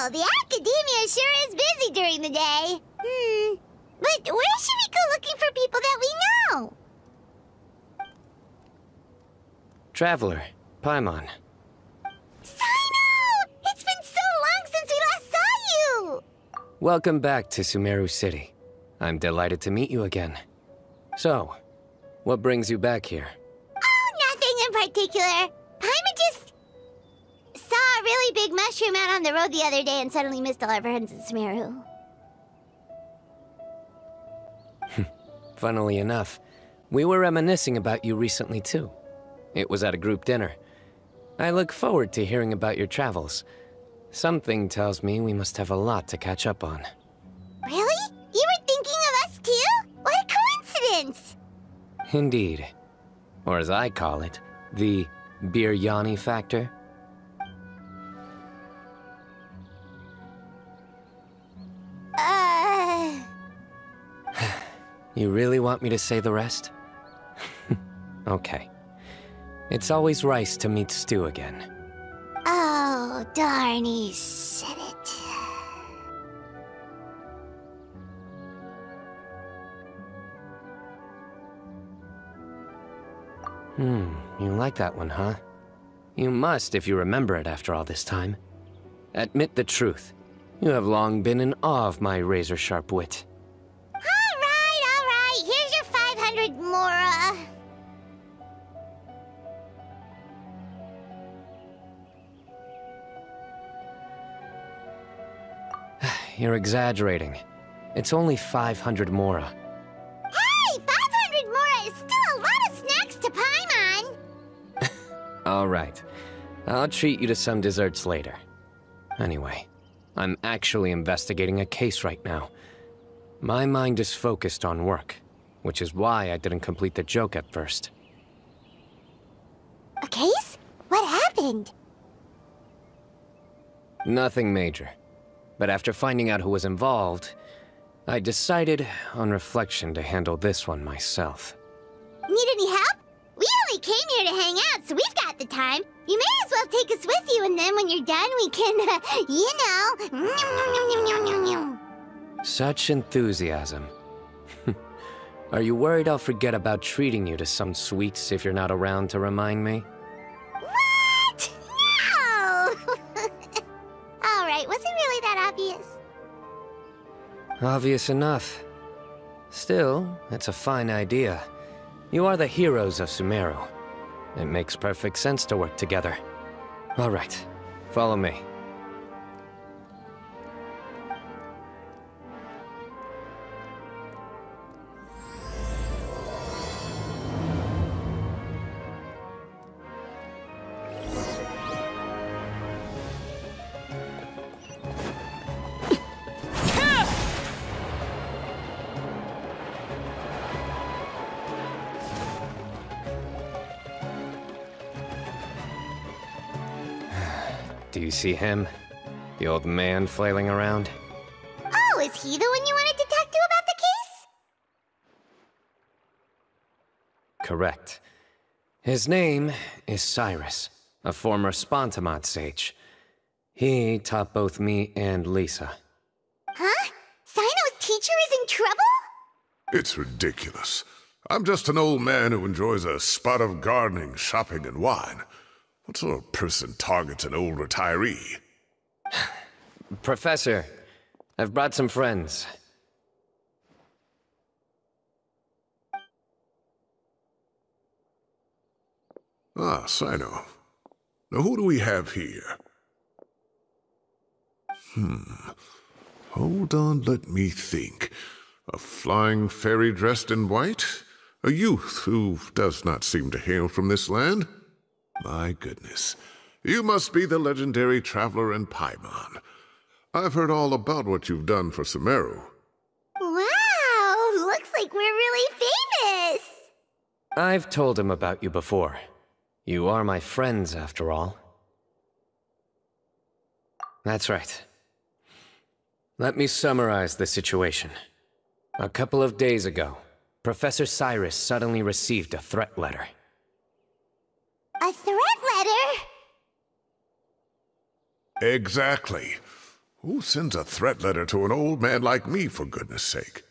Well, the academia sure is busy during the day. But where should we go looking for people that we know? Traveler, Paimon. Cyno! It's been so long since we last saw you! Welcome back to Sumeru City. I'm delighted to meet you again. So, what brings you back here? Oh, nothing in particular. Paimon just saw a really big mushroom out on the road the other day and suddenly missed all our friends in Sumeru. Funnily enough, we were reminiscing about you recently too. It was at a group dinner. I look forward to hearing about your travels. Something tells me we must have a lot to catch up on. Really? You were thinking of us too? What a coincidence! Indeed. Or as I call it, the biryani factor. You really want me to say the rest? Okay. It's always rice to meet stew again. Oh, darn, he said it. You like that one, huh? You must if you remember it after all this time. Admit the truth. You have long been in awe of my razor-sharp wit. All right. Here's your 500 mora. You're exaggerating. It's only 500 mora. Hey, 500 mora is still a lot of snacks to Paimon. All right. I'll treat you to some desserts later. Anyway, I'm actually investigating a case right now. My mind is focused on work, which is why I didn't complete the joke at first. A case? What happened? Nothing major. But after finding out who was involved, I decided, on reflection, to handle this one myself. Need any help? We only came here to hang out, so we've got the time. You may as well take us with you, and then when you're done, we can, you know... Such enthusiasm. Are you worried I'll forget about treating you to some sweets if you're not around to remind me? What? No! All right, was it really that obvious? Obvious enough. Still, it's a fine idea. You are the heroes of Sumeru. It makes perfect sense to work together. All right, follow me. Do you see him? The old man flailing around? Oh, is he the one you wanted to talk to about the case? Correct. His name is Cyrus, a former Spontamod sage. He taught both me and Lisa. Huh? Cyno's teacher is in trouble? It's ridiculous. I'm just an old man who enjoys a spot of gardening, shopping, and wine. What sort of person targets an old retiree? Professor, I've brought some friends. Ah, Cyno. Now who do we have here? Hold on, let me think. A flying fairy dressed in white? A youth who does not seem to hail from this land? My goodness. You must be the legendary traveler in Paimon. I've heard all about what you've done for Sumeru. Wow, looks like we're really famous. I've told him about you before. You are my friends, after all. That's right. Let me summarize the situation. A couple of days ago, Professor Cyrus suddenly received a threat letter. A threat letter? Exactly. Who sends a threat letter to an old man like me, for goodness sake?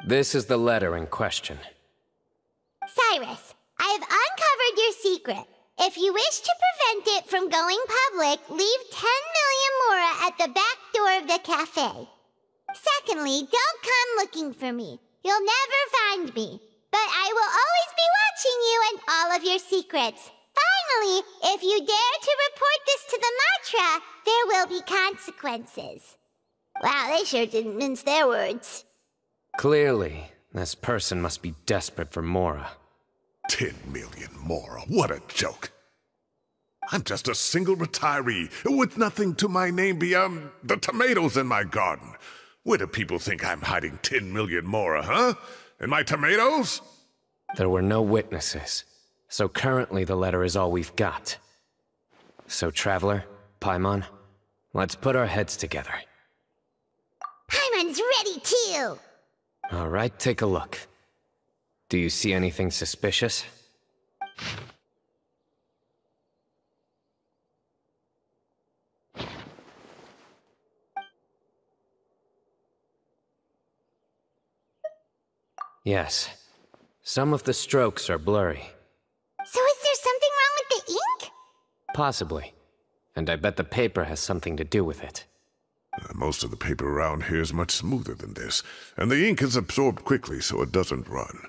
This is the letter in question. Cyrus, I have uncovered your secret. If you wish to prevent it from going public, leave 10 million mora at the back door of the cafe. Secondly, don't come looking for me. You'll never find me. But I will always be watching you and all of your secrets. Finally, if you dare to report this to the Matra, there will be consequences. Wow, they sure didn't mince their words. Clearly, this person must be desperate for Mora. 10 million mora, what a joke. I'm just a single retiree with nothing to my name beyond the tomatoes in my garden. Where do people think I'm hiding 10 million mora, huh? In my tomatoes? There were no witnesses, so currently the letter is all we've got. So, Traveler, Paimon, let's put our heads together. Paimon's ready too! All right, take a look. Do you see anything suspicious? Yes. Some of the strokes are blurry. So is there something wrong with the ink? Possibly. And I bet the paper has something to do with it. Most of the paper around here is much smoother than this, and the ink is absorbed quickly so it doesn't run.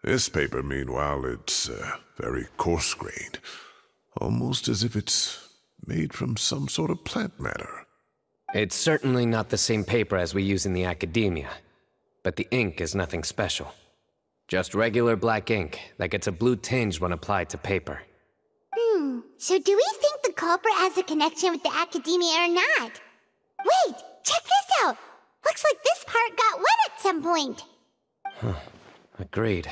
This paper, meanwhile, it's very coarse-grained, almost as if it's made from some sort of plant matter. It's certainly not the same paper as we use in the academia, but the ink is nothing special. Just regular black ink that gets a blue tinge when applied to paper. So do we think the culprit has a connection with the academia or not? Wait, check this out! Looks like this part got wet at some point. Agreed.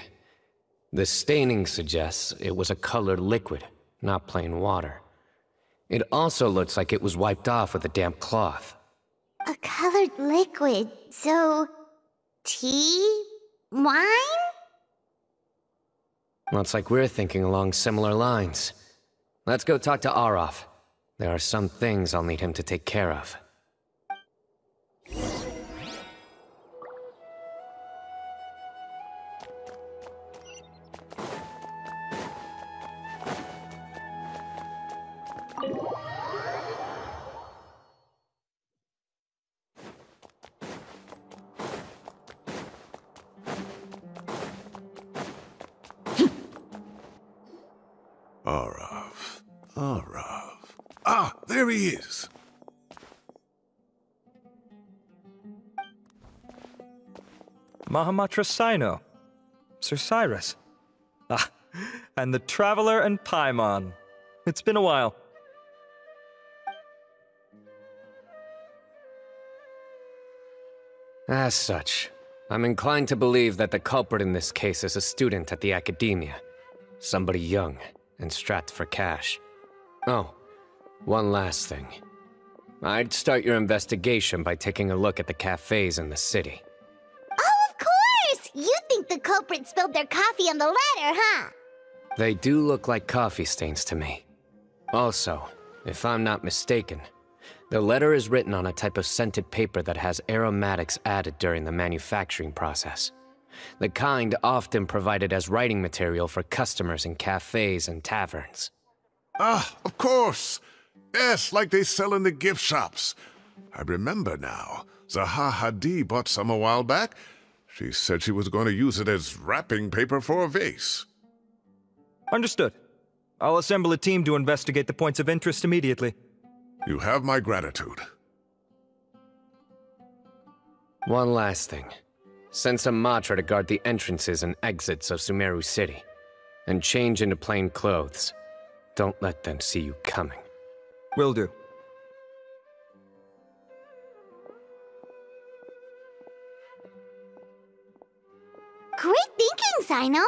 The staining suggests it was a colored liquid, not plain water. It also looks like it was wiped off with a damp cloth. A colored liquid, so... tea? Wine? Looks like we're thinking along similar lines. Let's go talk to Arov. There are some things I'll need him to take care of. Arov. Ah, there he is. Mahamatra Cyno. Sir Cyrus. Ah, and the Traveler and Paimon. It's been a while. As such, I'm inclined to believe that the culprit in this case is a student at the academia. Somebody young and strapped for cash. Oh, one last thing. I'd start your investigation by taking a look at the cafes in the city. Oh, of course! You think the culprit spilled their coffee on the ladder, huh? They do look like coffee stains to me. Also, if I'm not mistaken, the letter is written on a type of scented paper that has aromatics added during the manufacturing process. The kind often provided as writing material for customers in cafes and taverns. Ah, of course. Yes, like they sell in the gift shops. I remember now. Zaha Hadi bought some a while back. She said she was going to use it as wrapping paper for a vase. Understood. I'll assemble a team to investigate the points of interest immediately. You have my gratitude. One last thing. Send some Matra to guard the entrances and exits of Sumeru City. And change into plain clothes. Don't let them see you coming. Will do. Great thinking, Cyno.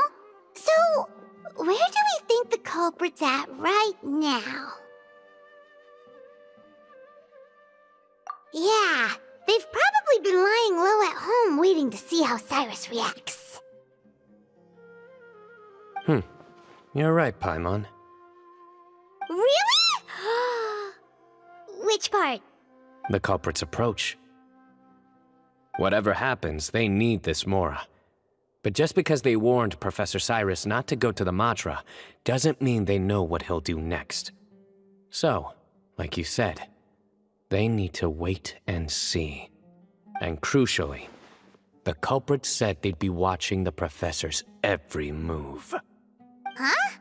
So, where do we think the culprit's at right now? Yeah, they've probably been lying low at home waiting to see how Cyrus reacts. You're right, Paimon. Really? Which part? the culprit's approach. Whatever happens, they need this Mora. But just because they warned Professor Cyrus not to go to the Matra, doesn't mean they know what he'll do next. So, like you said, they need to wait and see. And crucially, the culprit said they'd be watching the Professor's every move. Huh?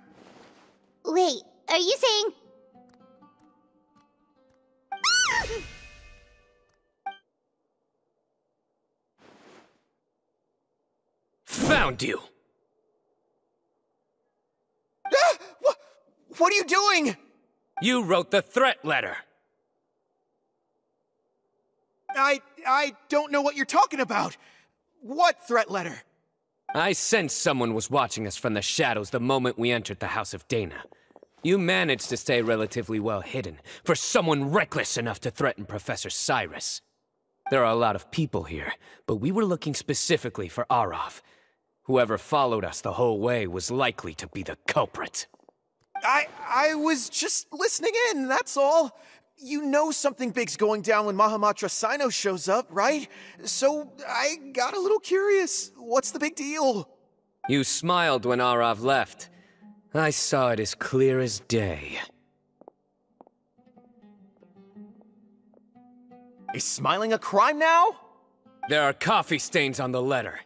Wait, are you saying... Found you! What are you doing? You wrote the threat letter! I don't know what you're talking about. What threat letter? I sensed someone was watching us from the shadows the moment we entered the House of Dana. You managed to stay relatively well hidden for someone reckless enough to threaten Professor Cyrus. There are a lot of people here, but we were looking specifically for Arav. Whoever followed us the whole way was likely to be the culprit. I was just listening in, that's all. You know something big's going down when Mahamatra Cyno shows up, right? So I got a little curious. What's the big deal? You smiled when Arav left. I saw it as clear as day. Is smiling a crime now? There are coffee stains on the letter.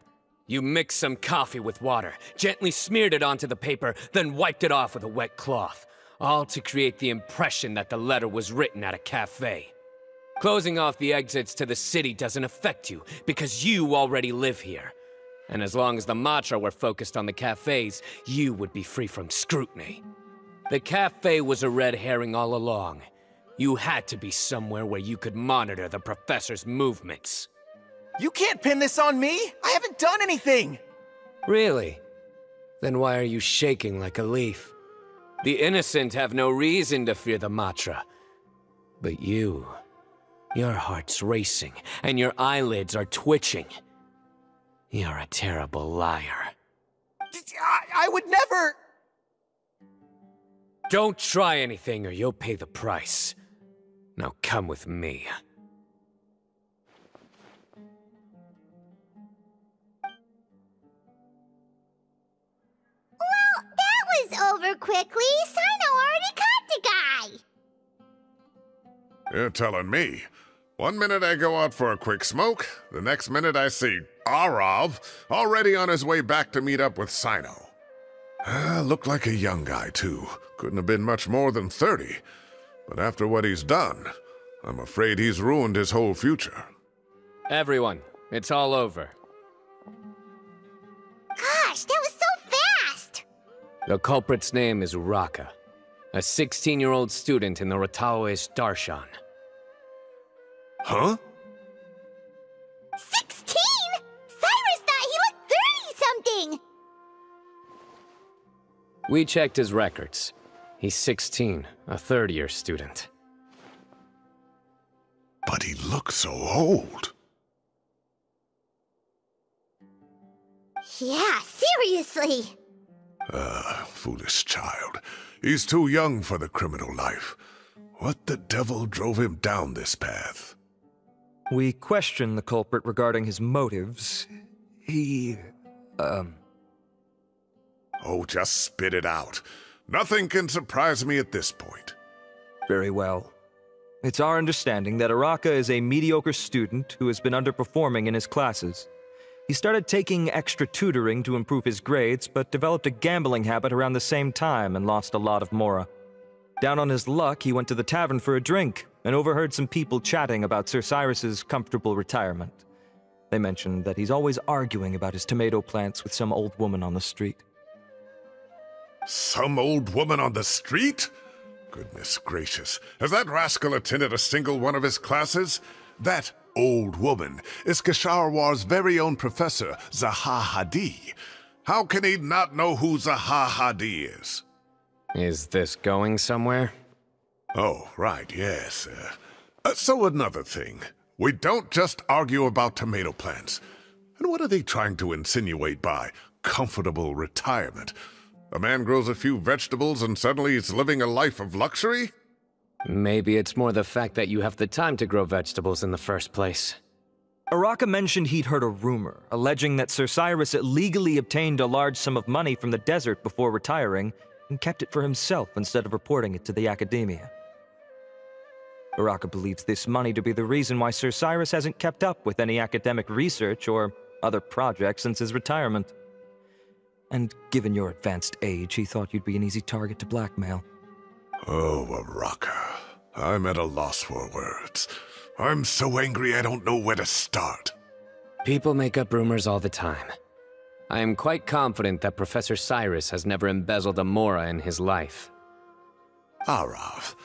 You mixed some coffee with water, gently smeared it onto the paper, then wiped it off with a wet cloth. All to create the impression that the letter was written at a cafe. Closing off the exits to the city doesn't affect you, because you already live here. And as long as the Matra were focused on the cafes, you would be free from scrutiny. The cafe was a red herring all along. You had to be somewhere where you could monitor the Professor's movements. You can't pin this on me! I haven't done anything! Really? Then why are you shaking like a leaf? The innocent have no reason to fear the Matra. But you... your heart's racing, and your eyelids are twitching. You're a terrible liar. I would never... Don't try anything or you'll pay the price. Now come with me. Well, that was over quickly. Cyno already caught the guy. You're telling me. One minute I go out for a quick smoke, the next minute I see Arav already on his way back to meet up with Cyno. Looked like a young guy, too. Couldn't have been much more than 30. But after what he's done, I'm afraid he's ruined his whole future. Everyone, it's all over. Gosh, that was so fast! The culprit's name is Uraka, a 16-year-old student in the Rataoist Darshan. Huh? 16?! Cyrus thought he looked 30-something! We checked his records. He's 16, a third-year student. But he looks so old. Yeah, seriously! Foolish child. He's too young for the criminal life. What the devil drove him down this path? We questioned the culprit regarding his motives. Oh, just spit it out. Nothing can surprise me at this point. Very well. It's our understanding that Uraka is a mediocre student who has been underperforming in his classes. He started taking extra tutoring to improve his grades, but developed a gambling habit around the same time and lost a lot of Mora. Down on his luck, he went to the tavern for a drink and overheard some people chatting about Sir Cyrus's comfortable retirement. They mentioned that he's always arguing about his tomato plants with some old woman on the street. Some old woman on the street? Goodness gracious, has that rascal attended a single one of his classes? That old woman is Kasharwar's very own professor, Zaha Hadi. How can he not know who Zaha Hadi is? Is this going somewhere? Oh, right, yes. So another thing. We don't just argue about tomato plants. And what are they trying to insinuate by comfortable retirement? A man grows a few vegetables and suddenly he's living a life of luxury? Maybe it's more the fact that you have the time to grow vegetables in the first place. Araka mentioned he'd heard a rumor, alleging that Sir Cyrus illegally obtained a large sum of money from the desert before retiring, and kept it for himself instead of reporting it to the Academia. Araka believes this money to be the reason why Sir Cyrus hasn't kept up with any academic research or other projects since his retirement. And given your advanced age, he thought you'd be an easy target to blackmail. Oh, Araka. I'm at a loss for words. I'm so angry I don't know where to start. People make up rumors all the time. I am quite confident that Professor Cyrus has never embezzled a mora in his life. Arav,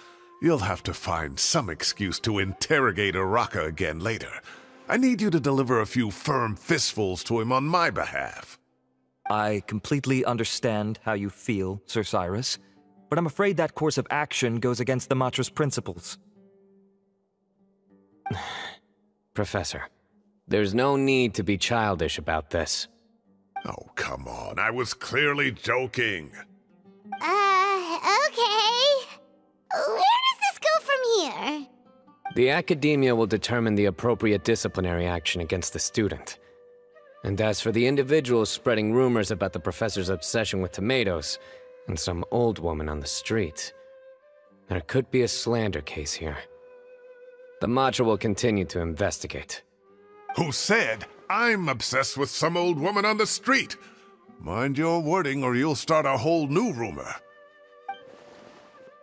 you'll have to find some excuse to interrogate Araka again later. I need you to deliver a few firm fistfuls to him on my behalf. I completely understand how you feel, Sir Cyrus, but I'm afraid that course of action goes against the Matra's principles. Professor, there's no need to be childish about this. Oh, come on. I was clearly joking. Okay. Where does this go from here? The Academia will determine the appropriate disciplinary action against the student. And as for the individuals spreading rumors about the professor's obsession with tomatoes and some old woman on the street, there could be a slander case here. The Matra will continue to investigate. Who said I'm obsessed with some old woman on the street? Mind your wording or you'll start a whole new rumor.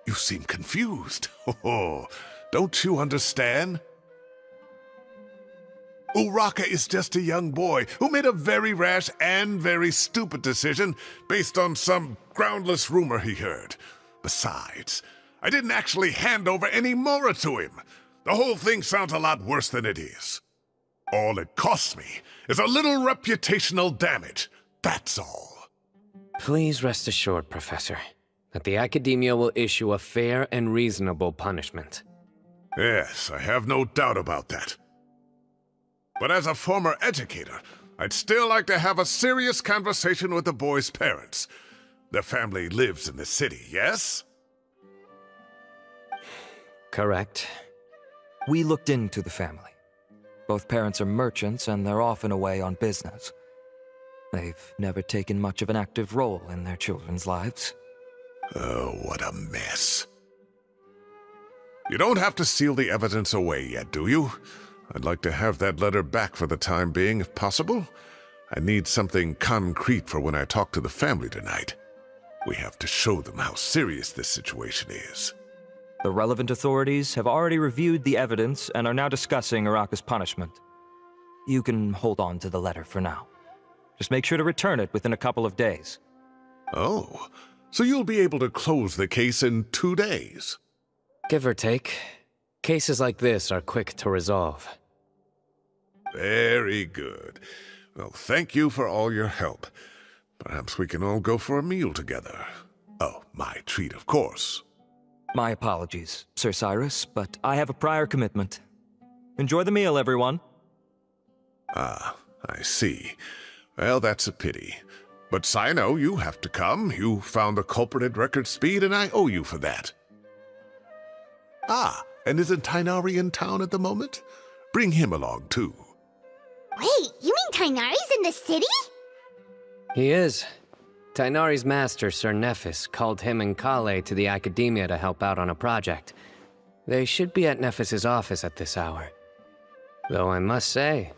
You seem confused. Oh, don't you understand? Uraka is just a young boy who made a very rash and very stupid decision based on some groundless rumor he heard. Besides, I didn't actually hand over any mora to him. The whole thing sounds a lot worse than it is. All it costs me is a little reputational damage. That's all. Please rest assured, Professor, that the Academia will issue a fair and reasonable punishment. Yes, I have no doubt about that. But as a former educator, I'd still like to have a serious conversation with the boy's parents. Their family lives in the city, yes? Correct. We looked into the family. Both parents are merchants, and they're often away on business. They've never taken much of an active role in their children's lives. Oh, what a mess. You don't have to seal the evidence away yet, do you? I'd like to have that letter back for the time being, if possible. I need something concrete for when I talk to the family tonight. We have to show them how serious this situation is. The relevant authorities have already reviewed the evidence and are now discussing Araka's punishment. You can hold on to the letter for now. Just make sure to return it within a couple of days. Oh, so you'll be able to close the case in 2 days? Give or take. Cases like this are quick to resolve. Very good. Well, thank you for all your help. Perhaps we can all go for a meal together. Oh, my treat, of course. My apologies, Sir Cyrus, but I have a prior commitment. Enjoy the meal, everyone. Ah, I see. Well, that's a pity. But Cyno, you have to come. You found the culprit at record speed, and I owe you for that. Ah, and isn't Tighnari in town at the moment? Bring him along, too. Wait, you mean Tighnari's in the city? He is. Tighnari's master, Sir Nephis, called him and Kale to the Academia to help out on a project. They should be at Nephis's office at this hour. Though I must say,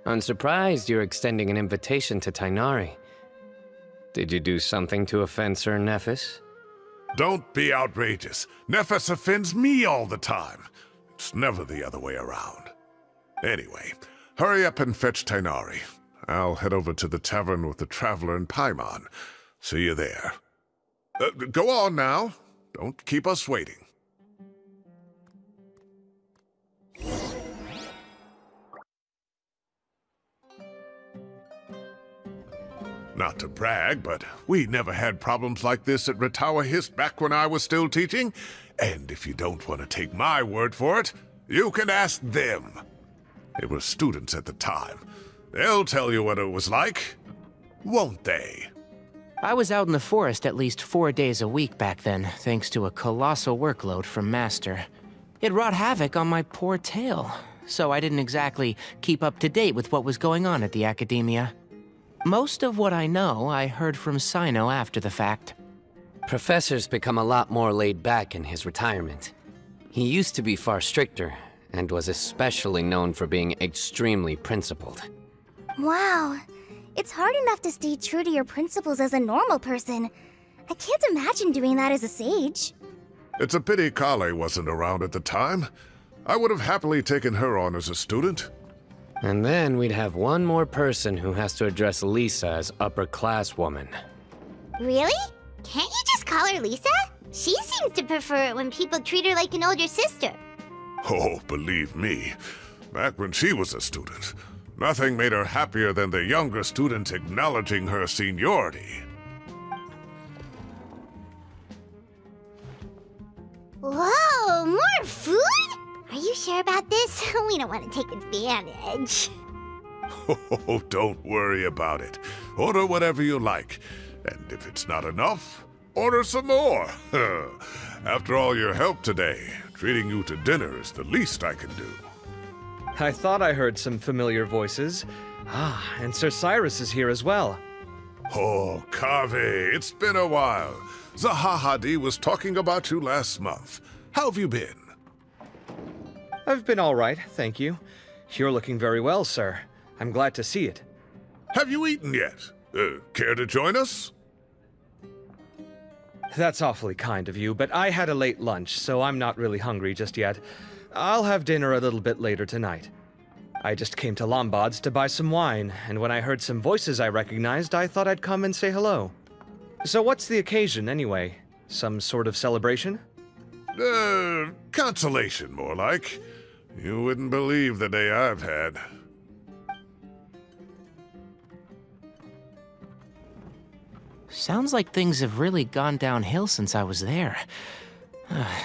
I'm surprised you're extending an invitation to Tighnari. Did you do something to offend Sir Nephis? Don't be outrageous. Nephis offends me all the time. It's never the other way around. Anyway, hurry up and fetch Tighnari. I'll head over to the tavern with the Traveler and Paimon. See you there. Go on now. Don't keep us waiting. Not to brag, but we never had problems like this at Ratawa Hist back when I was still teaching. And if you don't want to take my word for it, you can ask them. They were students at the time. They'll tell you what it was like, won't they? I was out in the forest at least 4 days a week back then, thanks to a colossal workload from Master. It wrought havoc on my poor tail, so I didn't exactly keep up to date with what was going on at the Academia. Most of what I know, I heard from Cyno after the fact. Professor's become a lot more laid back in his retirement. He used to be far stricter, and was especially known for being extremely principled. Wow. It's hard enough to stay true to your principles as a normal person. I can't imagine doing that as a sage. It's a pity Kale wasn't around at the time. I would have happily taken her on as a student. And then we'd have one more person who has to address Lisa as upper-class woman. Really? Can't you just call her Lisa? She seems to prefer it when people treat her like an older sister. Oh, believe me, back when she was a student, nothing made her happier than the younger students acknowledging her seniority. Whoa, more food? Are you sure about this? We don't want to take advantage. Oh, don't worry about it. Order whatever you like. And if it's not enough, order some more. After all your help today, treating you to dinner is the least I can do. I thought I heard some familiar voices. Ah, and Sir Cyrus is here as well. Oh, Kave, it's been a while. Zahahadi was talking about you last month. How have you been? I've been all right, thank you. You're looking very well, sir. I'm glad to see it. Have you eaten yet? Care to join us? That's awfully kind of you, but I had a late lunch, so I'm not really hungry just yet. I'll have dinner a little bit later tonight. I just came to Lombard's to buy some wine, and when I heard some voices I recognized, I thought I'd come and say hello. So what's the occasion, anyway? Some sort of celebration? Consolation, more like. You wouldn't believe the day I've had. Sounds like things have really gone downhill since I was there.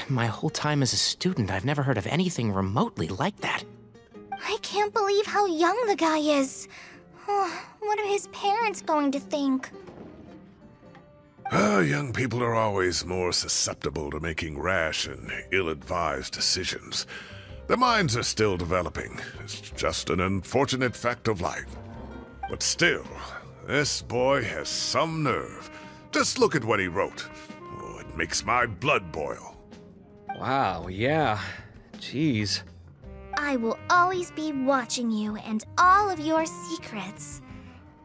My whole time as a student, I've never heard of anything remotely like that. I can't believe how young the guy is. What are his parents going to think? Young people are always more susceptible to making rash and ill-advised decisions. Their minds are still developing. It's just an unfortunate fact of life. But still, this boy has some nerve. Just look at what he wrote. Oh, it makes my blood boil. Wow, yeah. Jeez. I will always be watching you and all of your secrets.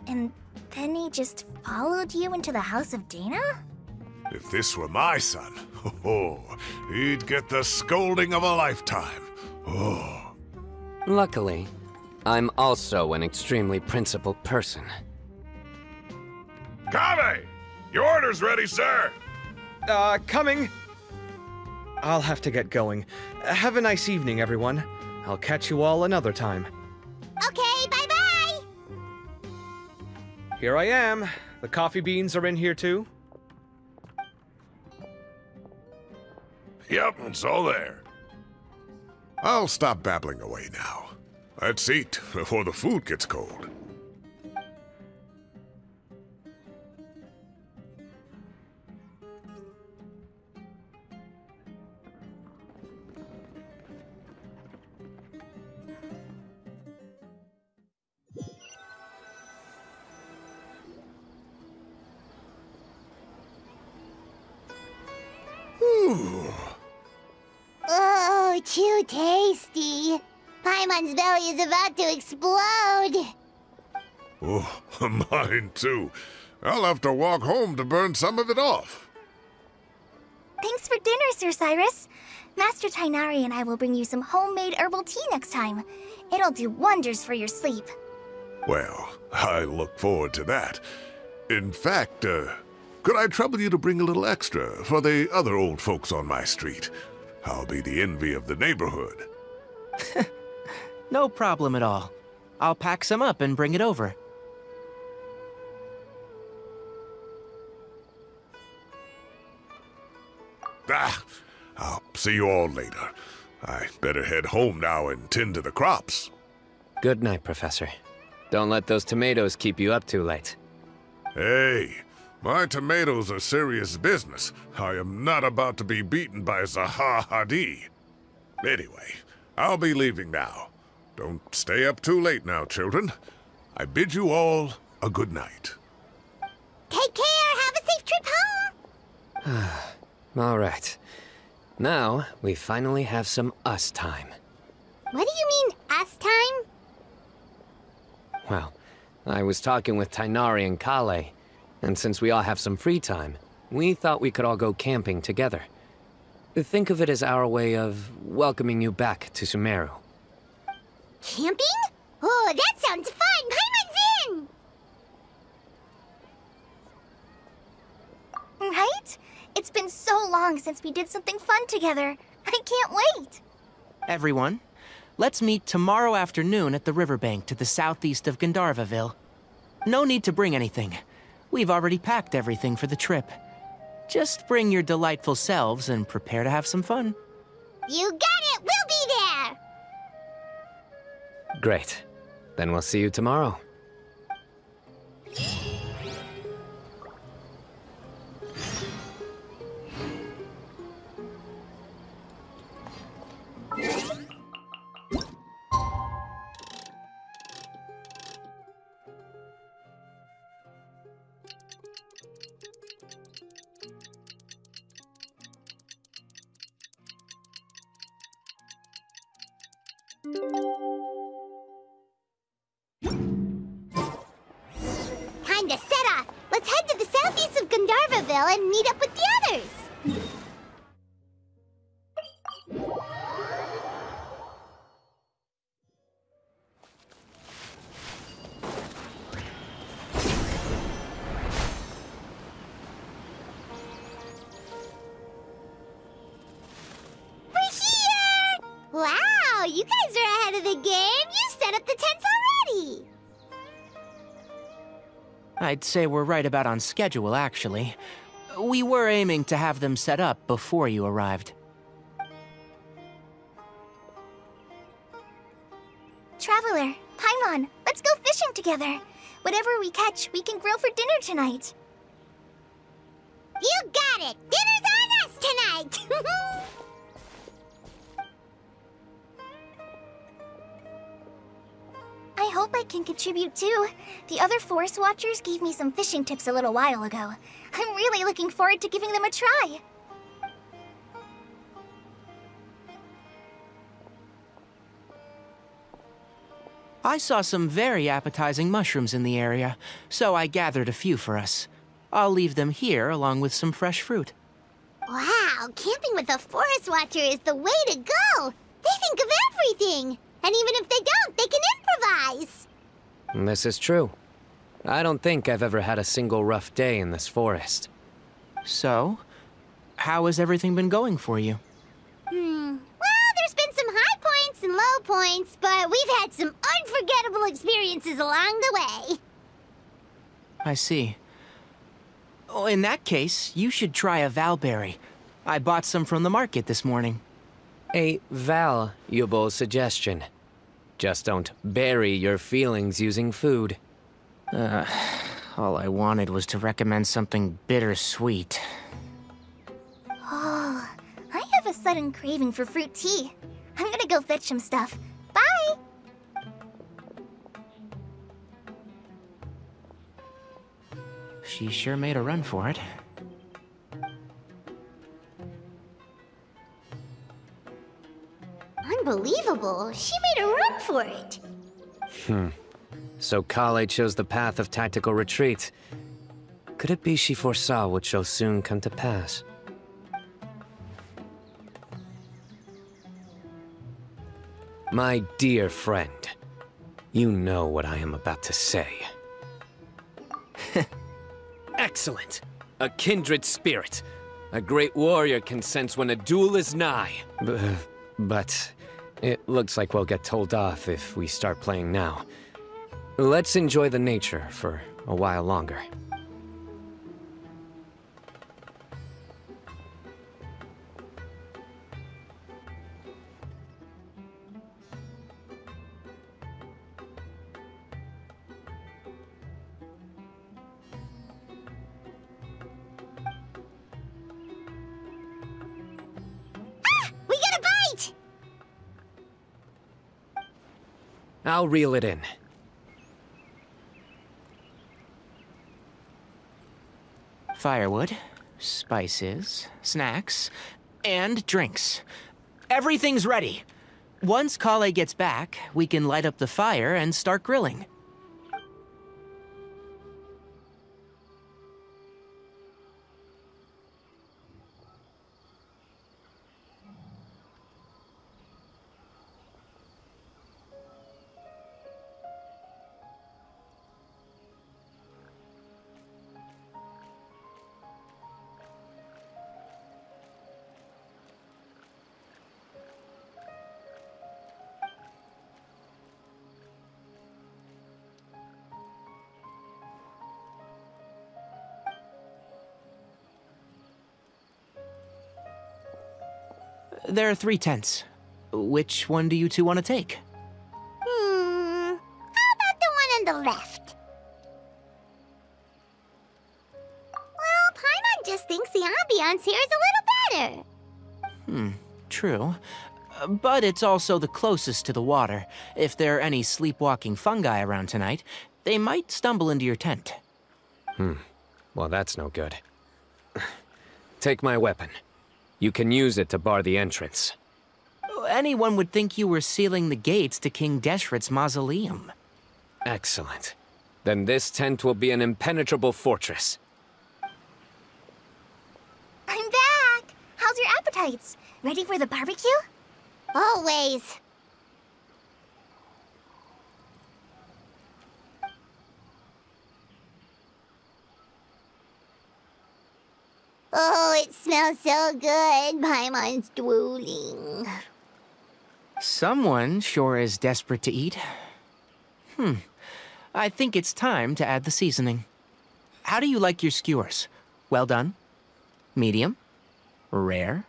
And then he just followed you into the house of Dana? If this were my son, he'd get the scolding of a lifetime. Oh. Luckily, I'm also an extremely principled person. Kave! Your order's ready, sir! Coming! I'll have to get going. Have a nice evening, everyone. I'll catch you all another time. Okay, bye-bye! Here I am. The coffee beans are in here too. Yep, it's all there. I'll stop babbling away now. Let's eat before the food gets cold. Oh, too tasty. Paimon's belly is about to explode. Oh, mine too. I'll have to walk home to burn some of it off. Thanks for dinner, Sir Cyrus. Master Tainari and I will bring you some homemade herbal tea next time. It'll do wonders for your sleep. Well, I look forward to that. In fact, could I trouble you to bring a little extra for the other old folks on my street? I'll be the envy of the neighborhood. No problem at all. I'll pack some up and bring it over. I'll see you all later. I better head home now and tend to the crops. Good night, Professor. Don't let those tomatoes keep you up too late. Hey, My tomatoes are serious business. I am not about to be beaten by Zaha Hadid. Anyway, I'll be leaving now. Don't stay up too late now, children. I bid you all a good night. Take care. Have a safe trip home. All right. Now, we finally have some us time. What do you mean, us time? Well, I was talking with Tighnari and Kale, and since we all have some free time, we thought we could all go camping together. Think of it as our way of welcoming you back to Sumeru. Camping? Oh, that sounds fun. Paimon's in! Right? It's been so long since we did something fun together. I can't wait. Everyone, let's meet tomorrow afternoon at the riverbank to the southeast of Gandharvaville. No need to bring anything. We've already packed everything for the trip. Just bring your delightful selves and prepare to have some fun. You got it. We'll be there. Great. Then we'll see you tomorrow. Time to set off. Let's head to the southeast of Gandharvaville and meet up with the others. We're here! Wow, you guys are ahead of the game. You set up the tents already. I'd say we're right about on schedule, actually. We were aiming to have them set up before you arrived. Traveler, Paimon, let's go fishing together. Whatever we catch, we can grill for dinner tonight. You got it! Dinner's on us tonight! I hope I can contribute too. The other Forest Watchers gave me some fishing tips a little while ago. I'm really looking forward to giving them a try. I saw some very appetizing mushrooms in the area, so I gathered a few for us. I'll leave them here along with some fresh fruit. Wow, camping with a Forest Watcher is the way to go! They think of everything! And even if they don't, they can improvise! This is true. I don't think I've ever had a single rough day in this forest. So, how has everything been going for you? Well, there's been some high points and low points, but we've had some unforgettable experiences along the way. I see. Oh, in that case, you should try a valberry. I bought some from the market this morning. A valuable suggestion. Just don't bury your feelings using food. All I wanted was to recommend something bittersweet. Oh, I have a sudden craving for fruit tea. I'm gonna go fetch some stuff. Bye! She sure made a run for it. Unbelievable. She made a run for it. So Kale chose the path of tactical retreat. Could it be she foresaw what shall soon come to pass? My dear friend, you know what I am about to say. Excellent! A kindred spirit. A great warrior can sense when a duel is nigh. But it looks like we'll get told off if we start playing now. Let's enjoy the nature for a while longer. I'll reel it in. Firewood, spices, snacks, and drinks. Everything's ready. Once Kale gets back, we can light up the fire and start grilling. There are 3 tents. Which one do you two want to take? How about the one on the left? Well, Paimon just thinks the ambiance here is a little better. True. But it's also the closest to the water. If there are any sleepwalking fungi around tonight, they might stumble into your tent. Well, that's no good. Take my weapon. You can use it to bar the entrance. Anyone would think you were sealing the gates to King Deshret's mausoleum. Excellent. Then this tent will be an impenetrable fortress. I'm back! How's your appetites? Ready for the barbecue? Always. Oh, it smells so good. Paimon's drooling. Someone sure is desperate to eat. I think it's time to add the seasoning. How do you like your skewers? Well done? Medium? Rare?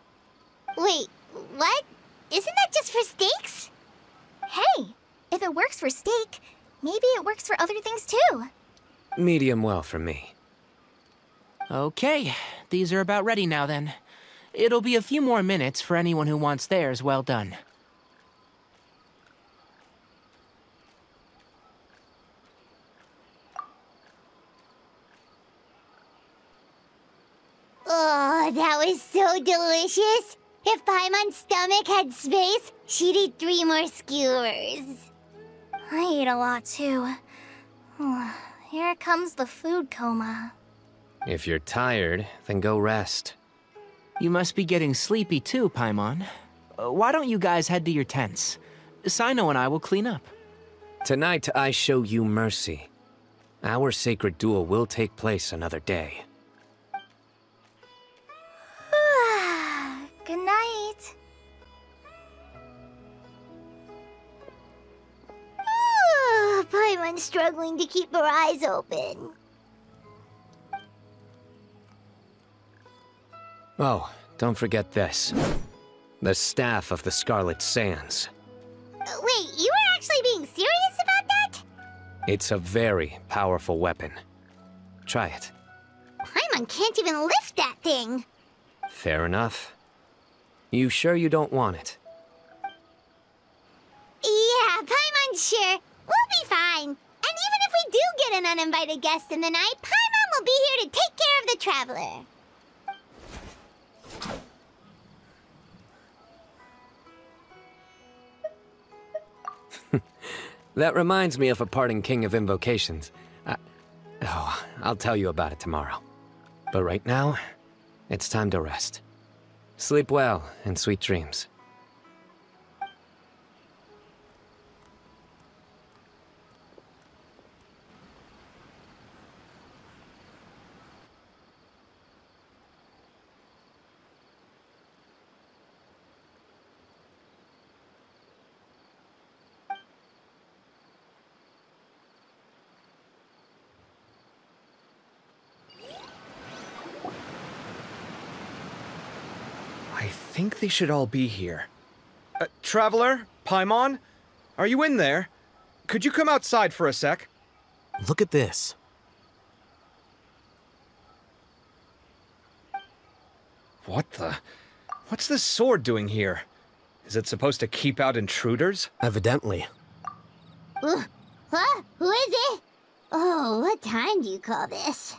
Wait, what? Isn't that just for steaks? Hey, if it works for steak, maybe it works for other things too. Medium well for me. Okay, these are about ready now then. It'll be a few more minutes for anyone who wants theirs well done. Oh, that was so delicious. If Paimon's stomach had space, she'd eat 3 more skewers. I ate a lot too. Here comes the food coma. If you're tired, then go rest. You must be getting sleepy too, Paimon. Why don't you guys head to your tents? Cyno and I will clean up. Tonight, I show you mercy. Our sacred duel will take place another day. Good night. Paimon's struggling to keep her eyes open. Oh, don't forget this. The Staff of the Scarlet Sands. Wait, you were actually being serious about that? It's a very powerful weapon. Try it. Paimon can't even lift that thing. Fair enough. You sure you don't want it? Yeah, Paimon's sure. We'll be fine. And even if we do get an uninvited guest in the night, Paimon will be here to take care of the traveler. That reminds me of a parting king of invocations. I'll tell you about it tomorrow. But right now, it's time to rest. Sleep well and sweet dreams. I think they should all be here. Traveler? Paimon? Are you in there? Could you come outside for a sec? Look at this. What the? What's this sword doing here? Is it supposed to keep out intruders? Evidently. Huh? Who is it? Oh, what time do you call this?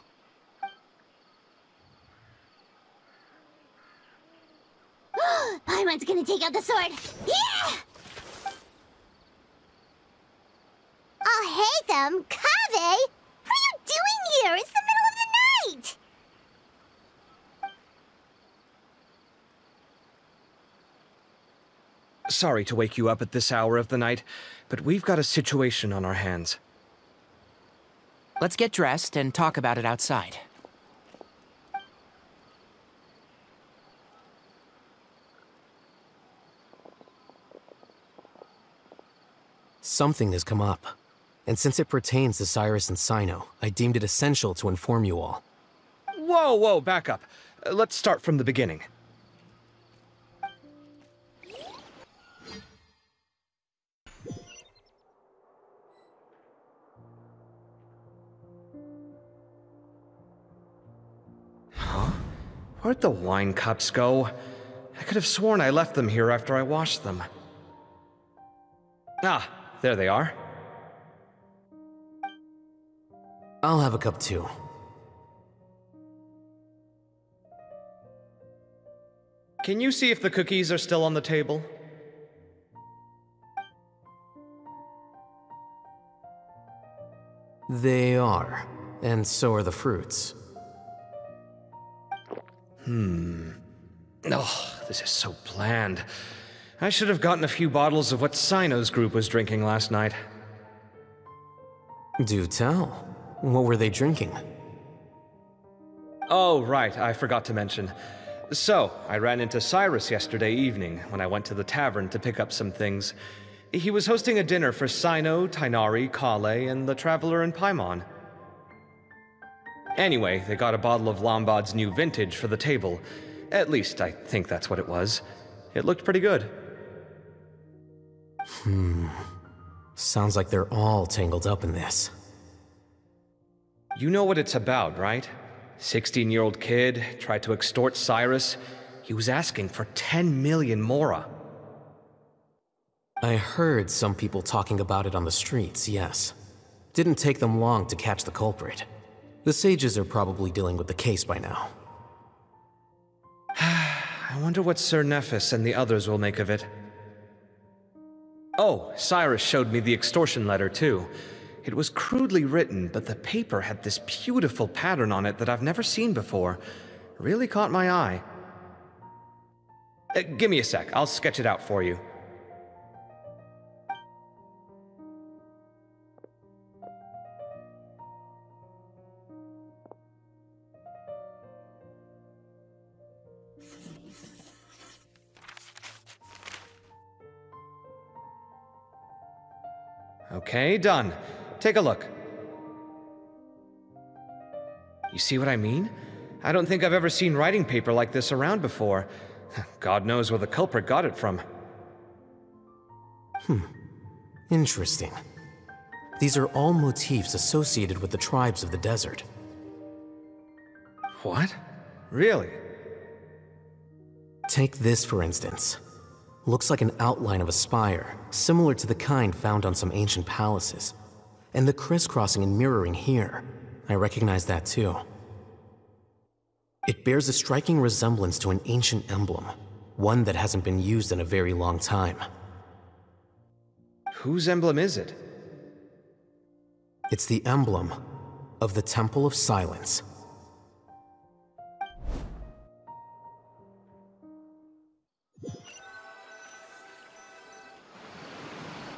Paimon's gonna take out the sword. Yeah! Oh, hey them, Kave! What are you doing here? It's the middle of the night! Sorry to wake you up at this hour of the night, but we've got a situation on our hands. Let's get dressed and talk about it outside. Something has come up. And since it pertains to Cyrus and Cyno, I deemed it essential to inform you all. Whoa, back up. Let's start from the beginning. Huh? Where'd the wine cups go? I could have sworn I left them here after I washed them. Ah, there they are. I'll have a cup too. Can you see if the cookies are still on the table? They are, and so are the fruits. Oh, this is so bland. I should have gotten a few bottles of what Cyno's group was drinking last night. Do tell. What were they drinking? Oh, right, I forgot to mention. So, I ran into Cyrus yesterday evening when I went to the tavern to pick up some things. He was hosting a dinner for Cyno, Tighnari, Kale, and the Traveler and Paimon. Anyway, they got a bottle of Lombard's new vintage for the table. At least, I think that's what it was. It looked pretty good. Sounds like they're all tangled up in this. You know what it's about, right? 16-year-old kid tried to extort Cyrus. He was asking for 10 million mora. I heard some people talking about it on the streets, yes. Didn't take them long to catch the culprit. The sages are probably dealing with the case by now. I wonder what Sir Nephis and the others will make of it. Oh, Cyrus showed me the extortion letter, too. It was crudely written, but the paper had this beautiful pattern on it that I've never seen before. Really caught my eye. Give me a sec, I'll sketch it out for you. Okay, done. Take a look. You see what I mean? I don't think I've ever seen writing paper like this around before. God knows where the culprit got it from. Interesting. These are all motifs associated with the tribes of the desert. What? Really? Take this, for instance. Looks like an outline of a spire, similar to the kind found on some ancient palaces. And the crisscrossing and mirroring here, I recognize that too. It bears a striking resemblance to an ancient emblem, one that hasn't been used in a very long time. Whose emblem is it? It's the emblem of the Temple of Silence.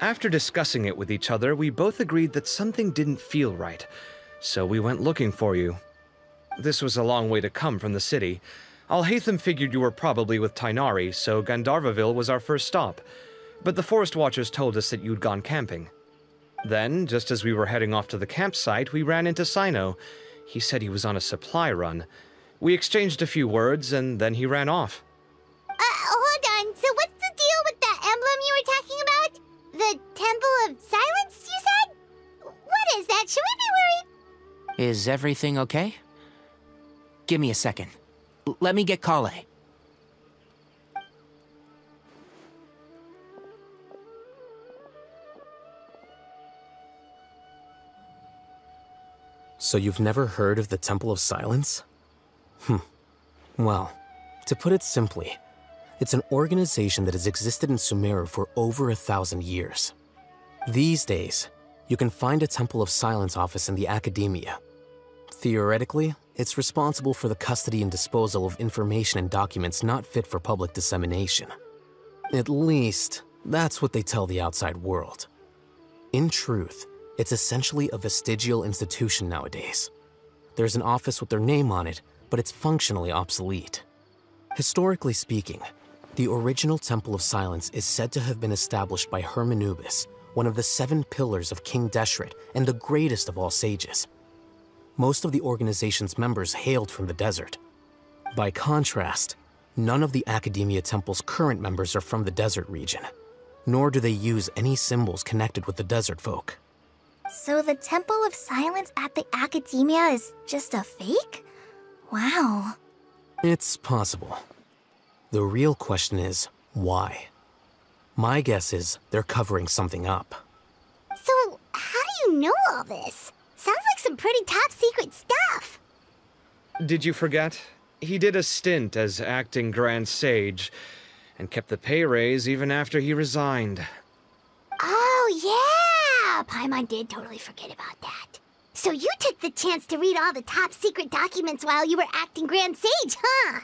After discussing it with each other, we both agreed that something didn't feel right, so we went looking for you. This was a long way to come from the city. Alhaitham figured you were probably with Tighnari, so Gandharvaville was our first stop. But the Forest Watchers told us that you'd gone camping. Then, just as we were heading off to the campsite, we ran into Cyno. He said he was on a supply run. We exchanged a few words, and then he ran off. Hold on. So what's the deal with that emblem you were talking about? The Temple of Silence, you said? What is that? Should we be worried? Is everything okay? Give me a second. Let me get Kale. So you've never heard of the Temple of Silence? Well, to put it simply, it's an organization that has existed in Sumeru for over 1,000 years. These days, you can find a Temple of Silence office in the academia. Theoretically, it's responsible for the custody and disposal of information and documents not fit for public dissemination. At least, that's what they tell the outside world. In truth, it's essentially a vestigial institution nowadays. There's an office with their name on it, but it's functionally obsolete. Historically speaking, the original Temple of Silence is said to have been established by Hermanubis, one of the 7 pillars of King Deshret and the greatest of all sages. Most of the organization's members hailed from the desert. By contrast, none of the Academia Temple's current members are from the desert region, nor do they use any symbols connected with the desert folk. So the Temple of Silence at the Academia is just a fake? Wow. It's possible. The real question is, why? My guess is they're covering something up. So, how do you know all this? Sounds like some pretty top secret stuff. Did you forget? He did a stint as acting Grand Sage, and kept the pay raise even after he resigned. Oh, yeah! Paimon did totally forget about that. So you took the chance to read all the top secret documents while you were acting Grand Sage, huh?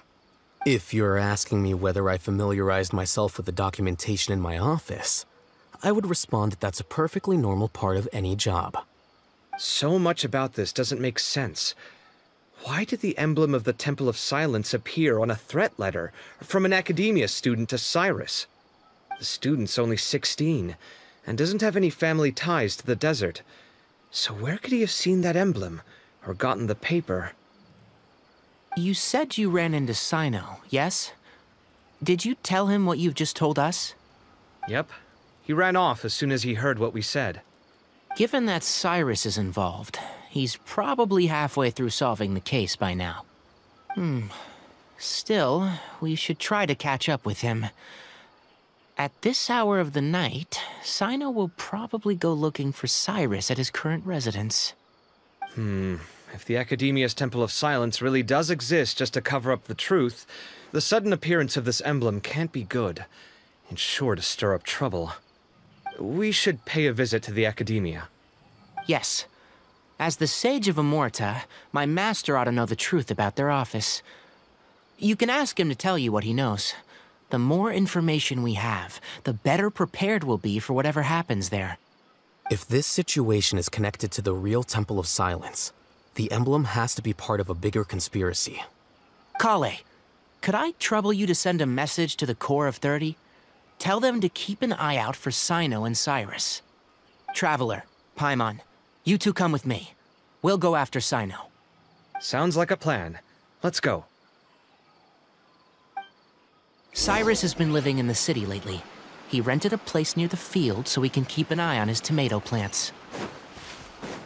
If you're asking me whether I familiarized myself with the documentation in my office, I would respond that that's a perfectly normal part of any job. So much about this doesn't make sense. Why did the emblem of the Temple of Silence appear on a threat letter from an Academia student to Cyrus? The student's only 16, and doesn't have any family ties to the desert. So where could he have seen that emblem, or gotten the paper? You said you ran into Cyno, yes? Did you tell him what you've just told us? Yep. He ran off as soon as he heard what we said. Given that Cyrus is involved, he's probably halfway through solving the case by now. Still, we should try to catch up with him. At this hour of the night, Cyno will probably go looking for Cyrus at his current residence. If the Academia's Temple of Silence really does exist just to cover up the truth, the sudden appearance of this emblem can't be good. It's sure to stir up trouble. We should pay a visit to the Academia. Yes. As the Sage of Amorta, my master ought to know the truth about their office. You can ask him to tell you what he knows. The more information we have, the better prepared we'll be for whatever happens there. If this situation is connected to the real Temple of Silence, the emblem has to be part of a bigger conspiracy. Kale, could I trouble you to send a message to the Core of 30? Tell them to keep an eye out for Cyno and Cyrus. Traveler, Paimon, you two come with me. We'll go after Cyno. Sounds like a plan. Let's go. Cyrus has been living in the city lately. He rented a place near the field so he can keep an eye on his tomato plants.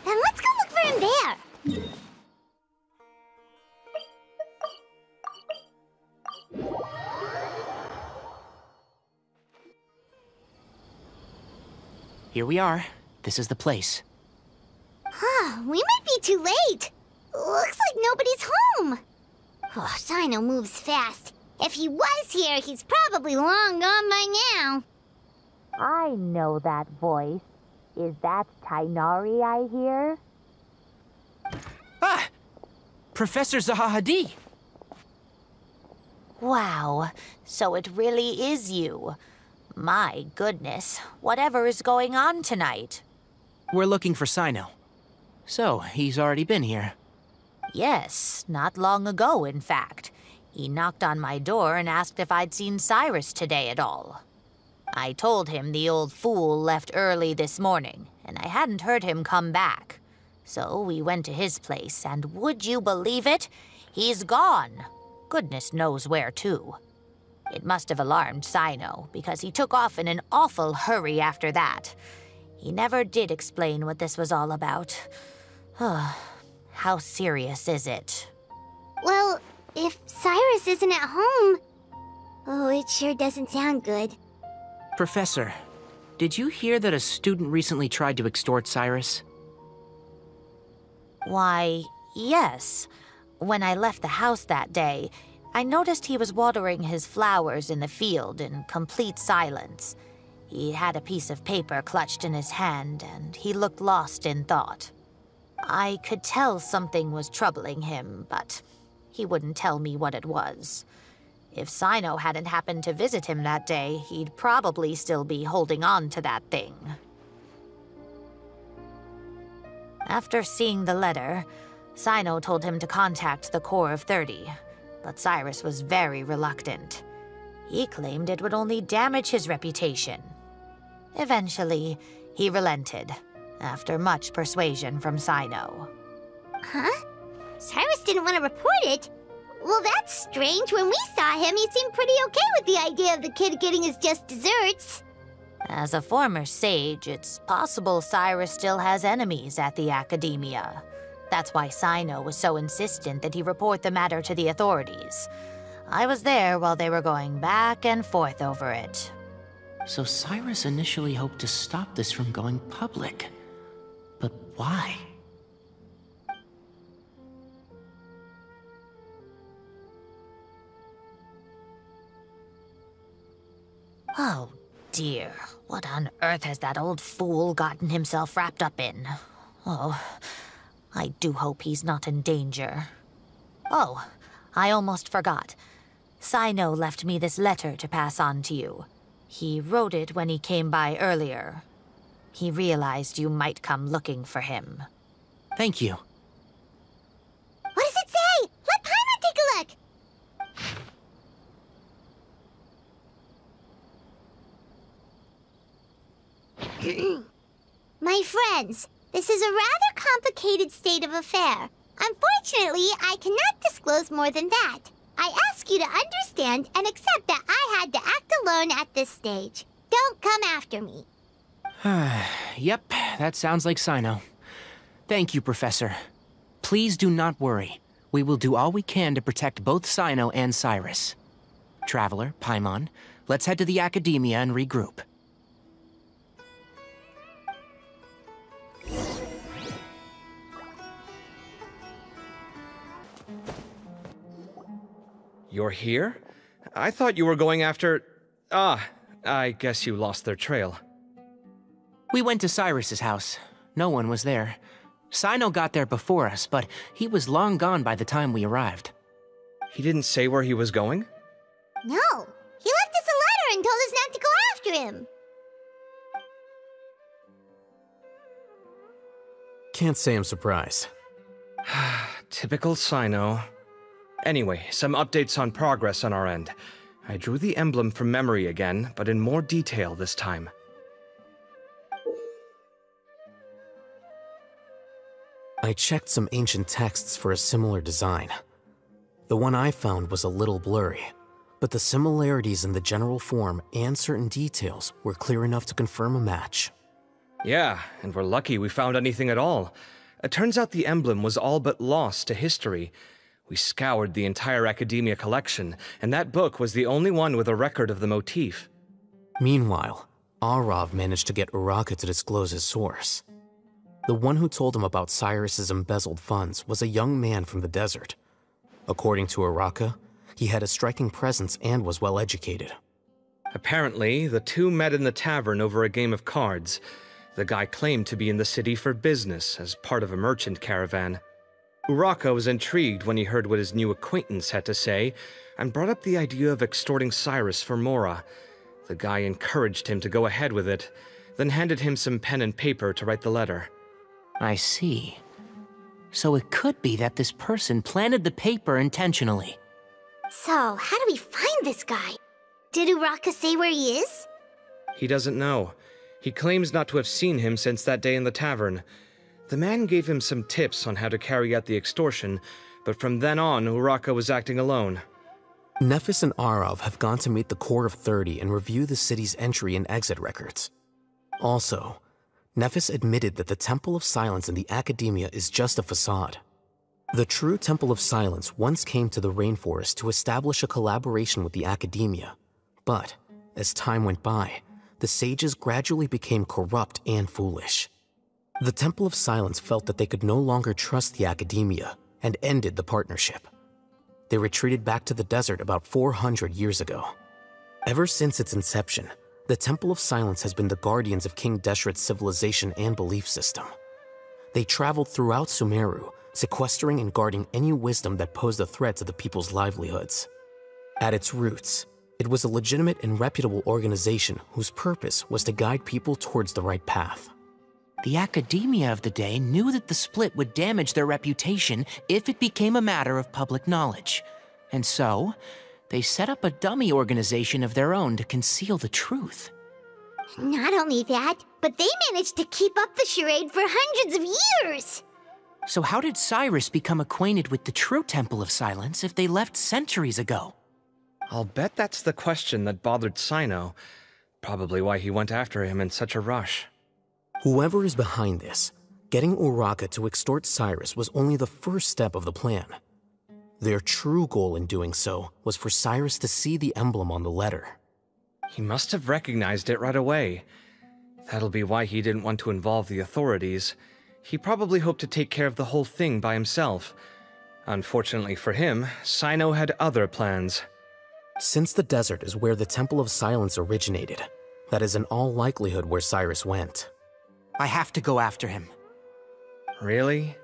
Then let's go look for him there. Here we are. This is the place. We might be too late. Looks like nobody's home. Oh, Cyno moves fast. If he was here, he's probably long gone by now. I know that voice. Is that Tainari I hear? Ah! Professor Zahahadi! Wow, so it really is you. My goodness, whatever is going on tonight? We're looking for Cyno. So, he's already been here. Yes, not long ago, in fact. He knocked on my door and asked if I'd seen Cyrus today at all. I told him the old fool left early this morning, and I hadn't heard him come back. So we went to his place, and would you believe it? He's gone. Goodness knows where to. It must have alarmed Cyno, because he took off in an awful hurry after that. He never did explain what this was all about. How serious is it? Well, if Cyrus isn't at home... Oh, it sure doesn't sound good. Professor, did you hear that a student recently tried to extort Cyrus? Why, yes. When I left the house that day, I noticed he was watering his flowers in the field in complete silence. He had a piece of paper clutched in his hand, and he looked lost in thought. I could tell something was troubling him, but he wouldn't tell me what it was. If Cyno hadn't happened to visit him that day, he'd probably still be holding on to that thing. After seeing the letter, Cyno told him to contact the Core of 30, but Cyrus was very reluctant. He claimed it would only damage his reputation. Eventually, he relented, after much persuasion from Cyno. Huh? Cyrus didn't want to report it? Well, that's strange. When we saw him, he seemed pretty okay with the idea of the kid getting his just desserts. As a former sage, it's possible Cyrus still has enemies at the Academia. That's why Cyno was so insistent that he report the matter to the authorities. I was there while they were going back and forth over it. So Cyrus initially hoped to stop this from going public. But why? Oh dear, what on earth has that old fool gotten himself wrapped up in? Oh, I do hope he's not in danger. Oh, I almost forgot. Cyno left me this letter to pass on to you. He wrote it when he came by earlier. He realized you might come looking for him. Thank you. What does it say? Let Paimon take a look! My friends, this is a rather complicated state of affair. Unfortunately, I cannot disclose more than that. I ask you to understand and accept that I had to act alone at this stage. Don't come after me. Yep, that sounds like Cyno. Thank you, Professor. Please do not worry. We will do all we can to protect both Cyno and Cyrus. Traveler, Paimon, let's head to the Academia and regroup. You're here? I thought you were going after... Ah, I guess you lost their trail. We went to Cyrus's house. No one was there. Cyno got there before us, but he was long gone by the time we arrived. He didn't say where he was going? No, he left us a letter and told us not to go after him. Can't say I'm surprised. Typical Cyno. Anyway, some updates on progress on our end. I drew the emblem from memory again, but in more detail this time. I checked some ancient texts for a similar design. The one I found was a little blurry, but the similarities in the general form and certain details were clear enough to confirm a match. Yeah, and we're lucky we found anything at all. It turns out the emblem was all but lost to history. We scoured the entire Academia collection, and that book was the only one with a record of the motif. Meanwhile, Arav managed to get Uraka to disclose his source. The one who told him about Cyrus's embezzled funds was a young man from the desert. According to Uraka, he had a striking presence and was well educated. Apparently, the two met in the tavern over a game of cards. The guy claimed to be in the city for business, as part of a merchant caravan. Uraka was intrigued when he heard what his new acquaintance had to say, and brought up the idea of extorting Cyrus for Mora. The guy encouraged him to go ahead with it, then handed him some pen and paper to write the letter. I see. So it could be that this person planted the paper intentionally. So, how do we find this guy? Did Uraka say where he is? He doesn't know. He claims not to have seen him since that day in the tavern. The man gave him some tips on how to carry out the extortion, but from then on, Uraka was acting alone. Nephis and Arav have gone to meet the Core of 30 and review the city's entry and exit records. Also, Nephis admitted that the Temple of Silence in the Academia is just a facade. The true Temple of Silence once came to the rainforest to establish a collaboration with the Academia, but as time went by, the sages gradually became corrupt and foolish. The Temple of Silence felt that they could no longer trust the Academia and ended the partnership. They retreated back to the desert about 400 years ago. Ever since its inception, the Temple of Silence has been the guardians of King Deshret's civilization and belief system. They traveled throughout Sumeru, sequestering and guarding any wisdom that posed a threat to the people's livelihoods. At its roots, it was a legitimate and reputable organization whose purpose was to guide people towards the right path. The Academia of the day knew that the split would damage their reputation if it became a matter of public knowledge. And so, they set up a dummy organization of their own to conceal the truth. Not only that, but they managed to keep up the charade for hundreds of years! So how did Cyrus become acquainted with the true Temple of Silence if they left centuries ago? I'll bet that's the question that bothered Cyno. Probably why he went after him in such a rush. Whoever is behind this, getting Uraka to extort Cyrus was only the first step of the plan. Their true goal in doing so was for Cyrus to see the emblem on the letter. He must have recognized it right away. That'll be why he didn't want to involve the authorities. He probably hoped to take care of the whole thing by himself. Unfortunately for him, Cyno had other plans. Since the desert is where the Temple of Silence originated, that is in all likelihood where Cyrus went. I have to go after him. Really?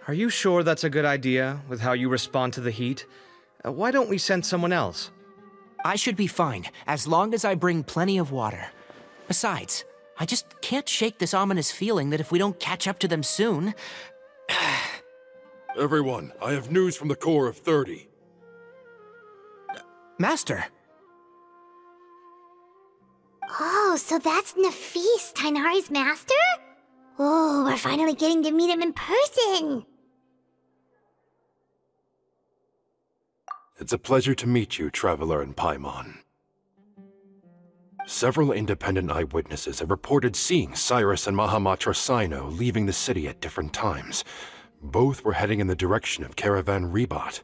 Are you sure that's a good idea, with how you respond to the heat? Why don't we send someone else? I should be fine, as long as I bring plenty of water. Besides, I just can't shake this ominous feeling that if we don't catch up to them soon... Everyone, I have news from the Core of 30. Master! Oh, so that's Nafis, Tighnari's master? Oh, we're finally getting to meet him in person! It's a pleasure to meet you, Traveler and Paimon. Several independent eyewitnesses have reported seeing Cyrus and Mahamatra Cyno leaving the city at different times. Both were heading in the direction of Caravan Ribat.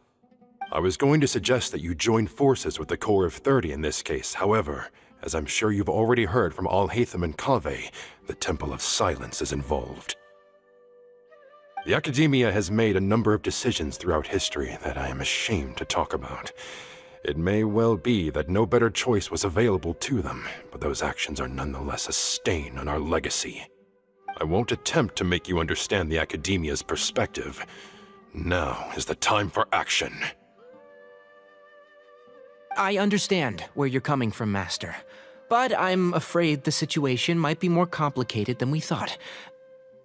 I was going to suggest that you join forces with the Core of 30 in this case. However, as I'm sure you've already heard from Alhaitham and Kaveh, the Temple of Silence is involved. The Academia has made a number of decisions throughout history that I am ashamed to talk about. It may well be that no better choice was available to them, but those actions are nonetheless a stain on our legacy. I won't attempt to make you understand the Academia's perspective. Now is the time for action. I understand where you're coming from, Master. But I'm afraid the situation might be more complicated than we thought.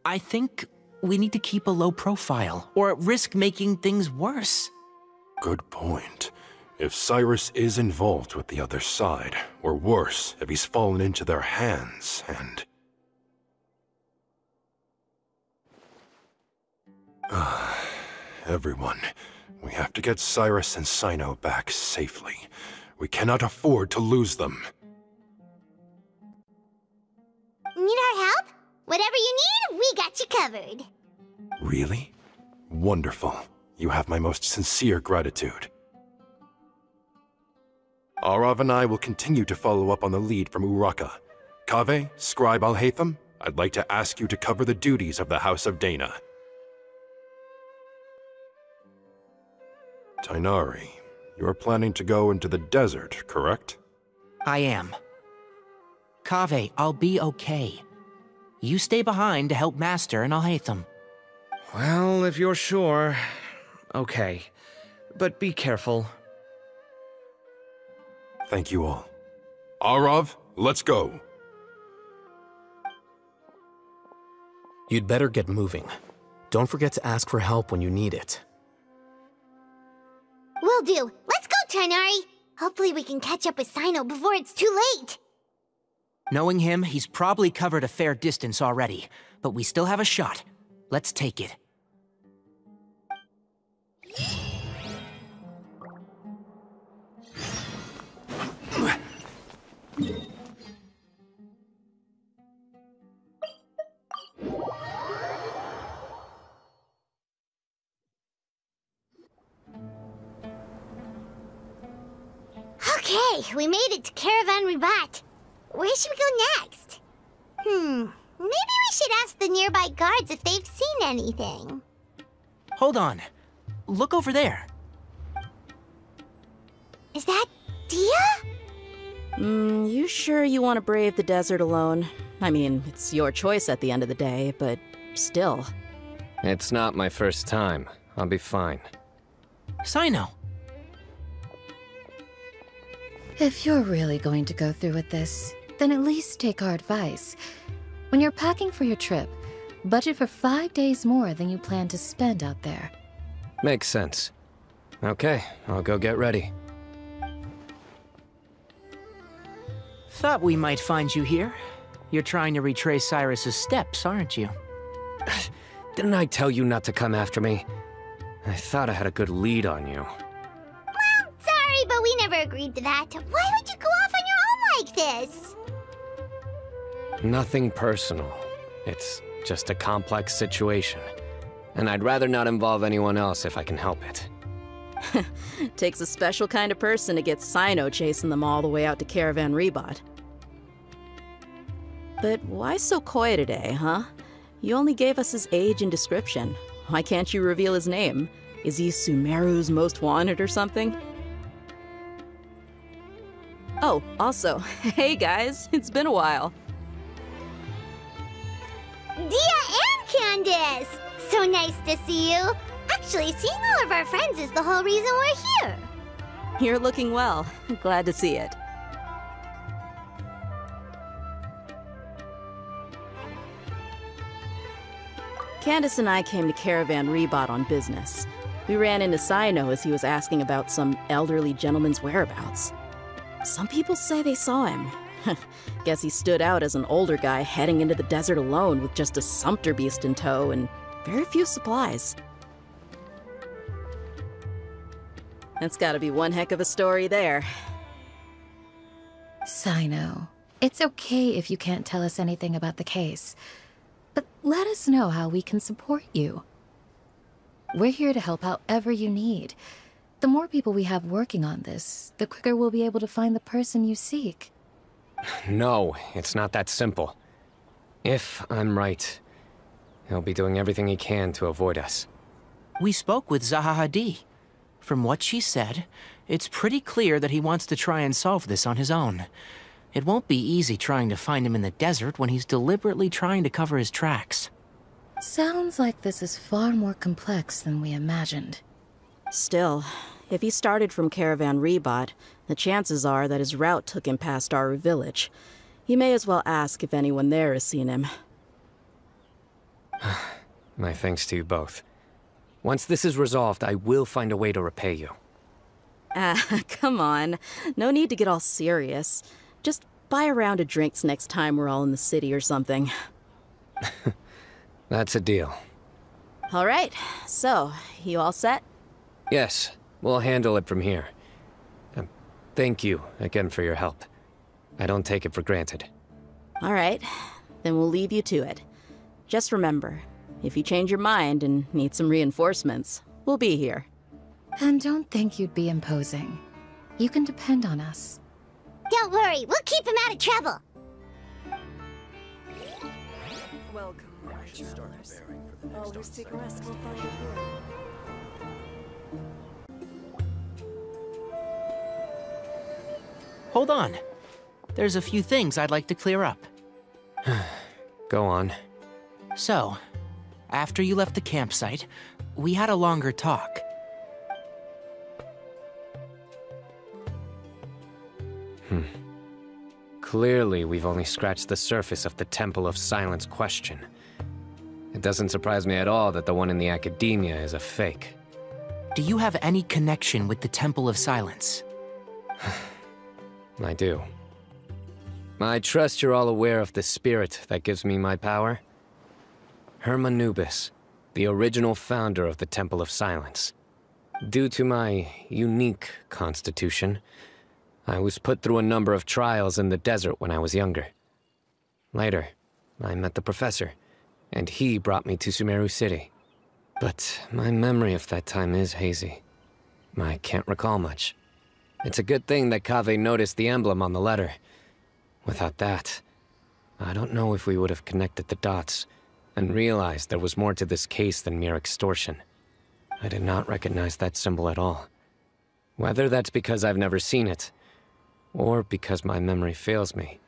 I think we need to keep a low profile, or risk making things worse. Good point. If Cyrus is involved with the other side, or worse, if he's fallen into their hands, and... Everyone, we have to get Cyrus and Cyno back safely. We cannot afford to lose them. Need our help? Whatever you need, we got you covered. Really? Wonderful. You have my most sincere gratitude. Arav and I will continue to follow up on the lead from Uraka. Kaveh, Scribe Alhaitham, I'd like to ask you to cover the duties of the House of Dana. Tighnari, you're planning to go into the desert, correct? I am. Kaveh, I'll be okay. You stay behind to help Master and Alhaitham. Well, if you're sure... Okay. But be careful. Thank you all. Arav, let's go. You'd better get moving. Don't forget to ask for help when you need it. Will do. Let's go, Tighnari. Hopefully we can catch up with Cyno before it's too late. Knowing him, he's probably covered a fair distance already, but we still have a shot. Let's take it. Okay, we made it to Caravan Ribat. Where should we go next? Maybe we should ask the nearby guards if they've seen anything. Hold on. Look over there. Is that Dia? You sure you want to brave the desert alone? I mean, it's your choice at the end of the day, but still. It's not my first time. I'll be fine. Cyno. If you're really going to go through with this, then at least take our advice. When you're packing for your trip, budget for 5 days more than you plan to spend out there. Makes sense. Okay, I'll go get ready. Thought we might find you here. You're trying to retrace Cyrus's steps, aren't you? Didn't I tell you not to come after me? I thought I had a good lead on you. Well, sorry, but we never agreed to that. Why would you go off on your own like this? Nothing personal. It's just a complex situation. And I'd rather not involve anyone else if I can help it. Takes a special kind of person to get Cyno chasing them all the way out to Caravan Rebot. But why so coy today, huh? You only gave us his age and description. Why can't you reveal his name? Is he Sumeru's most wanted or something? Oh, also, hey guys, it's been a while. Dia and Candace! So nice to see you. Actually, seeing all of our friends is the whole reason we're here. You're looking well. Glad to see it. Candace and I came to Caravan Rebot on business. We ran into Cyno as he was asking about some elderly gentleman's whereabouts. Some people say they saw him. Guess he stood out as an older guy heading into the desert alone with just a sumpter beast in tow and very few supplies. That's gotta be one heck of a story there. Cyno, it's okay if you can't tell us anything about the case, but let us know how we can support you. We're here to help however you need. The more people we have working on this, the quicker we'll be able to find the person you seek. No, it's not that simple. If I'm right, he'll be doing everything he can to avoid us. We spoke with Zaha Hadid. From what she said, it's pretty clear that he wants to try and solve this on his own. It won't be easy trying to find him in the desert when he's deliberately trying to cover his tracks. Sounds like this is far more complex than we imagined. Still, if he started from Caravan Rebot, the chances are that his route took him past our village. You may as well ask if anyone there has seen him. My thanks to you both. Once this is resolved, I will find a way to repay you. Come on. No need to get all serious. Just buy a round of drinks next time we're all in the city or something. That's a deal. All right. So, you all set? Yes, we'll handle it from here. Thank you again for your help. I don't take it for granted. All right. Then we'll leave you to it. Just remember, if you change your mind and need some reinforcements, we'll be here. And don't think you'd be imposing. You can depend on us. Don't worry, we'll keep him out of trouble. Welcome, my travelers. Always take a rest, we'll find it here. Hold on. There's a few things I'd like to clear up. Go on. So, after you left the campsite, we had a longer talk. Clearly, we've only scratched the surface of the Temple of Silence question. It doesn't surprise me at all that the one in the academia is a fake. Do you have any connection with the Temple of Silence? I do. I trust you're all aware of the spirit that gives me my power. Hermanubis, the original founder of the Temple of Silence. Due to my unique constitution, I was put through a number of trials in the desert when I was younger. Later, I met the professor, and he brought me to Sumeru City. But my memory of that time is hazy. I can't recall much. It's a good thing that Kaveh noticed the emblem on the letter. Without that, I don't know if we would have connected the dots and realized there was more to this case than mere extortion. I did not recognize that symbol at all. Whether that's because I've never seen it, or because my memory fails me,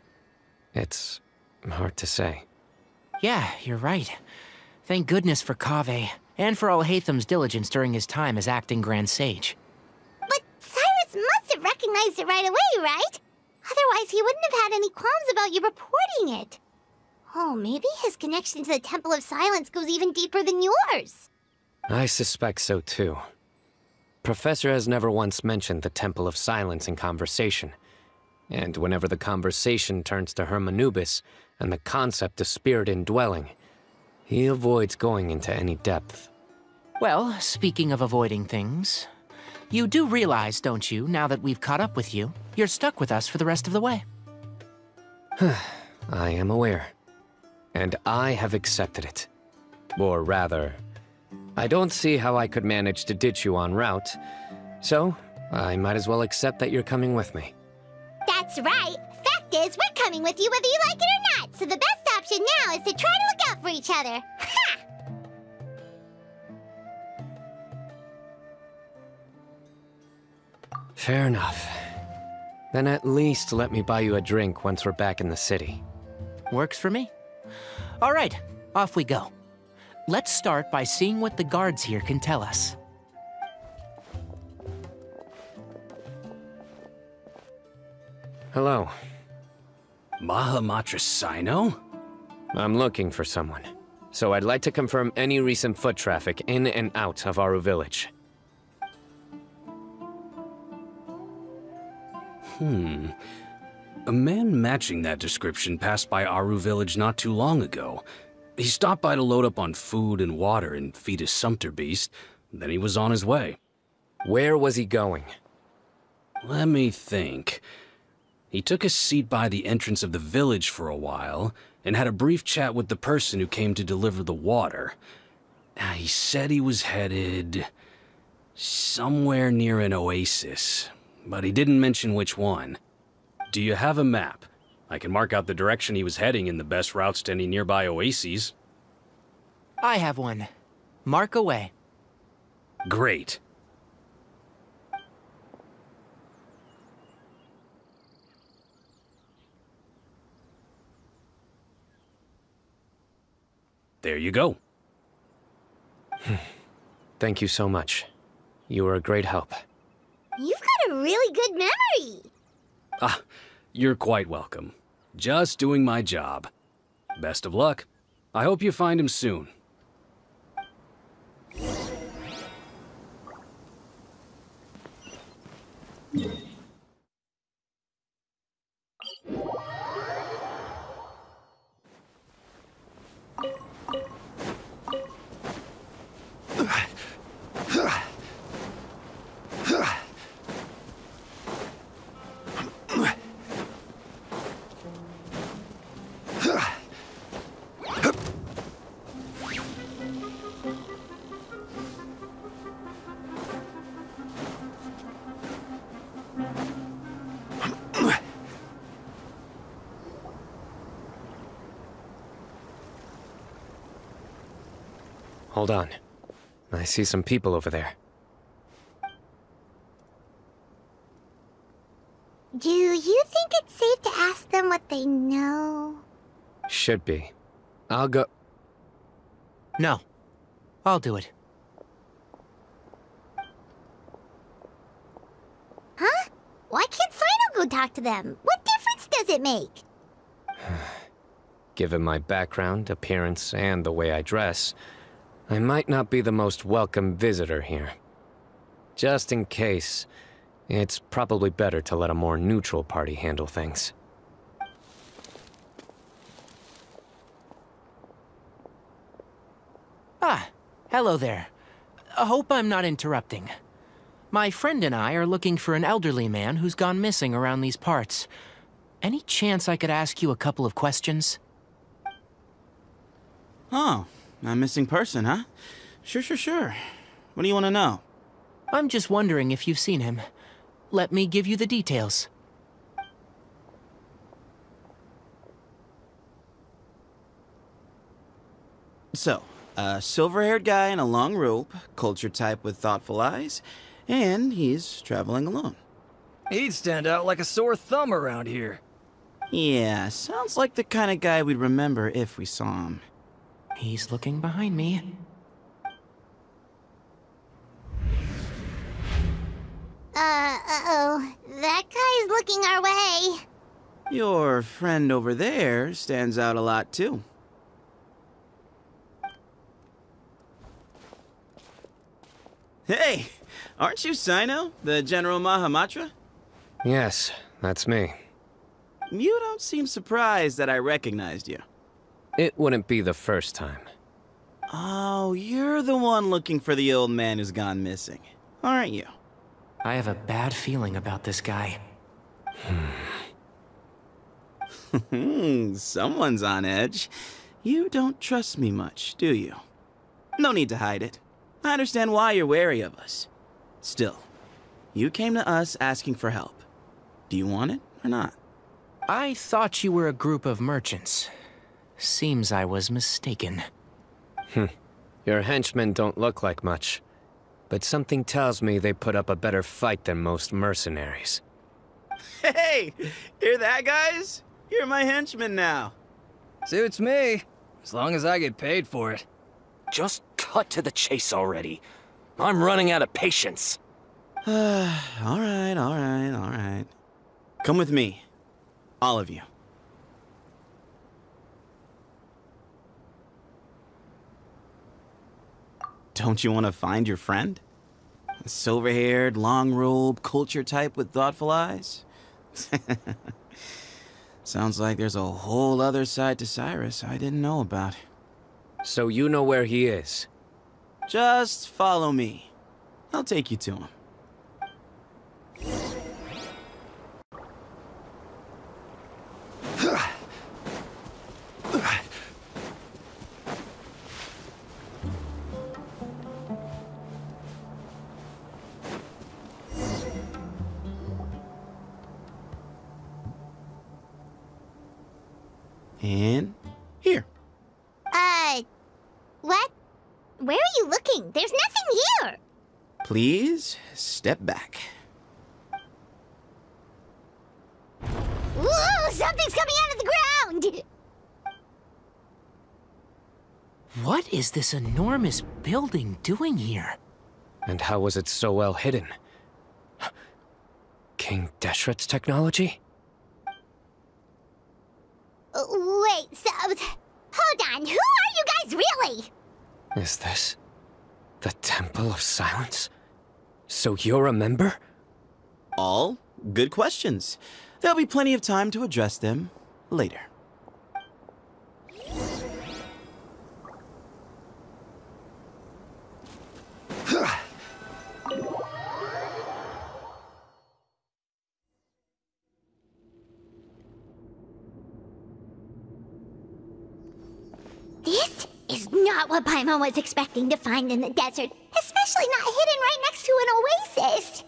it's hard to say. Yeah, you're right. Thank goodness for Kaveh, and for Alhaitham's diligence during his time as acting Grand Sage. But Cyrus must have recognized it right away, right? Otherwise, he wouldn't have had any qualms about you reporting it. Oh, maybe his connection to the Temple of Silence goes even deeper than yours. I suspect so too. Professor has never once mentioned the Temple of Silence in conversation. And whenever the conversation turns to Hermanubis and the concept of spirit indwelling, he avoids going into any depth. Well, speaking of avoiding things, you do realize, don't you, now that we've caught up with you, you're stuck with us for the rest of the way. I am aware. And I have accepted it. Or rather, I don't see how I could manage to ditch you en route, so I might as well accept that you're coming with me. That's right. Fact is, we're coming with you whether you like it or not, so the best option now is to try to look out for each other. Ha! Fair enough. Then at least let me buy you a drink once we're back in the city. Works for me. All right, off we go. Let's start by seeing what the guards here can tell us. Hello. Mahamatra Cyno? I'm looking for someone, so I'd like to confirm any recent foot traffic in and out of Aru Village. A man matching that description passed by Aru Village not too long ago. He stopped by to load up on food and water and feed his sumpter beast, then he was on his way. Where was he going? Let me think. He took a seat by the entrance of the village for a while, and had a brief chat with the person who came to deliver the water. He said he was headed somewhere near an oasis, but he didn't mention which one. Do you have a map? I can mark out the direction he was heading and the best routes to any nearby oases. I have one. Mark away. Great. There you go. Thank you so much. You were a great help. You've got a really good memory. Ah, you're quite welcome. Just doing my job. Best of luck. I hope you find him soon. Hold on. I see some people over there. Do you think it's safe to ask them what they know? Should be. I'll go... No. I'll do it. Huh? Why can't Cyno go talk to them? What difference does it make? Given my background, appearance, and the way I dress, I might not be the most welcome visitor here. Just in case, it's probably better to let a more neutral party handle things. Ah, hello there. I hope I'm not interrupting. My friend and I are looking for an elderly man who's gone missing around these parts. Any chance I could ask you a couple of questions? Oh, a missing person, huh? Sure. What do you want to know? I'm just wondering if you've seen him. Let me give you the details. So, a silver-haired guy in a long robe, culture type with thoughtful eyes, and he's traveling alone. He'd stand out like a sore thumb around here. Yeah, sounds like the kind of guy we'd remember if we saw him. He's looking behind me. Uh-oh. That guy's looking our way. Your friend over there stands out a lot, too. Hey, aren't you Cyno, the General Mahamatra? Yes, that's me. You don't seem surprised that I recognized you. It wouldn't be the first time. Oh, you're the one looking for the old man who's gone missing, aren't you? I have a bad feeling about this guy. Someone's on edge. You don't trust me much, do you? No need to hide it. I understand why you're wary of us. Still, you came to us asking for help. Do you want it or not? I thought you were a group of merchants. Seems I was mistaken. Your henchmen don't look like much, but something tells me they put up a better fight than most mercenaries. Hey, hear that, guys? You're my henchmen now. Suits me, as long as I get paid for it. Just cut to the chase already. I'm running out of patience. All right. Come with me. All of you. Don't you want to find your friend? A silver-haired, long-robe, culture type with thoughtful eyes? Sounds like there's a whole other side to Cyrus I didn't know about. So you know where he is? Just follow me. I'll take you to him. And here. What? Where are you looking? There's nothing here. Please step back. Whoa, something's coming out of the ground! What is this enormous building doing here? And how was it so well hidden? King Deshret's technology? Wait, so... Hold on, who are you guys really? Is this the Temple of Silence? So you're a member? All good questions. There'll be plenty of time to address them later. This is not what Paimon was expecting to find in the desert, especially not hidden right next to an oasis.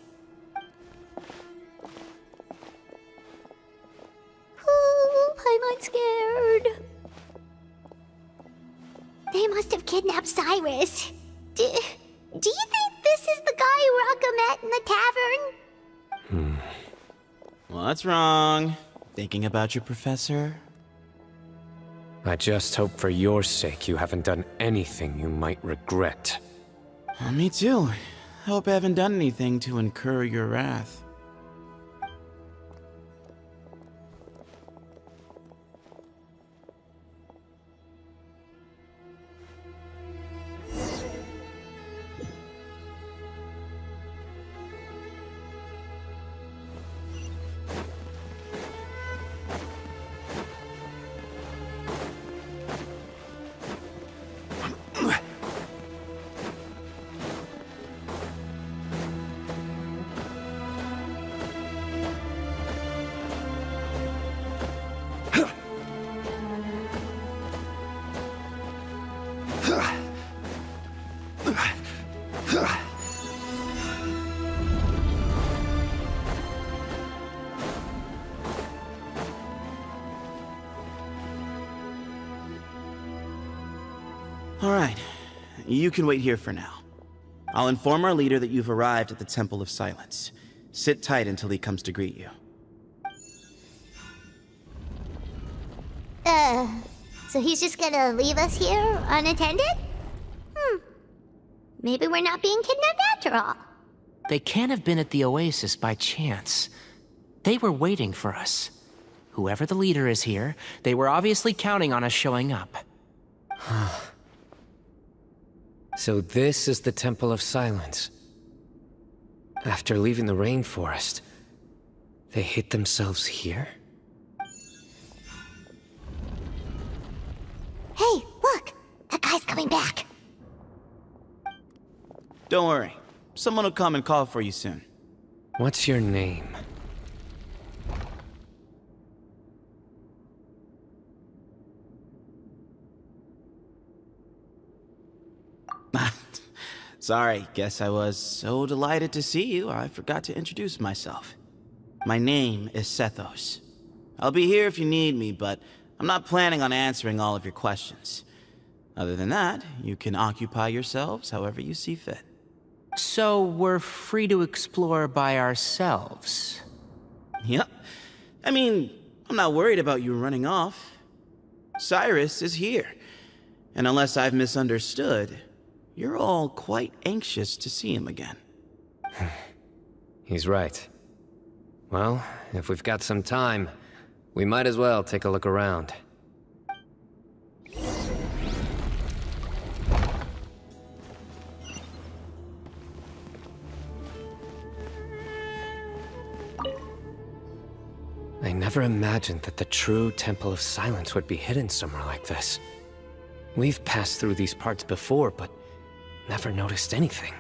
Oh, Paimon's scared. They must have kidnapped Cyrus. Do you think this is the guy Raka met in the tavern? What's wrong? Thinking about your professor? I just hope for your sake you haven't done anything you might regret. Me too. Hope I haven't done anything to incur your wrath. Alright, you can wait here for now. I'll inform our leader that you've arrived at the Temple of Silence. Sit tight until he comes to greet you. So he's just gonna leave us here unattended? Maybe we're not being kidnapped after all. They can't have been at the Oasis by chance. They were waiting for us. Whoever the leader is here, they were obviously counting on us showing up. So this is the Temple of Silence. After leaving the rainforest, they hid themselves here? Hey, look! That guy's coming back. Don't worry. Someone will come and call for you soon. What's your name? Sorry, guess I was so delighted to see you, I forgot to introduce myself. My name is Sethos. I'll be here if you need me, but I'm not planning on answering all of your questions. Other than that, you can occupy yourselves however you see fit. So we're free to explore by ourselves? Yep. I mean, I'm not worried about you running off. Cyrus is here. And unless I've misunderstood, you're all quite anxious to see him again. He's right. Well, if we've got some time, we might as well take a look around. I never imagined that the true Temple of Silence would be hidden somewhere like this. We've passed through these parts before, but never noticed anything.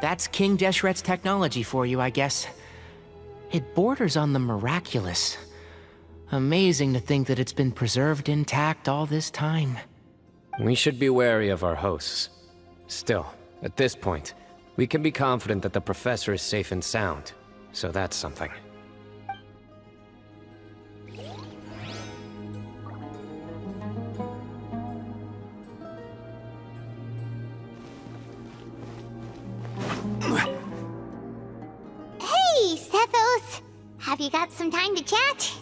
That's King Deshret's technology for you, I guess. It borders on the miraculous. Amazing to think that it's been preserved intact all this time. We should be wary of our hosts. Still, at this point, we can be confident that the professor is safe and sound, so that's something. Hey, Sethos! Have you got some time to chat?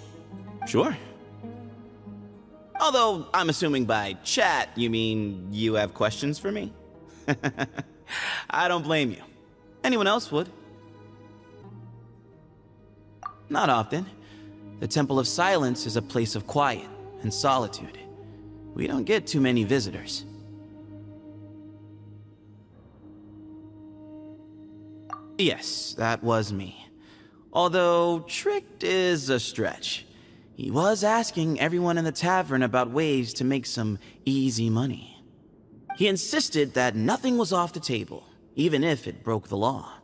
Sure. Although, I'm assuming by chat, you mean you have questions for me? I don't blame you. Anyone else would. Not often. The Temple of Silence is a place of quiet and solitude. We don't get too many visitors. Yes, that was me. Although, tricked is a stretch. He was asking everyone in the tavern about ways to make some easy money. He insisted that nothing was off the table, even if it broke the law.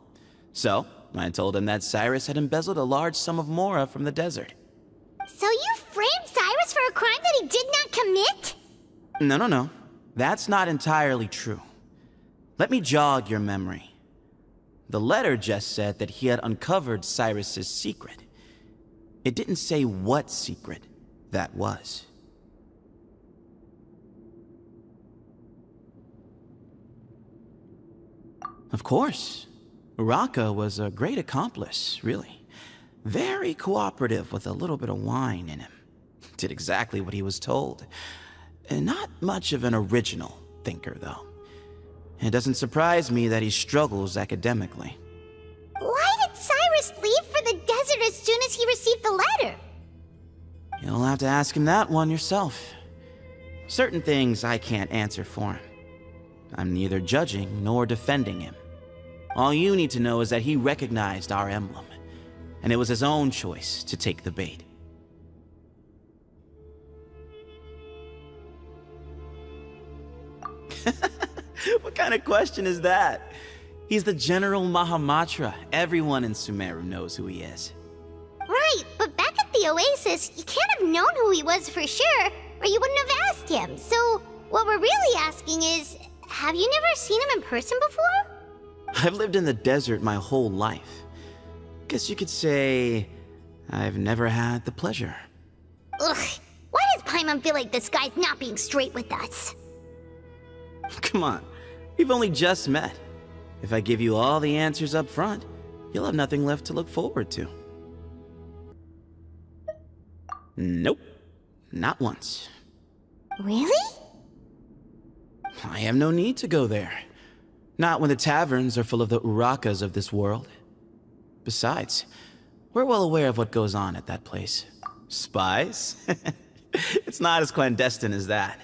So, I told him that Cyrus had embezzled a large sum of mora from the desert. So you framed Cyrus for a crime that he did not commit? No. That's not entirely true. Let me jog your memory. The letter just said that he had uncovered Cyrus's secret. It didn't say what secret that was. Of course. Uraka was a great accomplice, really. Very cooperative with a little bit of wine in him. Did exactly what he was told. And not much of an original thinker, though. It doesn't surprise me that he struggles academically. Why did Cyrus leave for the desert as soon as he received the letter? You'll have to ask him that one yourself. Certain things I can't answer for him. I'm neither judging nor defending him. All you need to know is that he recognized our emblem, and it was his own choice to take the bait. What kind of question is that? He's the General Mahamatra. Everyone in Sumeru knows who he is. Right, but back at the Oasis, you can't have known who he was for sure, or you wouldn't have asked him. So, what we're really asking is, have you never seen him in person before? I've lived in the desert my whole life. Guess you could say I've never had the pleasure. Ugh, why does Paimon feel like this guy's not being straight with us? Come on, we've only just met. If I give you all the answers up front, you'll have nothing left to look forward to. Nope, not once. Really? I have no need to go there. Not when the taverns are full of the Urakas of this world. Besides, we're well aware of what goes on at that place. Spies? It's not as clandestine as that.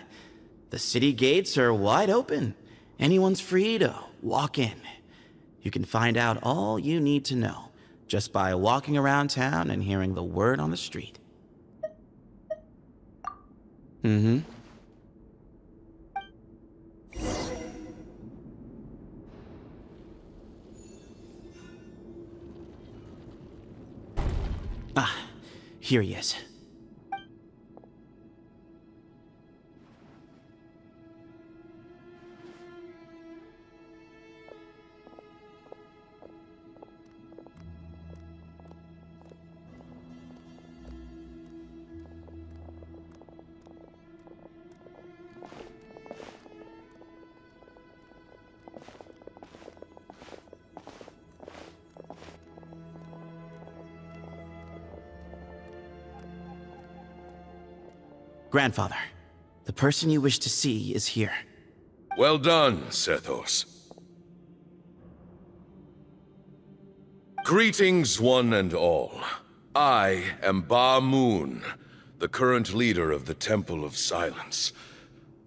The city gates are wide open. Anyone's free to walk in. You can find out all you need to know just by walking around town and hearing the word on the street. Mm-hmm. Ah, here he is. Grandfather, the person you wish to see is here. Well done, Sethos. Greetings, one and all. I am Ba Moon, the current leader of the Temple of Silence.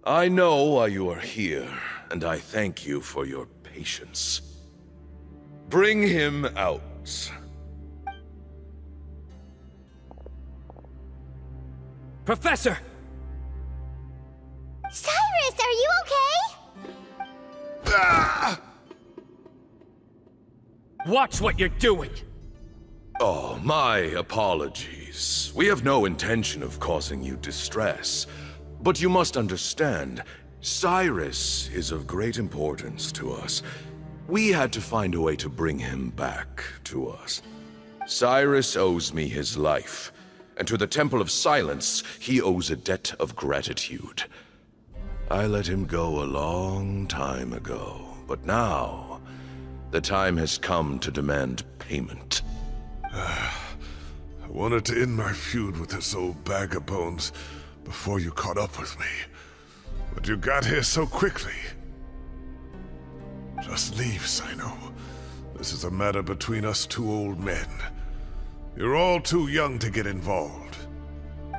I know why you are here, and I thank you for your patience. Bring him out. Professor! Cyrus, are you okay? Ah! Watch what you're doing! Oh, my apologies. We have no intention of causing you distress. But you must understand, Cyrus is of great importance to us. We had to find a way to bring him back to us. Cyrus owes me his life, and to the Temple of Silence, he owes a debt of gratitude. I let him go a long time ago, but now, the time has come to demand payment. I wanted to end my feud with this old bag of bones before you caught up with me. But you got here so quickly. Just leave, Cyno. This is a matter between us two old men. You're all too young to get involved.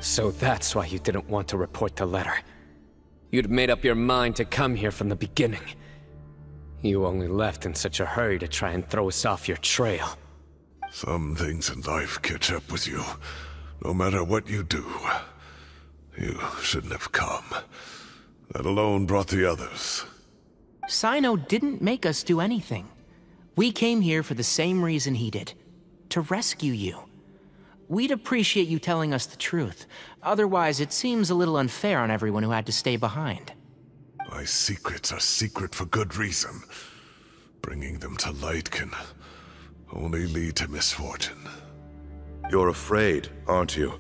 So that's why you didn't want to report the letter. You'd made up your mind to come here from the beginning. You only left in such a hurry to try and throw us off your trail. Some things in life catch up with you, no matter what you do. You shouldn't have come. That alone brought the others. Cyno didn't make us do anything. We came here for the same reason he did. To rescue you. We'd appreciate you telling us the truth. Otherwise, it seems a little unfair on everyone who had to stay behind. My secrets are secret for good reason. Bringing them to light can only lead to misfortune. You're afraid, aren't you?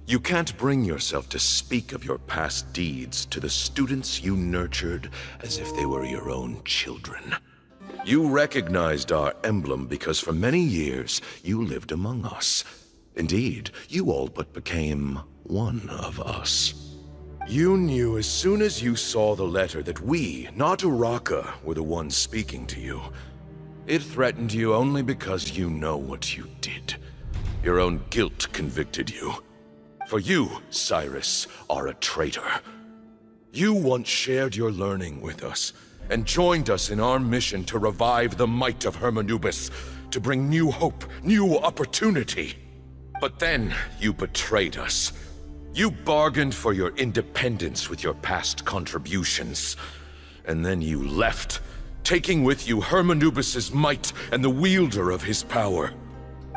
You can't bring yourself to speak of your past deeds to the students you nurtured as if they were your own children. You recognized our emblem because for many years you lived among us. Indeed, you all but became one of us. You knew as soon as you saw the letter that we, not Uraka, were the ones speaking to you. It threatened you only because you know what you did. Your own guilt convicted you. For you, Cyrus, are a traitor. You once shared your learning with us, and joined us in our mission to revive the might of Hermanubis, to bring new hope, new opportunity. But then you betrayed us. You bargained for your independence with your past contributions. And then you left, taking with you Hermanubis' might and the wielder of his power.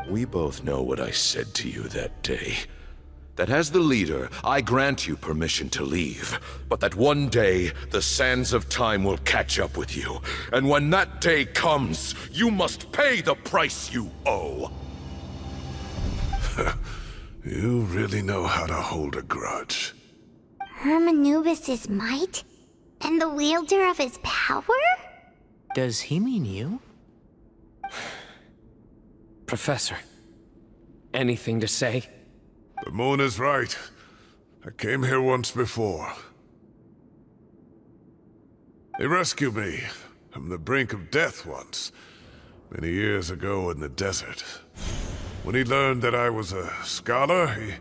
We both know what I said to you that day. That as the leader, I grant you permission to leave, but that one day, the sands of time will catch up with you. And when that day comes, you must pay the price you owe. You really know how to hold a grudge. Hermanubis' might? And the wielder of his power? Does he mean you? Professor, anything to say? The moon is right. I came here once before. He rescued me from the brink of death once, many years ago in the desert. When he learned that I was a scholar, he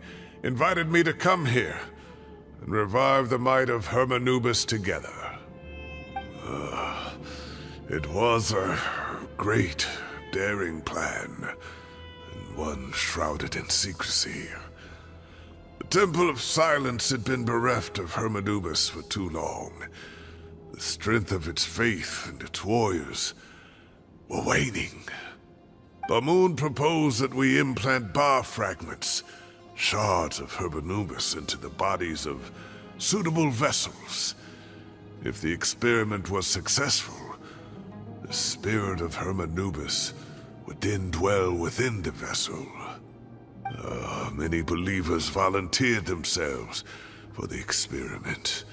invited me to come here and revive the might of Hermanubis together. It was a great, daring plan, and one shrouded in secrecy. The Temple of Silence had been bereft of Hermanubis for too long. The strength of its faith and its warriors were waning. Bamoon proposed that we implant bar fragments, shards of Hermanubis, into the bodies of suitable vessels. If the experiment was successful, the spirit of Hermanubis would then dwell within the vessel. Many believers volunteered themselves for the experiment.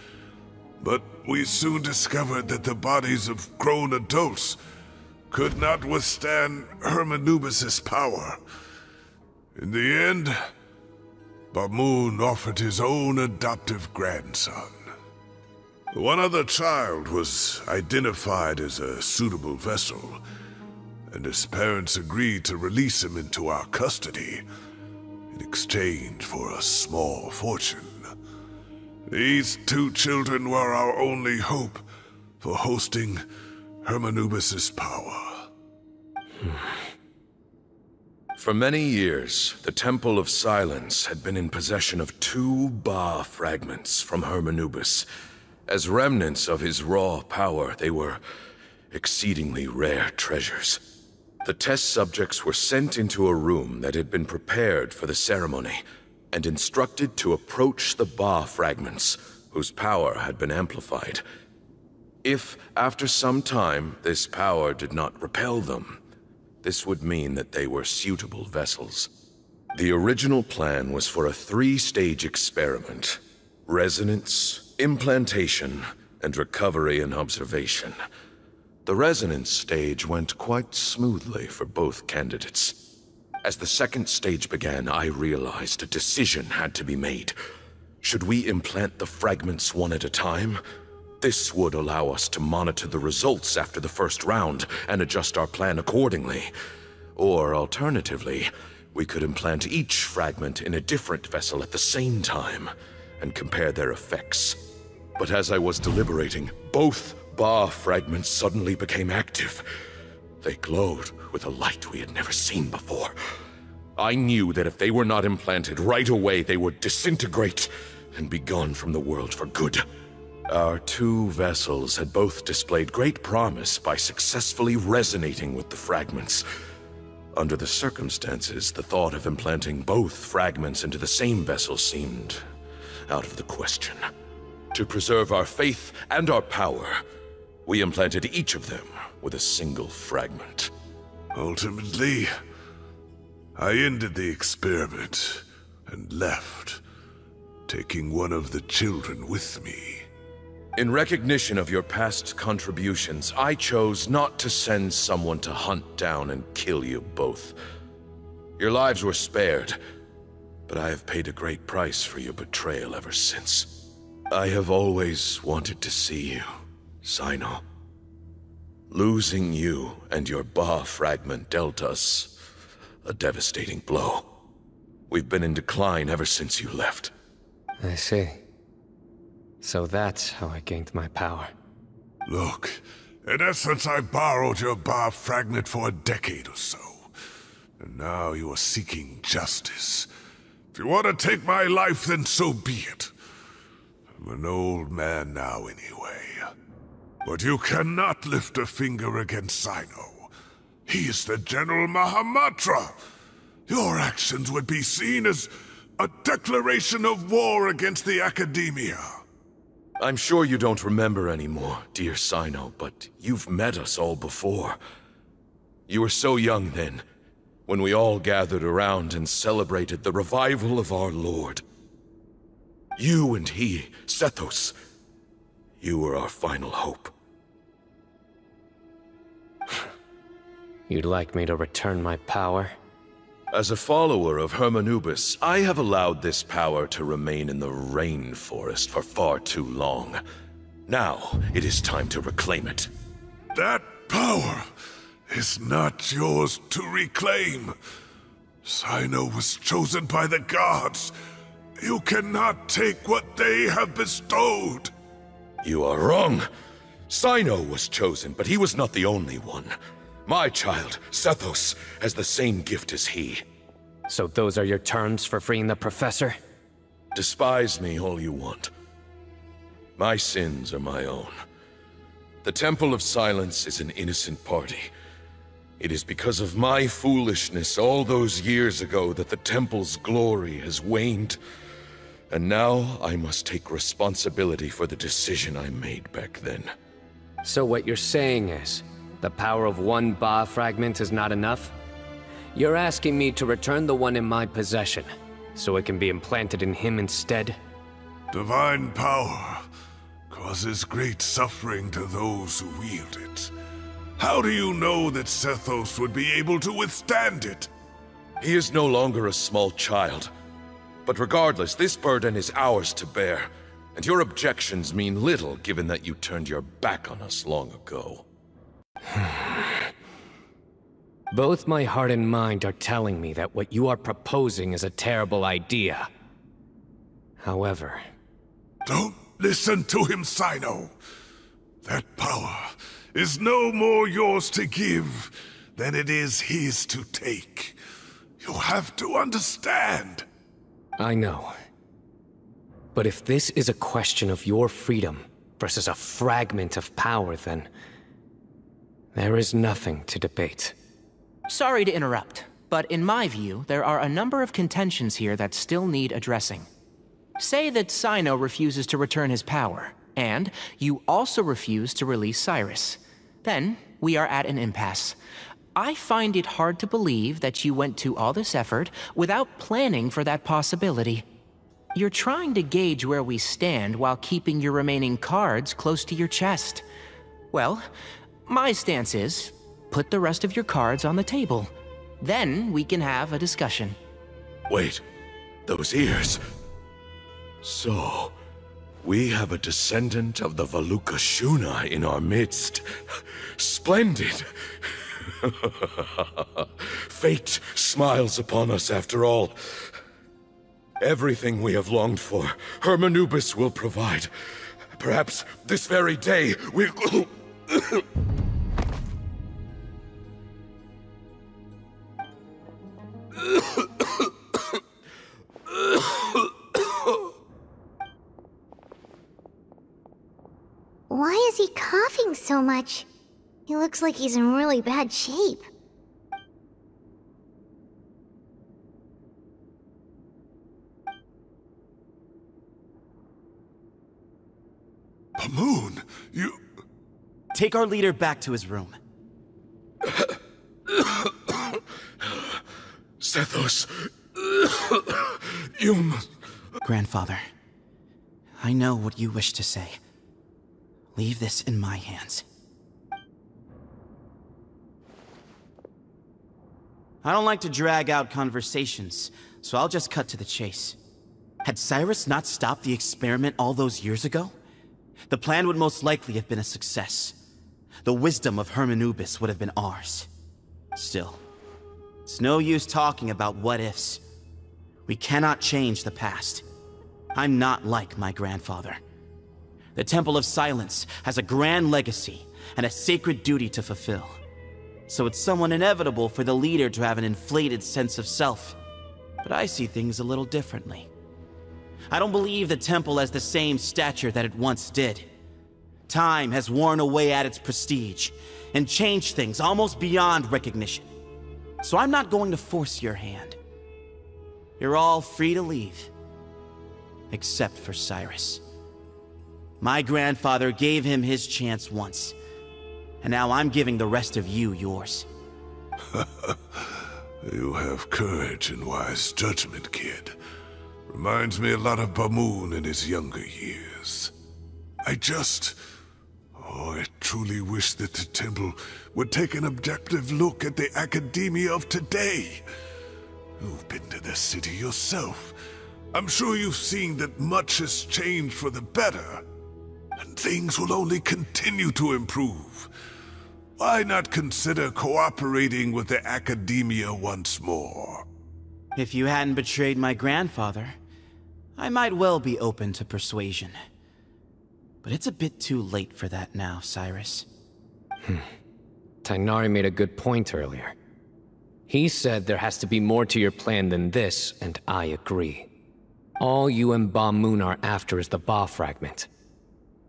But we soon discovered that the bodies of grown adults could not withstand Hermanubis' power. In the end, Bamoon offered his own adoptive grandson. One other child was identified as a suitable vessel, and his parents agreed to release him into our custody in exchange for a small fortune. These two children were our only hope for hosting Hermanubis' power. For many years, the Temple of Silence had been in possession of 2 Ba fragments from Hermanubis. As remnants of his raw power, they were exceedingly rare treasures. The test subjects were sent into a room that had been prepared for the ceremony and instructed to approach the Ba fragments, whose power had been amplified. If, after some time, this power did not repel them, this would mean that they were suitable vessels. The original plan was for a 3-stage experiment: resonance, implantation, and recovery and observation. The resonance stage went quite smoothly for both candidates. As the 2nd stage began, I realized a decision had to be made. Should we implant the fragments one at a time? This would allow us to monitor the results after the first round and adjust our plan accordingly. Or alternatively, we could implant each fragment in a different vessel at the same time and compare their effects. But as I was deliberating, both Ba fragments suddenly became active. They glowed with a light we had never seen before. I knew that if they were not implanted right away, they would disintegrate and be gone from the world for good. Our 2 vessels had both displayed great promise by successfully resonating with the fragments. Under the circumstances, the thought of implanting both fragments into the same vessel seemed out of the question. To preserve our faith and our power, we implanted each of them with a single fragment. Ultimately, I ended the experiment and left, taking one of the children with me. In recognition of your past contributions, I chose not to send someone to hunt down and kill you both. Your lives were spared, but I have paid a great price for your betrayal ever since. I have always wanted to see you, Cyno. Losing you and your Ba fragment dealt us a devastating blow. We've been in decline ever since you left. I see. So that's how I gained my power. Look, in essence, I borrowed your Ba fragment for a decade or so. And now you are seeking justice. If you want to take my life, then so be it. I'm an old man now anyway. But you cannot lift a finger against Cyno. He is the General Mahamatra. Your actions would be seen as a declaration of war against the Academia. I'm sure you don't remember anymore, dear Cyno, but you've met us all before. You were so young then, when we all gathered around and celebrated the revival of our Lord. You and he, Sethos, You were our final hope. You'd like me to return my power? As a follower of Hermanubis, I have allowed this power to remain in the rainforest for far too long. Now, it is time to reclaim it. That power is not yours to reclaim. Cyno was chosen by the gods. You cannot take what they have bestowed. You are wrong. Cyno was chosen, but he was not the only one. My child, Sethos, has the same gift as he. So those are your terms for freeing the professor? Despise me all you want. My sins are my own. The Temple of Silence is an innocent party. It is because of my foolishness all those years ago that the Temple's glory has waned. And now I must take responsibility for the decision I made back then. So what you're saying is, the power of one Ba fragment is not enough? You're asking me to return the one in my possession, so it can be implanted in him instead? Divine power causes great suffering to those who wield it. How do you know that Sethos would be able to withstand it? He is no longer a small child. But regardless, this burden is ours to bear, and your objections mean little given that you turned your back on us long ago. Both my heart and mind are telling me that what you are proposing is a terrible idea. However... Don't listen to him, Cyno. That power is no more yours to give than it is his to take. You have to understand. I know. But if this is a question of your freedom versus a fragment of power, then... there is nothing to debate. Sorry to interrupt, but in my view, there are a number of contentions here that still need addressing. Say that Cyno refuses to return his power, and you also refuse to release Cyrus. Then, we are at an impasse. I find it hard to believe that you went to all this effort without planning for that possibility. You're trying to gauge where we stand while keeping your remaining cards close to your chest. Well, my stance is, put the rest of your cards on the table. Then we can have a discussion. Wait, those ears. So, we have a descendant of the Valukashuna in our midst. Splendid. Fate smiles upon us after all. Everything we have longed for, Hermanubis will provide. Perhaps this very day we'll... Why is he coughing so much? He looks like he's in really bad shape. Pamoon, you... Take our leader back to his room. Sethos, you must... Grandfather, I know what you wish to say. Leave this in my hands. I don't like to drag out conversations, so I'll just cut to the chase. Had Cyrus not stopped the experiment all those years ago, the plan would most likely have been a success. The wisdom of Hermanubis would have been ours. Still, it's no use talking about what-ifs. We cannot change the past. I'm not like my grandfather. The Temple of Silence has a grand legacy and a sacred duty to fulfill. So it's somewhat inevitable for the leader to have an inflated sense of self. But I see things a little differently. I don't believe the temple has the same stature that it once did. Time has worn away at its prestige and changed things almost beyond recognition. So I'm not going to force your hand. You're all free to leave. Except for Cyrus. My grandfather gave him his chance once, and now I'm giving the rest of you yours. You have courage and wise judgment, kid. Reminds me a lot of Bamoon in his younger years. I truly wish that the temple would take an objective look at the academia of today. You've been to the city yourself. I'm sure you've seen that much has changed for the better, and things will only continue to improve. Why not consider cooperating with the academia once more? If you hadn't betrayed my grandfather, I might well be open to persuasion. But it's a bit too late for that now, Cyrus. Tighnari made a good point earlier. He said there has to be more to your plan than this, and I agree. All you and Ba Moon are after is the Ba fragment.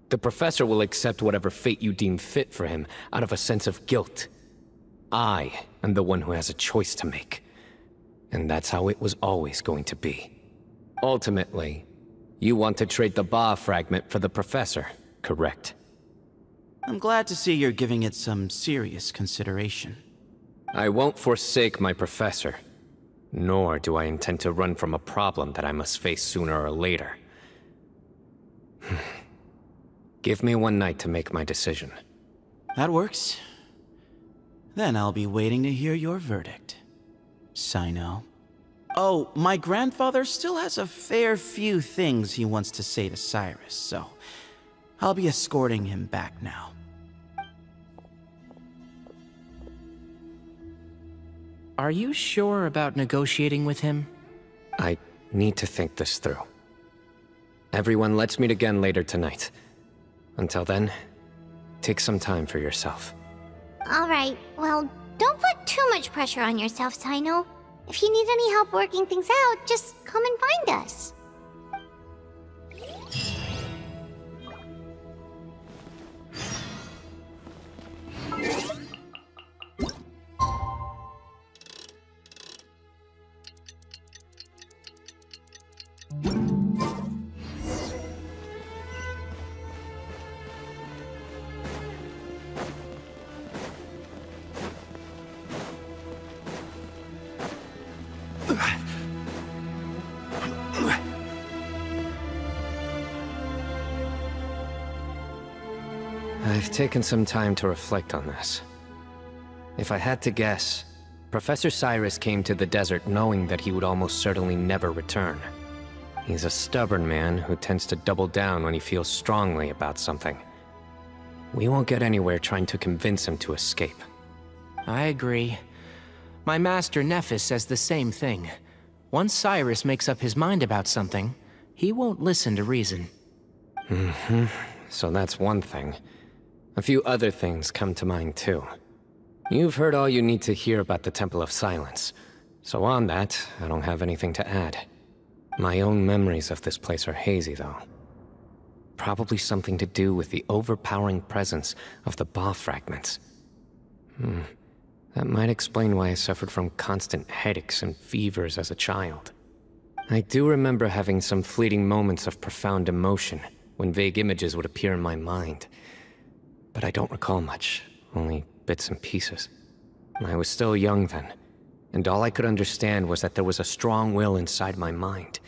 The professor will accept whatever fate you deem fit for him out of a sense of guilt. I am the one who has a choice to make. And that's how it was always going to be. Ultimately, you want to trade the Ba fragment for the professor, correct? I'm glad to see you're giving it some serious consideration. I won't forsake my professor, nor do I intend to run from a problem that I must face sooner or later. Give me one night to make my decision. That works. Then I'll be waiting to hear your verdict, Cyno. Oh, my grandfather still has a fair few things he wants to say to Cyrus, so I'll be escorting him back now. Are you sure about negotiating with him? I need to think this through. Everyone, let's meet again later tonight. Until then, take some time for yourself. All right, well, don't put too much pressure on yourself, Cyno. If you need any help working things out, just come and find us. I've taken some time to reflect on this. If I had to guess, Professor Cyrus came to the desert knowing that he would almost certainly never return. He's a stubborn man who tends to double down when he feels strongly about something. We won't get anywhere trying to convince him to escape. I agree. My master Nephis says the same thing. Once Cyrus makes up his mind about something, he won't listen to reason. So that's one thing. A few other things come to mind too. You've heard all you need to hear about the Temple of Silence, so on that, I don't have anything to add. My own memories of this place are hazy though. Probably something to do with the overpowering presence of the Ba fragments. That might explain why I suffered from constant headaches and fevers as a child. I do remember having some fleeting moments of profound emotion when vague images would appear in my mind. But I don't recall much, only bits and pieces. I was still young then, and all I could understand was that there was a strong will inside my mind.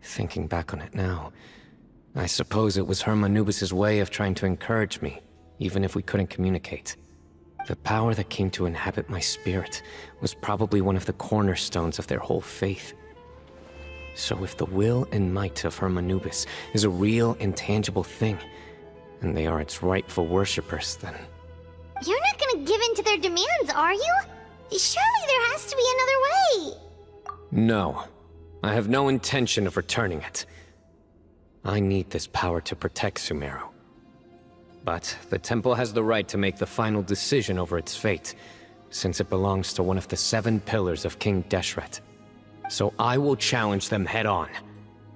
Thinking back on it now, I suppose it was Hermanubis' way of trying to encourage me, even if we couldn't communicate. The power that came to inhabit my spirit was probably one of the cornerstones of their whole faith. So if the will and might of Hermanubis is a real, intangible thing, and they are its rightful worshippers, then... You're not gonna give in to their demands, are you? Surely there has to be another way! No. I have no intention of returning it. I need this power to protect Sumeru. But the temple has the right to make the final decision over its fate, since it belongs to one of the 7 pillars of King Deshret. So I will challenge them head-on,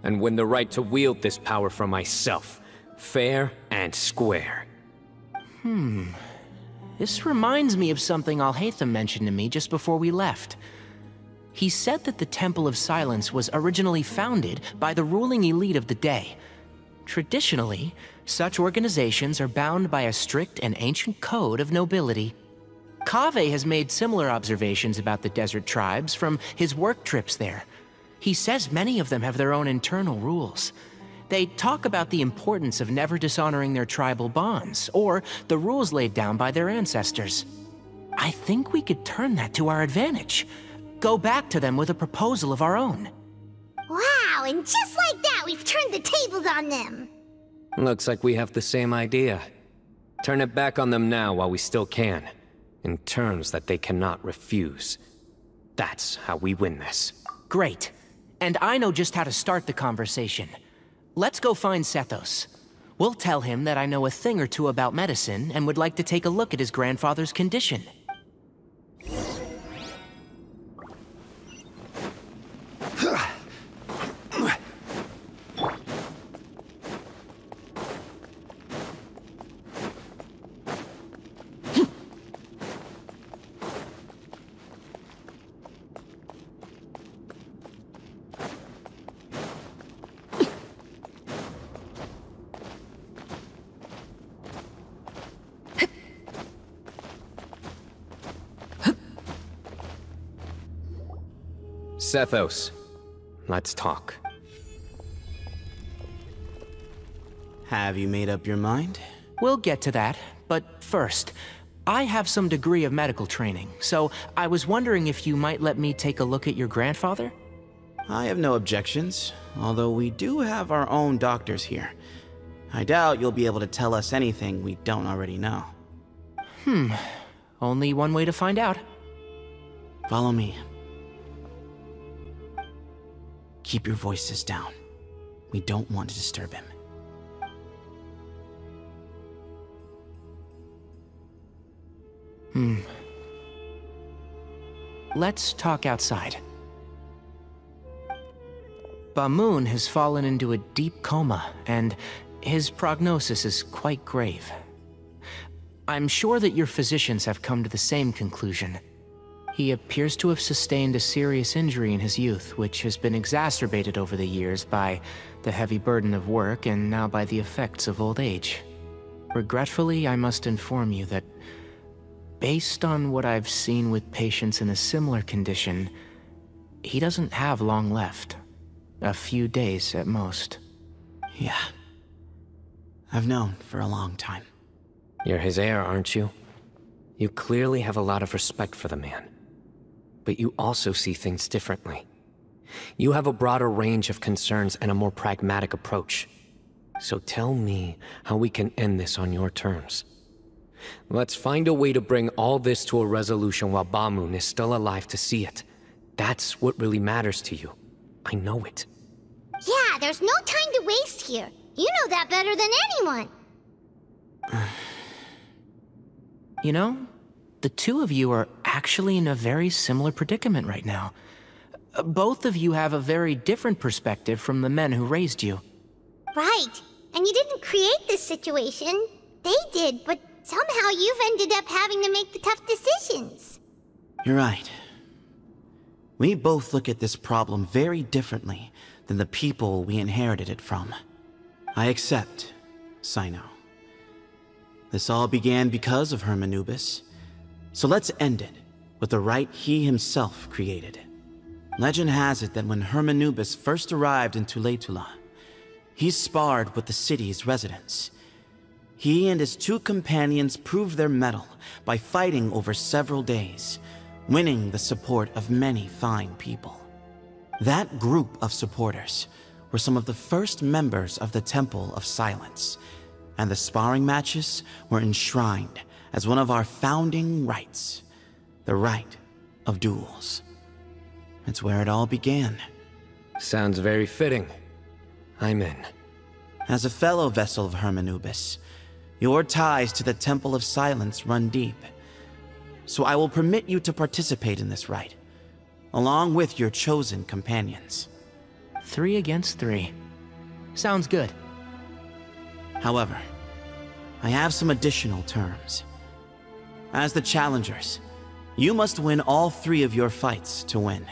and win the right to wield this power for myself, fair and square. This reminds me of something Alhaitham mentioned to me just before we left. He said that the Temple of Silence was originally founded by the ruling elite of the day. Traditionally, such organizations are bound by a strict and ancient code of nobility. Kaveh has made similar observations about the desert tribes from his work trips there. He says many of them have their own internal rules. They talk about the importance of never dishonoring their tribal bonds, or the rules laid down by their ancestors. I think we could turn that to our advantage. Go back to them with a proposal of our own. Wow, and just like that, we've turned the tables on them. Looks like we have the same idea. Turn it back on them now while we still can, in terms that they cannot refuse. That's how we win this. Great. And I know just how to start the conversation. Let's go find Sethos. We'll tell him that I know a thing or two about medicine and would like to take a look at his grandfather's condition. Sethos, let's talk. Have you made up your mind? We'll get to that, but first, I have some degree of medical training, so I was wondering if you might let me take a look at your grandfather? I have no objections, although we do have our own doctors here. I doubt you'll be able to tell us anything we don't already know. Only one way to find out. Follow me. Keep your voices down. We don't want to disturb him. Let's talk outside. Bamoon has fallen into a deep coma, and his prognosis is quite grave. I'm sure that your physicians have come to the same conclusion. He appears to have sustained a serious injury in his youth, which has been exacerbated over the years by the heavy burden of work and now by the effects of old age. Regretfully, I must inform you that, based on what I've seen with patients in a similar condition, he doesn't have long left. A few days at most. Yeah. I've known for a long time. You're his heir, aren't you? You clearly have a lot of respect for the man. But you also see things differently. You have a broader range of concerns and a more pragmatic approach. So tell me how we can end this on your terms. Let's find a way to bring all this to a resolution while Bamoon is still alive to see it. That's what really matters to you. I know it. Yeah, there's no time to waste here. You know that better than anyone. You know, the two of you are actually in a very similar predicament right now. Both of you have a very different perspective from the men who raised you. Right. And you didn't create this situation. They did, but somehow you've ended up having to make the tough decisions. You're right. We both look at this problem very differently than the people we inherited it from. I accept, Cyno. This all began because of Hermanubis. So let's end it with the rite he himself created. Legend has it that when Hermanubis first arrived in Tuletula, he sparred with the city's residents. He and his two companions proved their mettle by fighting over several days, winning the support of many fine people. That group of supporters were some of the first members of the Temple of Silence, and the sparring matches were enshrined as one of our founding rites, the rite of duels. It's where it all began. Sounds very fitting. I'm in. As a fellow vessel of Hermanubis, your ties to the Temple of Silence run deep. So I will permit you to participate in this rite, along with your chosen companions. 3 against 3. Sounds good. However, I have some additional terms. As the challengers, you must win all 3 of your fights to win.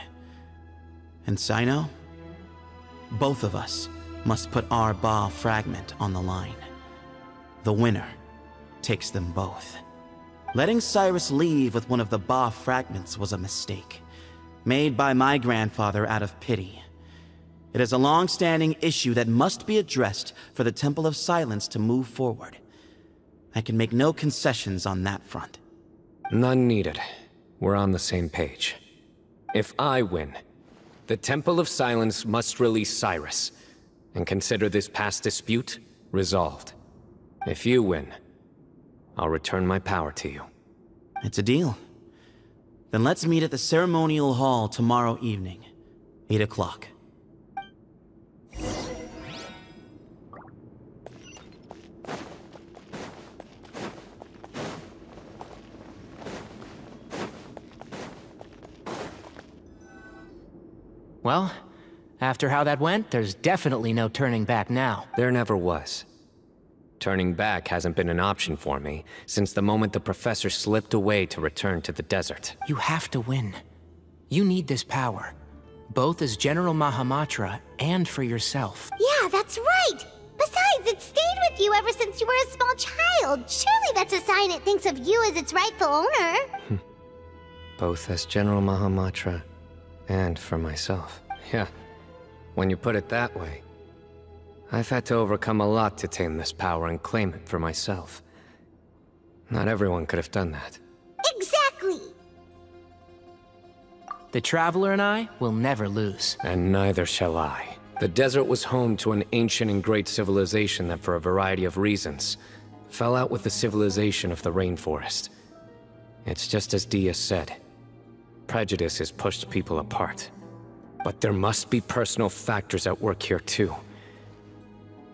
And Cyno, both of us must put our Ba fragment on the line. The winner takes them both. Letting Cyrus leave with one of the Ba fragments was a mistake, made by my grandfather out of pity. It is a long-standing issue that must be addressed for the Temple of Silence to move forward. I can make no concessions on that front. None needed. We're on the same page. If I win, the Temple of Silence must release Cyrus, and consider this past dispute resolved. If you win, I'll return my power to you. It's a deal. Then let's meet at the ceremonial hall tomorrow evening, 8 o'clock. Well, after how that went, there's definitely no turning back now. There never was. Turning back hasn't been an option for me since the moment the professor slipped away to return to the desert. You have to win. You need this power, both as General Mahamatra and for yourself. Yeah, that's right! Besides, it stayed with you ever since you were a small child. Surely that's a sign it thinks of you as its rightful owner. Both as General Mahamatra and for myself. Yeah, when you put it that way. I've had to overcome a lot to tame this power and claim it for myself. Not everyone could have done that. Exactly! The Traveler and I will never lose. And neither shall I. The desert was home to an ancient and great civilization that, for a variety of reasons, fell out with the civilization of the rainforest. It's just as Dia said. Prejudice has pushed people apart. But there must be personal factors at work here too.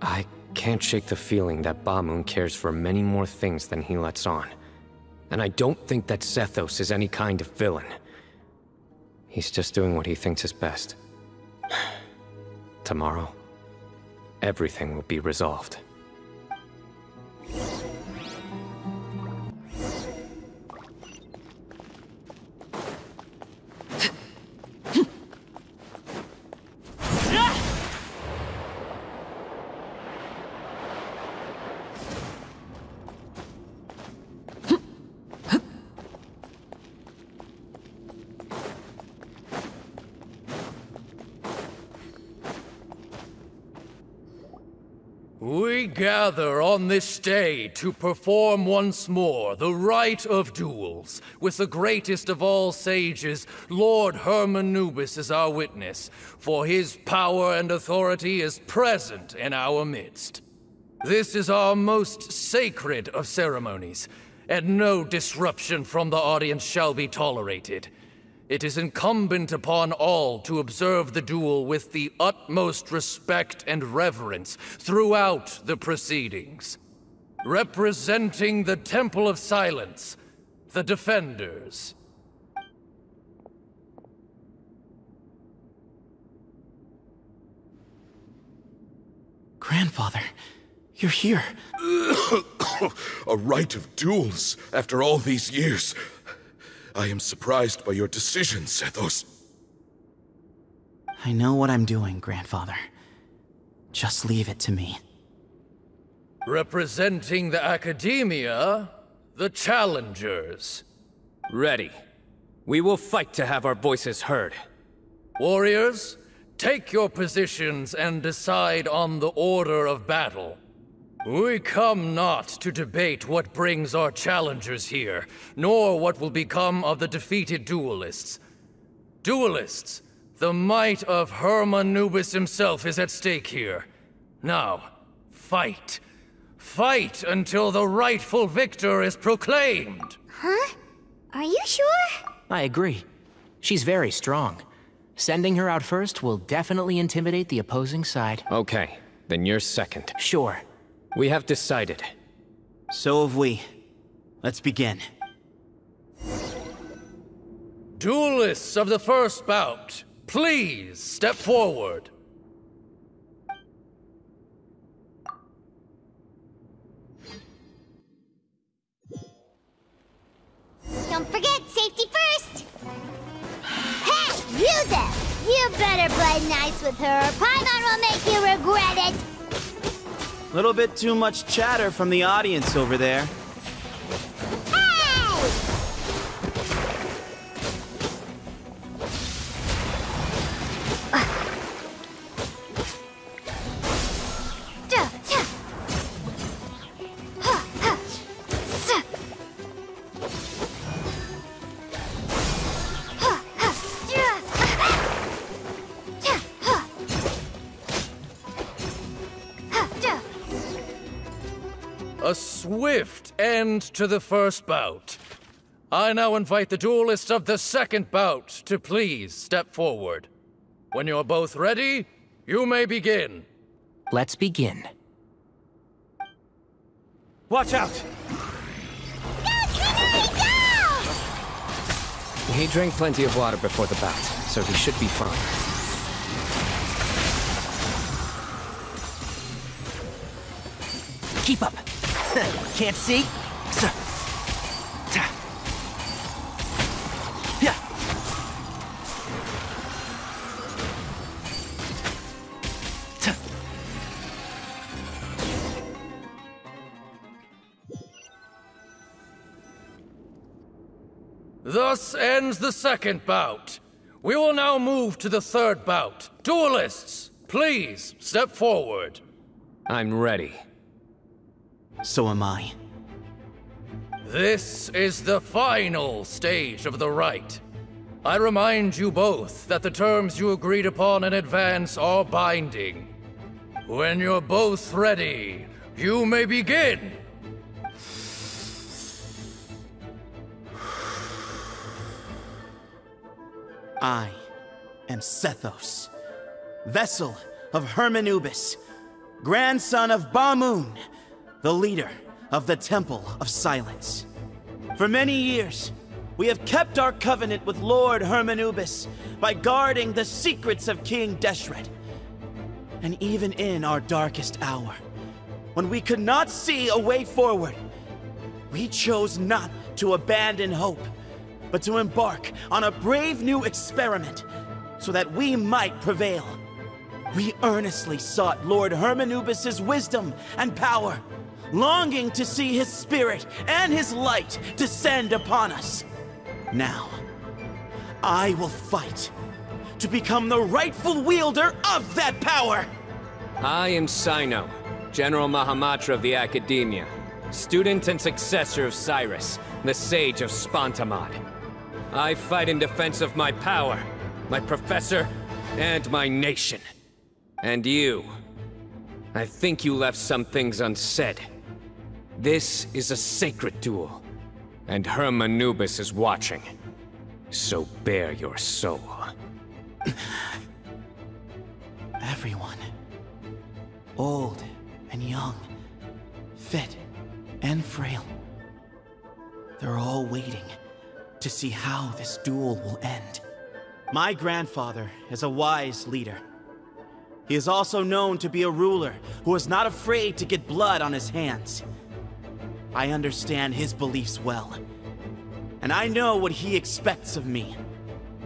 I can't shake the feeling that Bamun cares for many more things than he lets on. And I don't think that Zethos is any kind of villain. He's just doing what he thinks is best. Tomorrow, everything will be resolved. We gather on this day to perform once more the rite of duels, with the greatest of all sages, Lord Hermanubis, as our witness, for his power and authority is present in our midst. This is our most sacred of ceremonies, and no disruption from the audience shall be tolerated. It is incumbent upon all to observe the duel with the utmost respect and reverence throughout the proceedings. Representing the Temple of Silence, the Defenders. Grandfather, you're here. A rite of duels after all these years. I am surprised by your decision, Zethos. I know what I'm doing, Grandfather. Just leave it to me. Representing the Academia, the Challengers. Ready. We will fight to have our voices heard. Warriors, take your positions and decide on the order of battle. We come not to debate what brings our challengers here, nor what will become of the defeated duelists. Duelists, the might of Hermanubis himself is at stake here. Now, fight. Fight until the rightful victor is proclaimed. Huh? Are you sure? I agree. She's very strong. Sending her out first will definitely intimidate the opposing side. Okay, then you're second. Sure. We have decided. So have we. Let's begin. Duelists of the first bout, please step forward. Don't forget, safety first! Hey, you there! You better play nice with her, or Paimon will make you regret it! Little bit too much chatter from the audience over there. Hey! a swift end to the first bout. I now invite the duelists of the second bout to please step forward. When you're both ready, you may begin. Let's begin. Watch out! He drank plenty of water before the bout, so he should be fine. Keep up. Can't see? Yeah. Thus ends the second bout. We will now move to the third bout. Duelists, please step forward. I'm ready. So am I. This is the final stage of the rite. I remind you both that the terms you agreed upon in advance are binding. When you're both ready, you may begin. I am Sethos, vessel of Hermanubis, grandson of Bamoon, the leader of the Temple of Silence. For many years, we have kept our covenant with Lord Hermanubis by guarding the secrets of King Deshret. And even in our darkest hour, when we could not see a way forward, we chose not to abandon hope, but to embark on a brave new experiment so that we might prevail. We earnestly sought Lord Hermanubis' wisdom and power, longing to see his spirit and his light descend upon us. Now, I will fight to become the rightful wielder of that power! I am Cyno, General Mahamatra of the Academia, student and successor of Cyrus, the Sage of Spantamad. I fight in defense of my power, my professor, and my nation. And you. I think you left some things unsaid. This is a sacred duel, and Hermanubis is watching. So bare your soul. Everyone, old and young, fit and frail, they're all waiting to see how this duel will end. My grandfather is a wise leader. He is also known to be a ruler who is not afraid to get blood on his hands. I understand his beliefs well, and I know what he expects of me.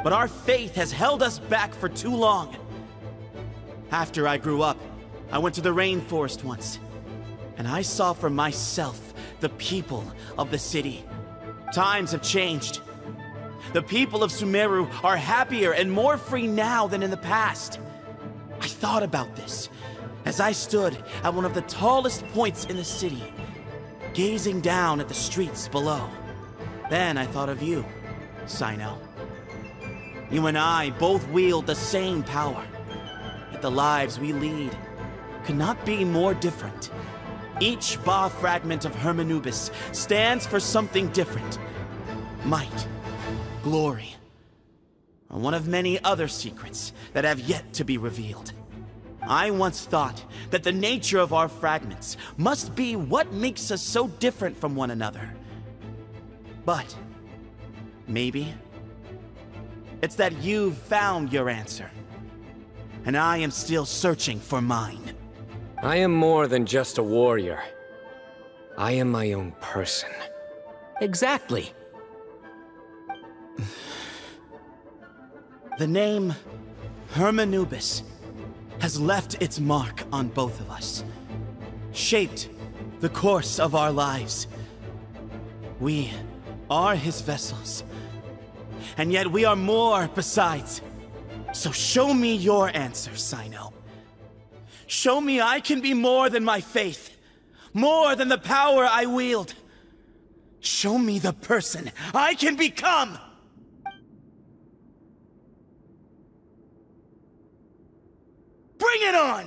But our faith has held us back for too long. After I grew up, I went to the rainforest once, and I saw for myself the people of the city. Times have changed. The people of Sumeru are happier and more free now than in the past. I thought about this as I stood at one of the tallest points in the city, gazing down at the streets below. Then I thought of you, Cyno. You and I both wield the same power, yet the lives we lead could not be more different. Each Ba fragment of Hermanubis stands for something different. Might, glory, or one of many other secrets that have yet to be revealed. I once thought that the nature of our fragments must be what makes us so different from one another. But maybe it's that you've found your answer, and I am still searching for mine. I am more than just a warrior. I am my own person. Exactly. The name Hermanubis has left its mark on both of us, shaped the course of our lives. We are his vessels, and yet we are more besides. So show me your answer, Cyno. Show me I can be more than my faith, more than the power I wield. Show me the person I can become! Bring it on!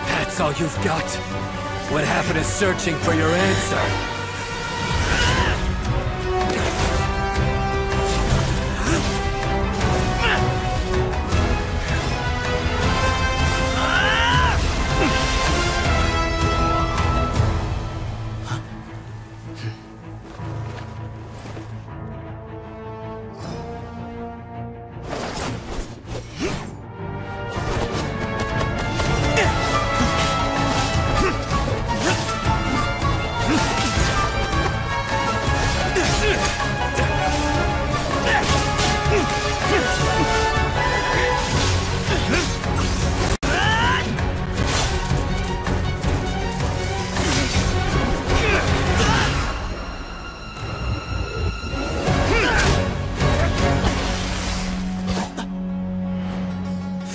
That's all you've got? What happened to searching for your answer?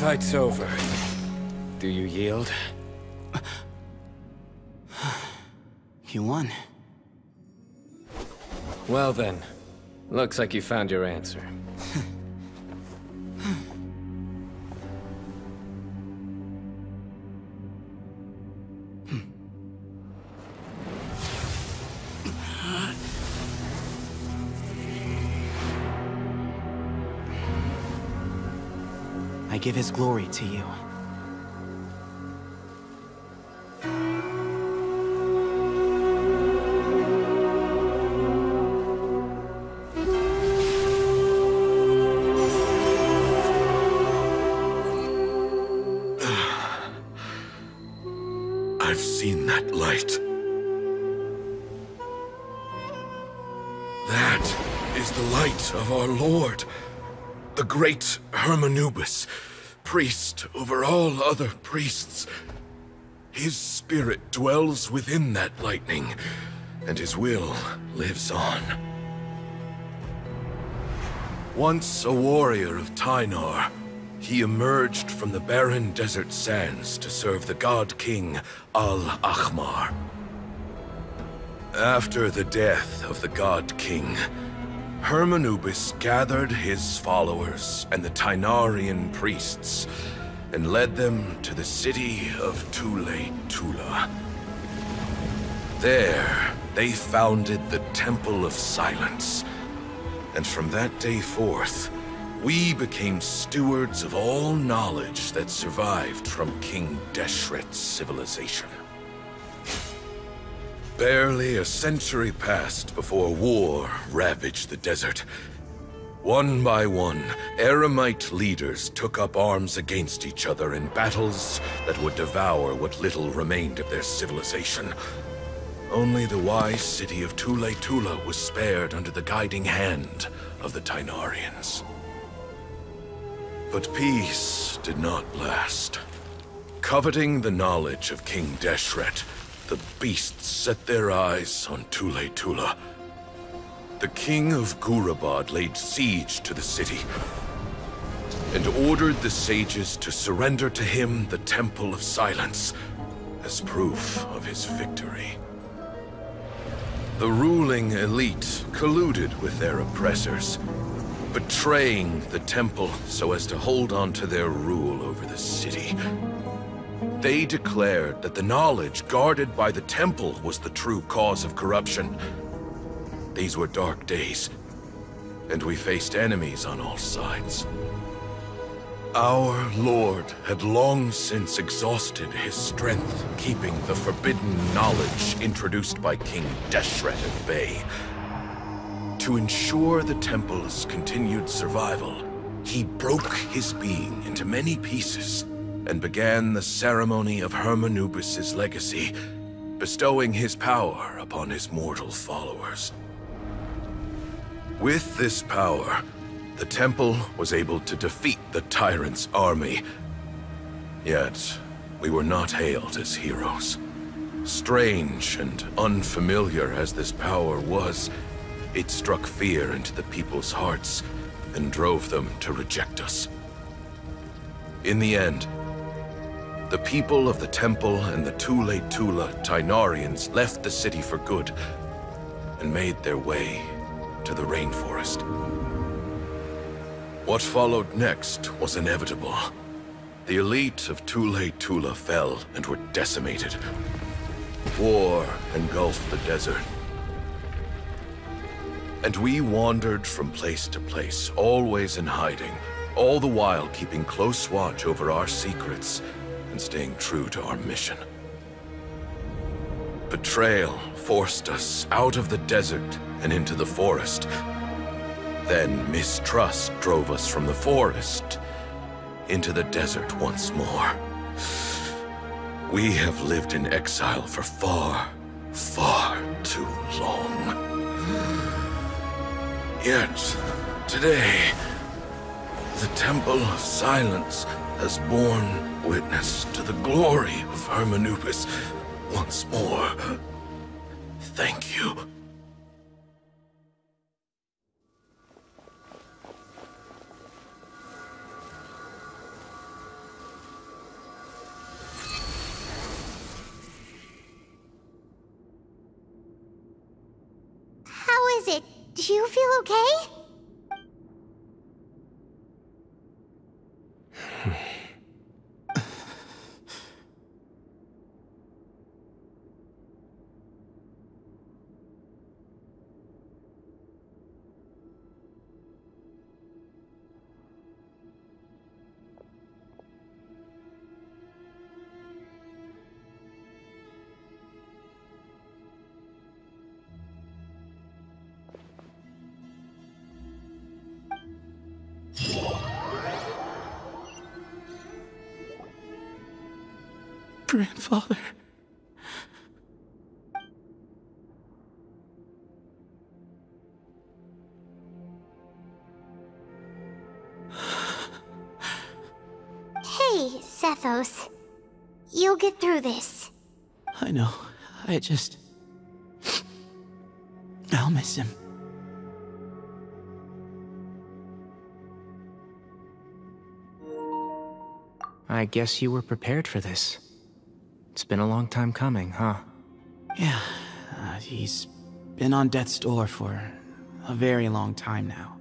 Fight's over. Do you yield? You won. Well then, looks like you found your answer. I give his glory to you. I've seen that light. That is the light of our Lord, the great Hermanubis, priest over all other priests. His spirit dwells within that lightning, and his will lives on. Once a warrior of Tynar, he emerged from the barren desert sands to serve the god king Al-Ahmar. After the death of the god king, Hermanubis gathered his followers and the Tynarian priests and led them to the city of Tule-Tula. There, they founded the Temple of Silence, and from that day forth, we became stewards of all knowledge that survived from King Deshret's civilization. Barely a century passed before war ravaged the desert. One by one, Eremite leaders took up arms against each other in battles that would devour what little remained of their civilization. Only the wise city of Tule-Tula was spared under the guiding hand of the Tynarians. But peace did not last. Coveting the knowledge of King Deshret, the beasts set their eyes on Tule-Tula. The king of Gurabad laid siege to the city and ordered the sages to surrender to him the Temple of Silence as proof of his victory. The ruling elite colluded with their oppressors, betraying the temple so as to hold on to their rule over the city. They declared that the knowledge guarded by the temple was the true cause of corruption. These were dark days, and we faced enemies on all sides. Our Lord had long since exhausted his strength, keeping the forbidden knowledge introduced by King Deshret at bay. To ensure the temple's continued survival, he broke his being into many pieces and began the ceremony of Hermanubis' legacy, bestowing his power upon his mortal followers. With this power, the temple was able to defeat the tyrant's army. Yet, we were not hailed as heroes. Strange and unfamiliar as this power was, it struck fear into the people's hearts and drove them to reject us. In the end, the people of the temple and the Tule Tula Tainarians left the city for good and made their way to the rainforest. What followed next was inevitable. The elite of Tule Tula fell and were decimated. War engulfed the desert. And we wandered from place to place, always in hiding, all the while keeping close watch over our secrets and staying true to our mission. Betrayal forced us out of the desert and into the forest. Then mistrust drove us from the forest into the desert once more. We have lived in exile for far, far too long. Yet, today, the Temple of Silence has borne witness to the glory of Hermanubis once more. Thank you. How is it? Do you feel okay? Grandfather. Hey, Sethos. You'll get through this. I know. I'll miss him. I guess you were prepared for this. It's been a long time coming, huh? Yeah, he's been on death's door for a very long time now.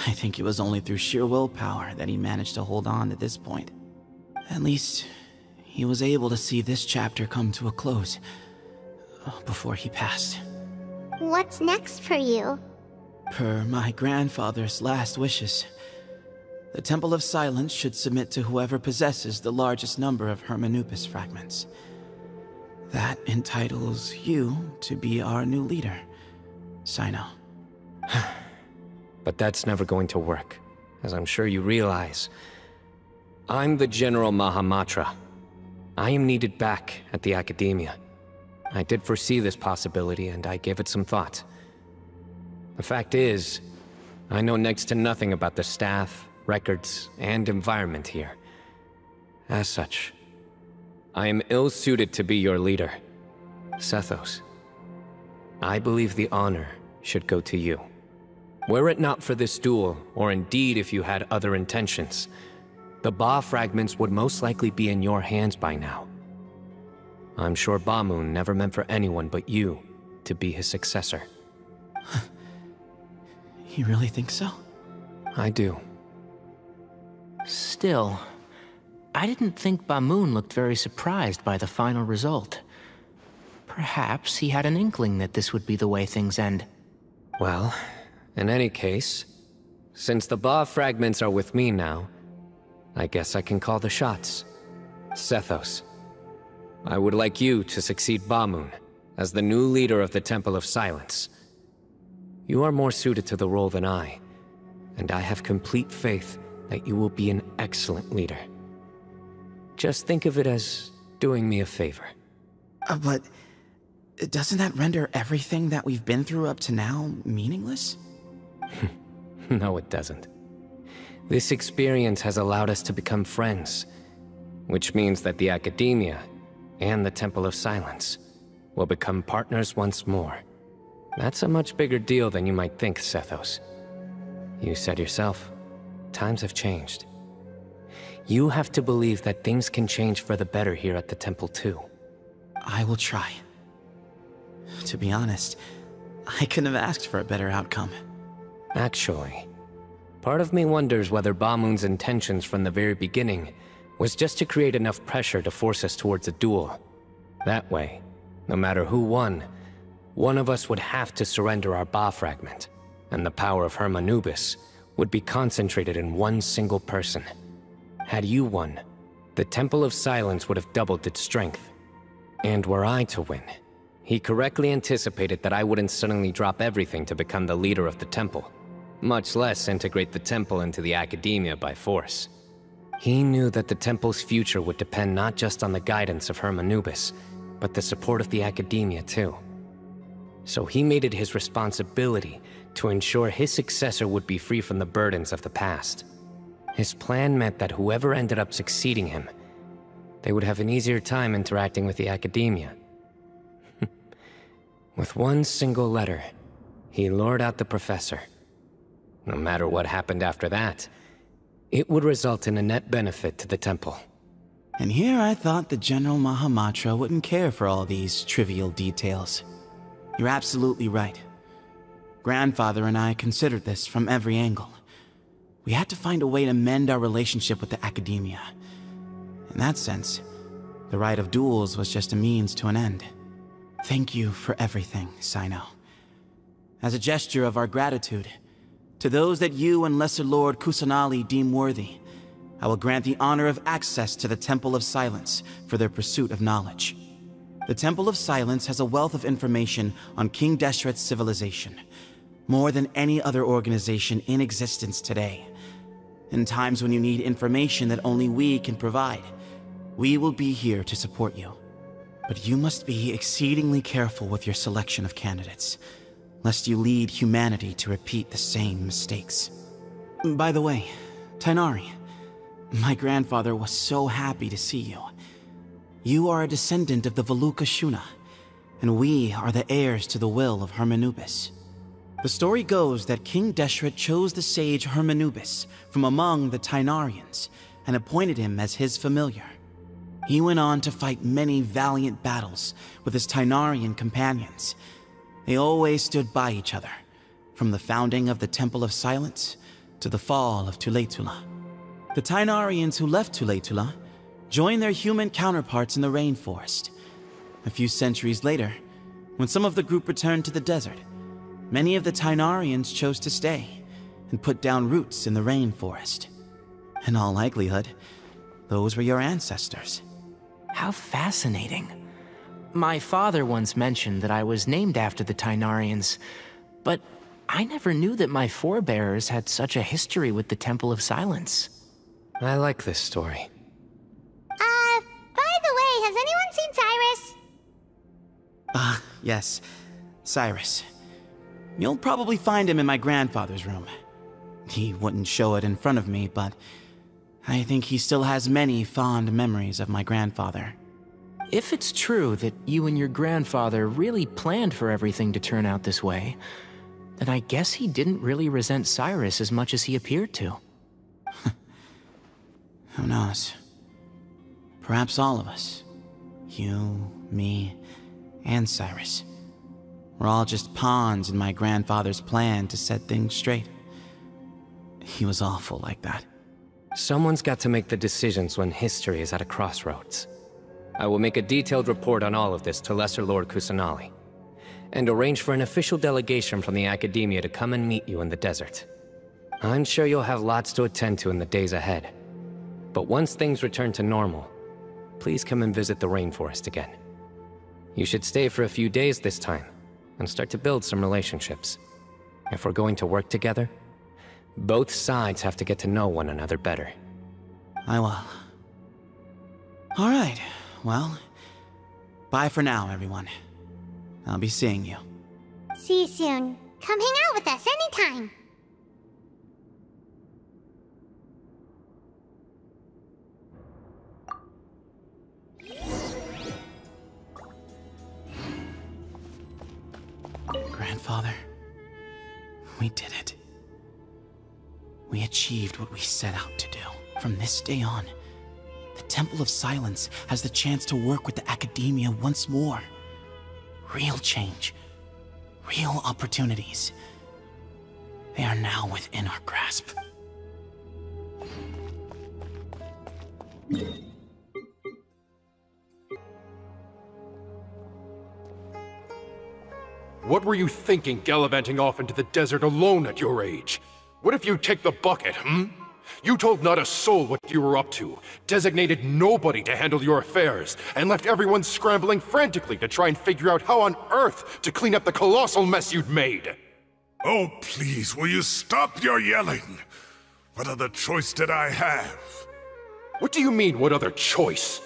I think it was only through sheer willpower that he managed to hold on to this point. At least, he was able to see this chapter come to a close before he passed. What's next for you? Per my grandfather's last wishes, the Temple of Silence should submit to whoever possesses the largest number of Hermanubis fragments. That entitles you to be our new leader, Cyno. But that's never going to work, as I'm sure you realize. I'm the General Mahamatra. I am needed back at the Academia. I did foresee this possibility, and I gave it some thought. The fact is, I know next to nothing about the staff, records, and environment here. As such, I am ill-suited to be your leader, Sethos. I believe the honor should go to you. Were it not for this duel, or indeed if you had other intentions, the Ba fragments would most likely be in your hands by now. I'm sure Bamoon never meant for anyone but you to be his successor. You really think so? I do. Still, I didn't think Bamoon looked very surprised by the final result. Perhaps he had an inkling that this would be the way things end. Well, in any case, since the Ba fragments are with me now, I guess I can call the shots. Sethos, I would like you to succeed Bamoon as the new leader of the Temple of Silence. You are more suited to the role than I, and I have complete faith that you will be an excellent leader. Just think of it as doing me a favor. But doesn't that render everything that we've been through up to now meaningless? No, it doesn't. This experience has allowed us to become friends, which means that the Academia and the Temple of Silence will become partners once more. That's a much bigger deal than you might think, Sethos. You said yourself, times have changed. You have to believe that things can change for the better here at the temple too. I will try. To be honest, I couldn't have asked for a better outcome. Actually, part of me wonders whether Bamun's intentions from the very beginning was just to create enough pressure to force us towards a duel. That way, no matter who won, one of us would have to surrender our Ba fragment, and the power of Hermanubis would be concentrated in one single person. Had you won, the Temple of Silence would have doubled its strength. And were I to win, he correctly anticipated that I wouldn't suddenly drop everything to become the leader of the temple, much less integrate the temple into the academia by force. He knew that the temple's future would depend not just on the guidance of Hermanubis, but the support of the academia too. So he made it his responsibility to ensure his successor would be free from the burdens of the past. His plan meant that whoever ended up succeeding him, they would have an easier time interacting with the academia. With one single letter, he lured out the professor. No matter what happened after that, it would result in a net benefit to the temple. And here I thought the General Mahamatra wouldn't care for all these trivial details. You're absolutely right. Grandfather and I considered this from every angle. We had to find a way to mend our relationship with the academia. In that sense, the right of duels was just a means to an end. Thank you for everything, Cyno. As a gesture of our gratitude, to those that you and Lesser Lord Kusanali deem worthy, I will grant the honor of access to the Temple of Silence for their pursuit of knowledge. The Temple of Silence has a wealth of information on King Deshret's civilization, more than any other organization in existence today. In times when you need information that only we can provide, we will be here to support you. But you must be exceedingly careful with your selection of candidates, lest you lead humanity to repeat the same mistakes. By the way, Tainari, my grandfather was so happy to see you. You are a descendant of the Veluca Shuna, and we are the heirs to the will of Hermanubis. The story goes that King Deshret chose the sage Hermanubis from among the Tainarians and appointed him as his familiar. He went on to fight many valiant battles with his Tainarian companions. They always stood by each other, from the founding of the Temple of Silence to the fall of Tuletula. The Tainarians who left Tuletula joined their human counterparts in the rainforest. A few centuries later, when some of the group returned to the desert, many of the Tainarians chose to stay and put down roots in the rainforest. In all likelihood, those were your ancestors. How fascinating. My father once mentioned that I was named after the Tainarians, but I never knew that my forebears had such a history with the Temple of Silence. I like this story. By the way, has anyone seen Cyrus? Yes, Cyrus. You'll probably find him in my grandfather's room. He wouldn't show it in front of me, but I think he still has many fond memories of my grandfather. If it's true that you and your grandfather really planned for everything to turn out this way, then I guess he didn't really resent Cyrus as much as he appeared to. Who knows? Perhaps all of us. You, me, and Cyrus. We're all just pawns in my grandfather's plan to set things straight. He was awful like that. Someone's got to make the decisions when history is at a crossroads. I will make a detailed report on all of this to Lesser Lord Kusanali, and arrange for an official delegation from the Academia to come and meet you in the desert. I'm sure you'll have lots to attend to in the days ahead. But once things return to normal, please come and visit the rainforest again. You should stay for a few days this time, and start to build some relationships. If we're going to work together, both sides have to get to know one another better. I will. All right, well, bye for now, everyone. I'll be seeing you. See you soon. Come hang out with us anytime. Grandfather, we did it. We achieved what we set out to do. From this day on, the Temple of Silence has the chance to work with the Academia once more. Real change, real opportunities. They are now within our grasp. What were you thinking gallivanting off into the desert alone at your age? What if you take the bucket, You told not a soul what you were up to, designated nobody to handle your affairs, and left everyone scrambling frantically to try and figure out how on earth to clean up the colossal mess you'd made. Oh, please, will you stop your yelling? What other choice did I have? What do you mean, what other choice?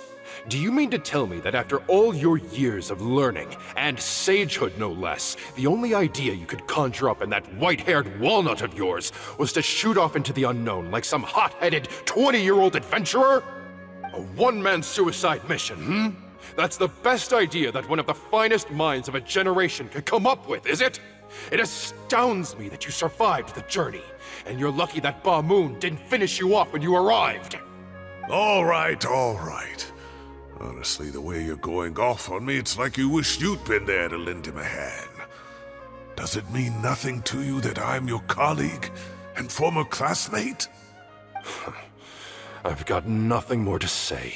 Do you mean to tell me that after all your years of learning, and sagehood no less, the only idea you could conjure up in that white-haired walnut of yours was to shoot off into the unknown like some hot-headed 20-year-old adventurer? A one-man suicide mission, That's the best idea that one of the finest minds of a generation could come up with, is it? It astounds me that you survived the journey, and you're lucky that Ba Moon didn't finish you off when you arrived. All right, all right. Honestly, the way you're going off on me, it's like you wish you'd been there to lend him a hand. Does it mean nothing to you that I'm your colleague and former classmate? I've got nothing more to say.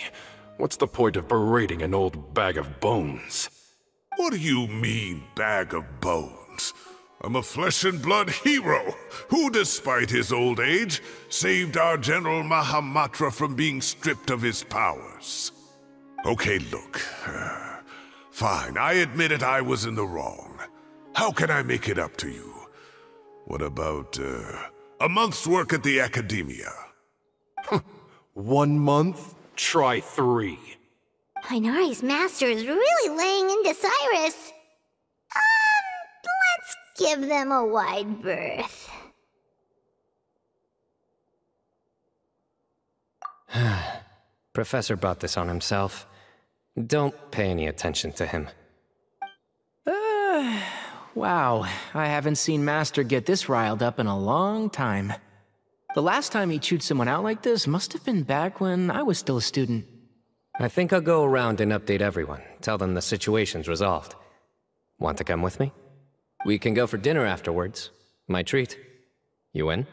What's the point of berating an old bag of bones? What do you mean, bag of bones? I'm a flesh and blood hero who, despite his old age, saved our General Mahamatra from being stripped of his powers. Okay, look. Fine, I admit it, I was in the wrong. How can I make it up to you? What about, a month's work at the Academia? 1 month? Try 3. Hinari's master is really laying into Cyrus. Let's give them a wide berth. Professor brought this on himself. Don't pay any attention to him. Wow, I haven't seen Master get this riled up in a long time. The last time he chewed someone out like this must have been back when I was still a student. I think I'll go around and update everyone, tell them the situation's resolved. Want to come with me? We can go for dinner afterwards. My treat. You in?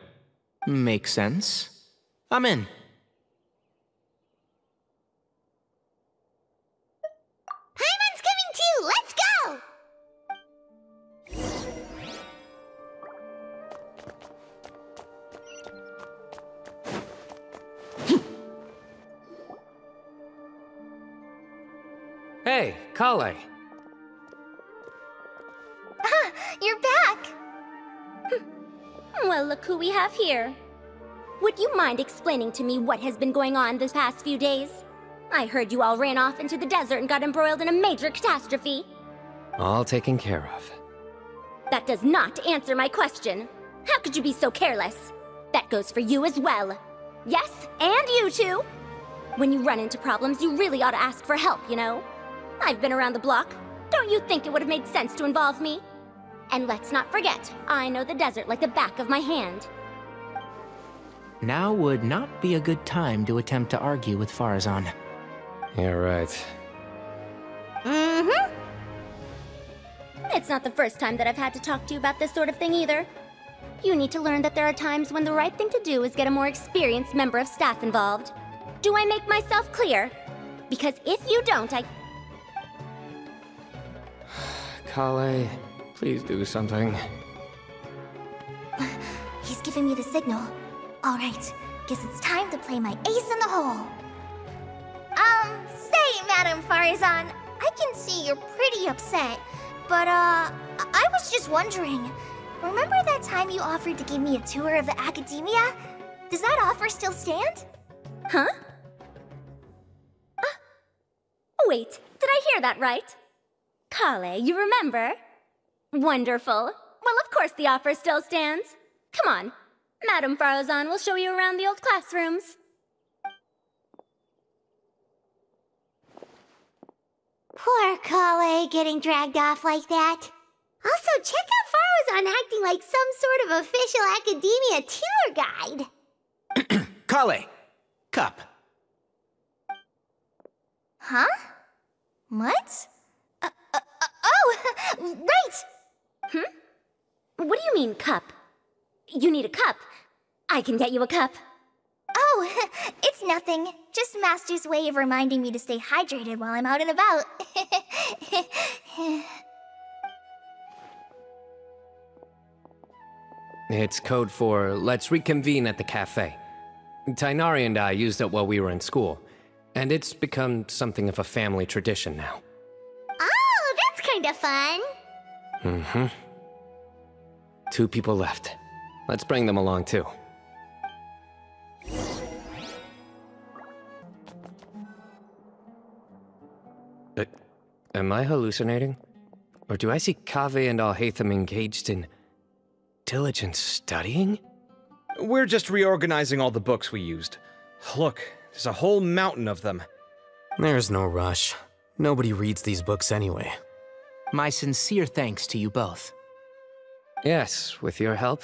Makes sense. I'm in. Paimon's coming too! Let's go! Hey, Kale. You're back! Well, look who we have here. Would you mind explaining to me what has been going on this past few days? I heard you all ran off into the desert and got embroiled in a major catastrophe. All taken care of. That does not answer my question. How could you be so careless? That goes for you as well. Yes, and you too. When you run into problems, you really ought to ask for help, you know? I've been around the block. Don't you think it would have made sense to involve me? And let's not forget, I know the desert like the back of my hand. Now would not be a good time to attempt to argue with Farazan. You're right. Mm-hmm. It's not the first time that I've had to talk to you about this sort of thing either. You need to learn that there are times when the right thing to do is get a more experienced member of staff involved. Do I make myself clear? Because if you don't, Kale, please do something. He's giving me the signal. Alright, guess it's time to play my ace in the hole. Say, Madam Farazan, I can see you're pretty upset, but, I was just wondering, remember that time you offered to give me a tour of the Academia? Does that offer still stand? Huh? Wait, did I hear that right? Kale, you remember? Wonderful. Well, of course the offer still stands. Come on. Madam Farazan will show you around the old classrooms. Poor Kale getting dragged off like that. Also, check out Faro's on acting like some sort of official academia tour guide. Kale! Cup. Huh? What? Oh, right! What do you mean, cup? You need a cup. I can get you a cup. Oh, it's nothing. Just Master's way of reminding me to stay hydrated while I'm out and about. It's code for let's reconvene at the cafe. Tighnari and I used it while we were in school, and it's become something of a family tradition now. Oh, that's kind of fun. Mm-hmm. 2 people left. Let's bring them along, too. Am I hallucinating? Or do I see Kaveh and Alhaitham engaged in diligent studying? We're just reorganizing all the books we used. Look, there's a whole mountain of them. There's no rush. Nobody reads these books anyway. My sincere thanks to you both. Yes, with your help,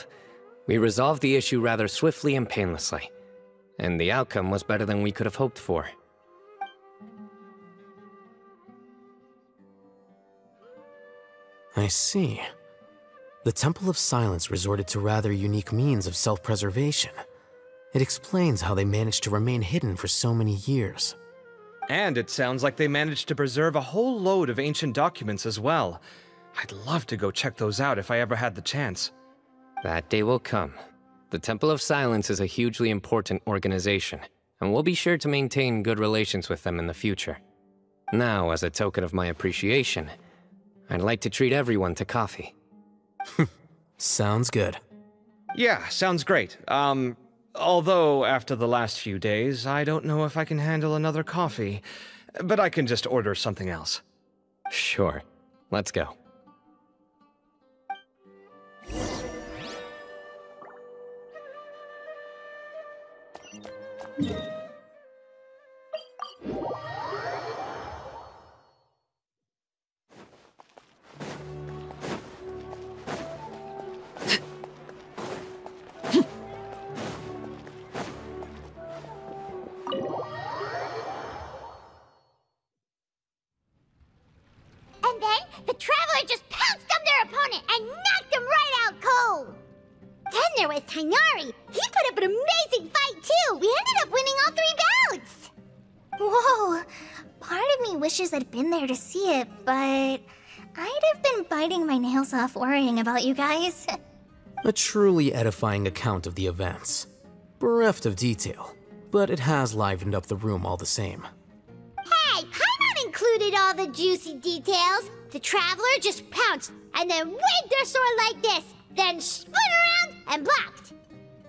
we resolved the issue rather swiftly and painlessly. And the outcome was better than we could have hoped for. I see. The Temple of Silence resorted to rather unique means of self-preservation. It explains how they managed to remain hidden for so many years. And it sounds like they managed to preserve a whole load of ancient documents as well. I'd love to go check those out if I ever had the chance. That day will come. The Temple of Silence is a hugely important organization, and we'll be sure to maintain good relations with them in the future. Now, as a token of my appreciation, I'd like to treat everyone to coffee. Sounds good. Yeah, sounds great. Although after the last few days, I don't know if I can handle another coffee. But I can just order something else. Sure. Let's go. And then, the Traveler just pounced on their opponent and knocked him right out cold! Then there was Tighnari. He put up an amazing fight, too! We ended up winning all 3 bouts! Whoa! Part of me wishes I'd been there to see it, but I'd have been biting my nails off worrying about you guys. A truly edifying account of the events. Bereft of detail, but it has livened up the room all the same. Hey, Paimon included all the juicy details. The Traveler just pounced and then waved their sword like this, then spun around and blocked.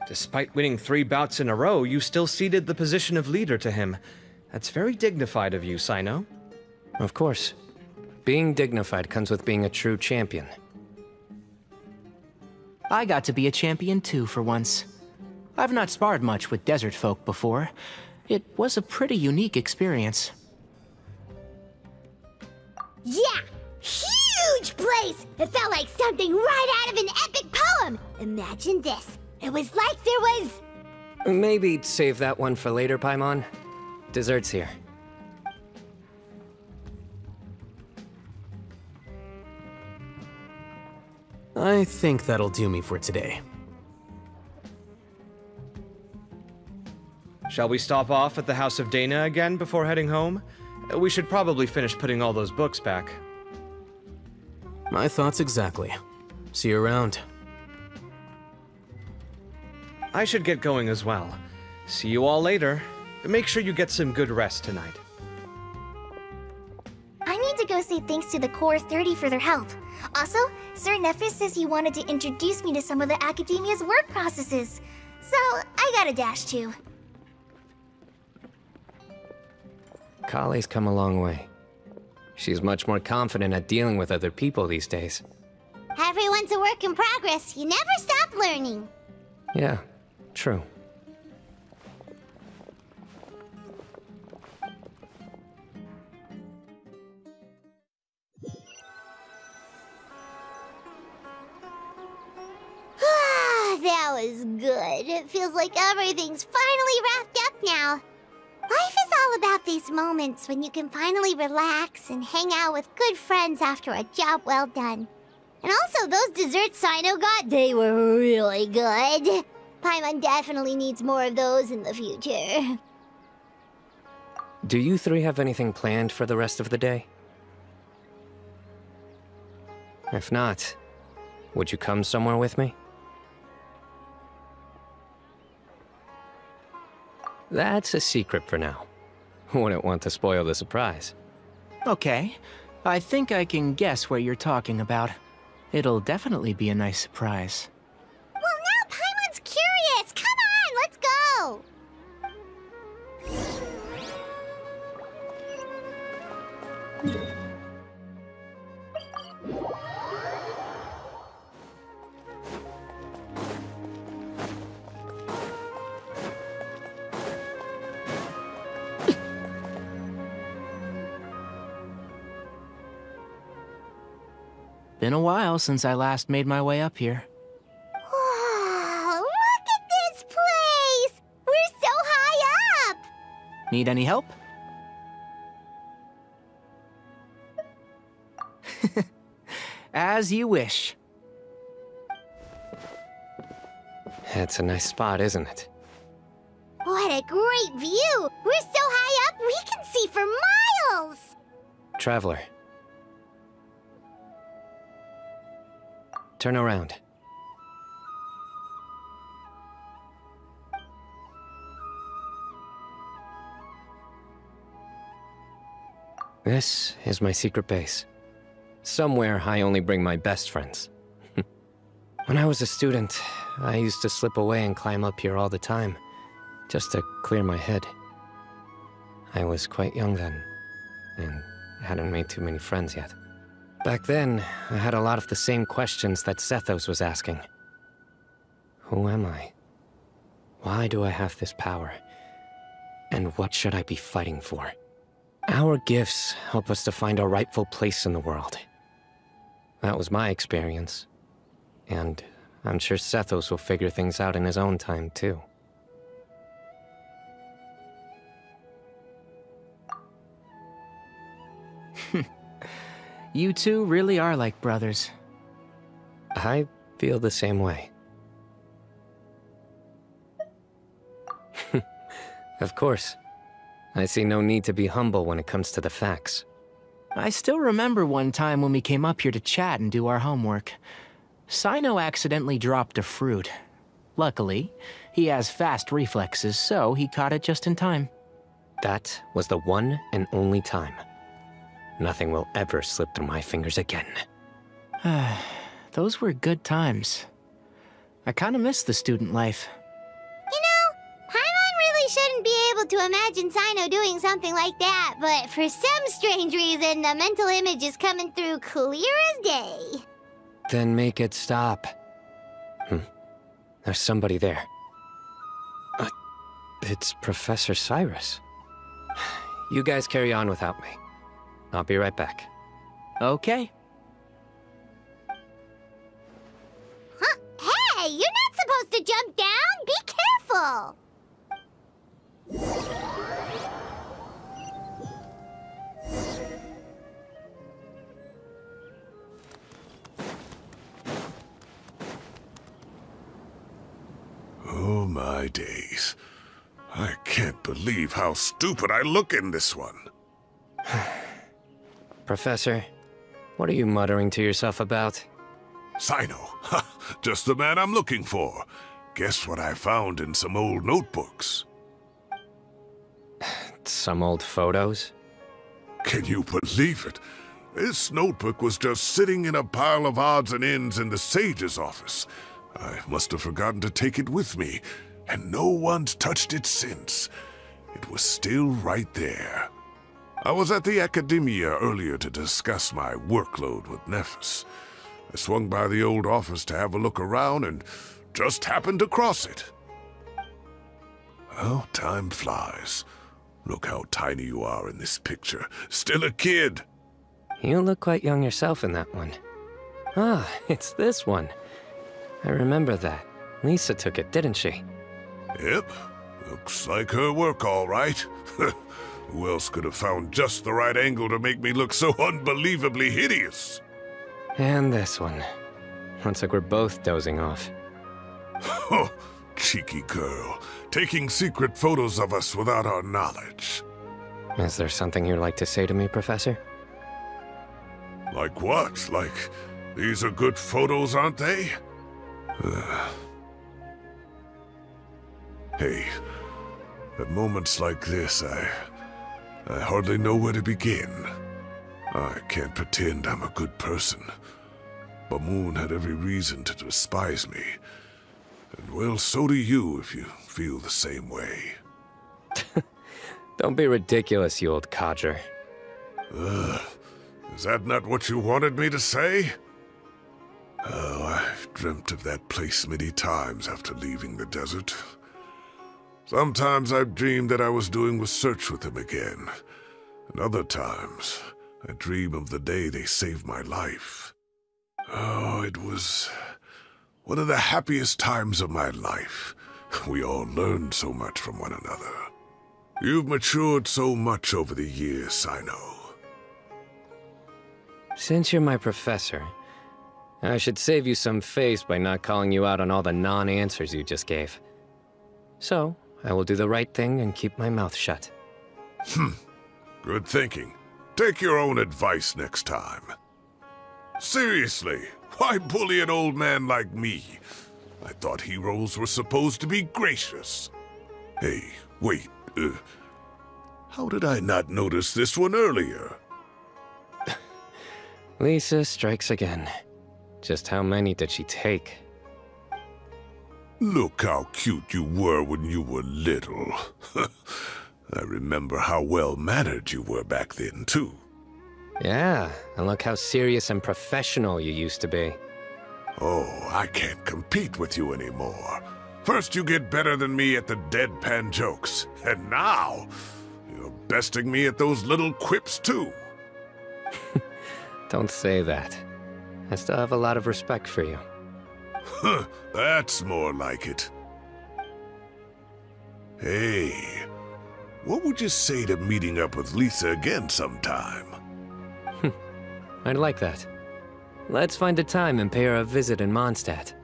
Despite winning 3 bouts in a row, you still ceded the position of leader to him. That's very dignified of you, Cyno. Of course. Being dignified comes with being a true champion. I got to be a champion too for once. I've not sparred much with desert folk before. It was a pretty unique experience. Yeah! Huge place! It felt like something right out of an epic poem! Imagine this. It was like there was... Maybe save that one for later, Paimon. Dessert's here. I think that'll do me for today. Shall we stop off at the House of Dana again before heading home? We should probably finish putting all those books back. My thoughts exactly. See you around. I should get going as well. See you all later. Make sure you get some good rest tonight. I need to go say thanks to the Core 30 for their help. Also, Sir Nephis says he wanted to introduce me to some of the Academia's work processes. So, I gotta dash too. Kale's come a long way. She's much more confident at dealing with other people these days. Everyone's a work in progress. You never stop learning. Yeah, true. was good. It feels like everything's finally wrapped up now. Life is all about these moments when you can finally relax and hang out with good friends after a job well done. And also, those desserts Cyno got, they were really good. Paimon definitely needs more of those in the future. Do you three have anything planned for the rest of the day? If not, would you come somewhere with me? That's a secret for now. Wouldn't want to spoil the surprise. Okay. I think I can guess what you're talking about. It'll definitely be a nice surprise. Well, now Paimon's curious! Come on, let's go! Been a while since I last made my way up here. Wow, look at this place! We're so high up! Need any help? As you wish. It's a nice spot, isn't it? What a great view! We're so high up, we can see for miles! Traveler. Turn around. This is my secret base. Somewhere I only bring my best friends. When I was a student, I used to slip away and climb up here all the time, just to clear my head. I was quite young then, and hadn't made too many friends yet. Back then, I had a lot of the same questions that Sethos was asking. Who am I? Why do I have this power? And what should I be fighting for? Our gifts help us to find our rightful place in the world. That was my experience. And I'm sure Sethos will figure things out in his own time, too. You two really are like brothers. I feel the same way. Of course. I see no need to be humble when it comes to the facts. I still remember one time when we came up here to chat and do our homework. Cyno accidentally dropped a fruit. Luckily, he has fast reflexes, so he caught it just in time. That was the one and only time. Nothing will ever slip through my fingers again. Those were good times. I kinda miss the student life. You know, Paimon really shouldn't be able to imagine Cyno doing something like that, but for some strange reason, the mental image is coming through clear as day. Then make it stop. There's somebody there. It's Professor Cyrus. You guys carry on without me. I'll be right back. Okay. Huh? Hey, you're not supposed to jump down! Be careful! Oh my days. I can't believe how stupid I look in this one. Professor, what are you muttering to yourself about? Cyno. Just the man I'm looking for. Guess what I found in some old notebooks? Some old photos? Can you believe it? This notebook was just sitting in a pile of odds and ends in the Sage's office. I must have forgotten to take it with me, and no one's touched it since. It was still right there. I was at the Academia earlier to discuss my workload with Nephis. I swung by the old office to have a look around and just happened to cross it. Well, time flies. Look how tiny you are in this picture. Still a kid. You look quite young yourself in that one. Ah, it's this one. I remember that. Lisa took it, didn't she? Yep. Looks like her work, all right. Who else could have found just the right angle to make me look so unbelievably hideous? And this one. Looks like we're both dozing off. Oh, cheeky girl. Taking secret photos of us without our knowledge. Is there something you'd like to say to me, Professor? Like what? Like, these are good photos, aren't they? Hey, at moments like this, I hardly know where to begin. I can't pretend I'm a good person. Bamoon had every reason to despise me. And well, so do you if you feel the same way. Don't be ridiculous, you old codger. Is that not what you wanted me to say? Oh, I've dreamt of that place many times after leaving the desert. Sometimes I've dreamed that I was doing research with them again. And other times, I dream of the day they saved my life. Oh, it was one of the happiest times of my life. We all learned so much from one another. You've matured so much over the years, Cyno. Since you're my professor, I should save you some face by not calling you out on all the non-answers you just gave. So, I will do the right thing and keep my mouth shut. Good thinking. Take your own advice next time. Seriously, why bully an old man like me? I thought heroes were supposed to be gracious. Hey, wait, how did I not notice this one earlier? Lisa strikes again. Just how many did she take? Look how cute you were when you were little. I remember how well-mannered you were back then, too. Yeah, and look how serious and professional you used to be. Oh, I can't compete with you anymore. First you get better than me at the deadpan jokes, and now you're besting me at those little quips, too. Don't say that. I still have a lot of respect for you. That's more like it. Hey, what would you say to meeting up with Lisa again sometime? I'd like that. Let's find a time and pay her a visit in Mondstadt.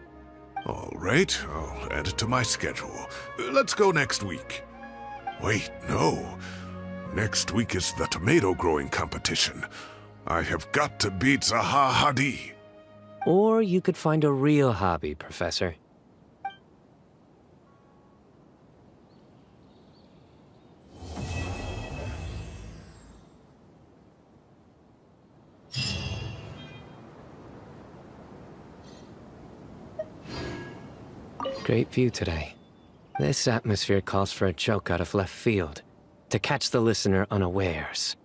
All right, I'll add it to my schedule. Let's go next week. Wait, no. Next week is the tomato growing competition. I have got to beat Zaha Hadi. Or you could find a real hobby, Professor. Great view today. This atmosphere calls for a joke out of left field, to catch the listener unawares.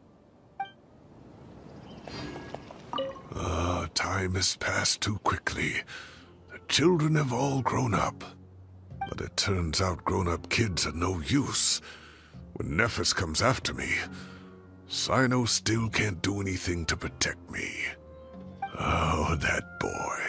Time has passed too quickly. The children have all grown up. But it turns out grown-up kids are no use. When Nephis comes after me, Cyno still can't do anything to protect me. Oh, that boy.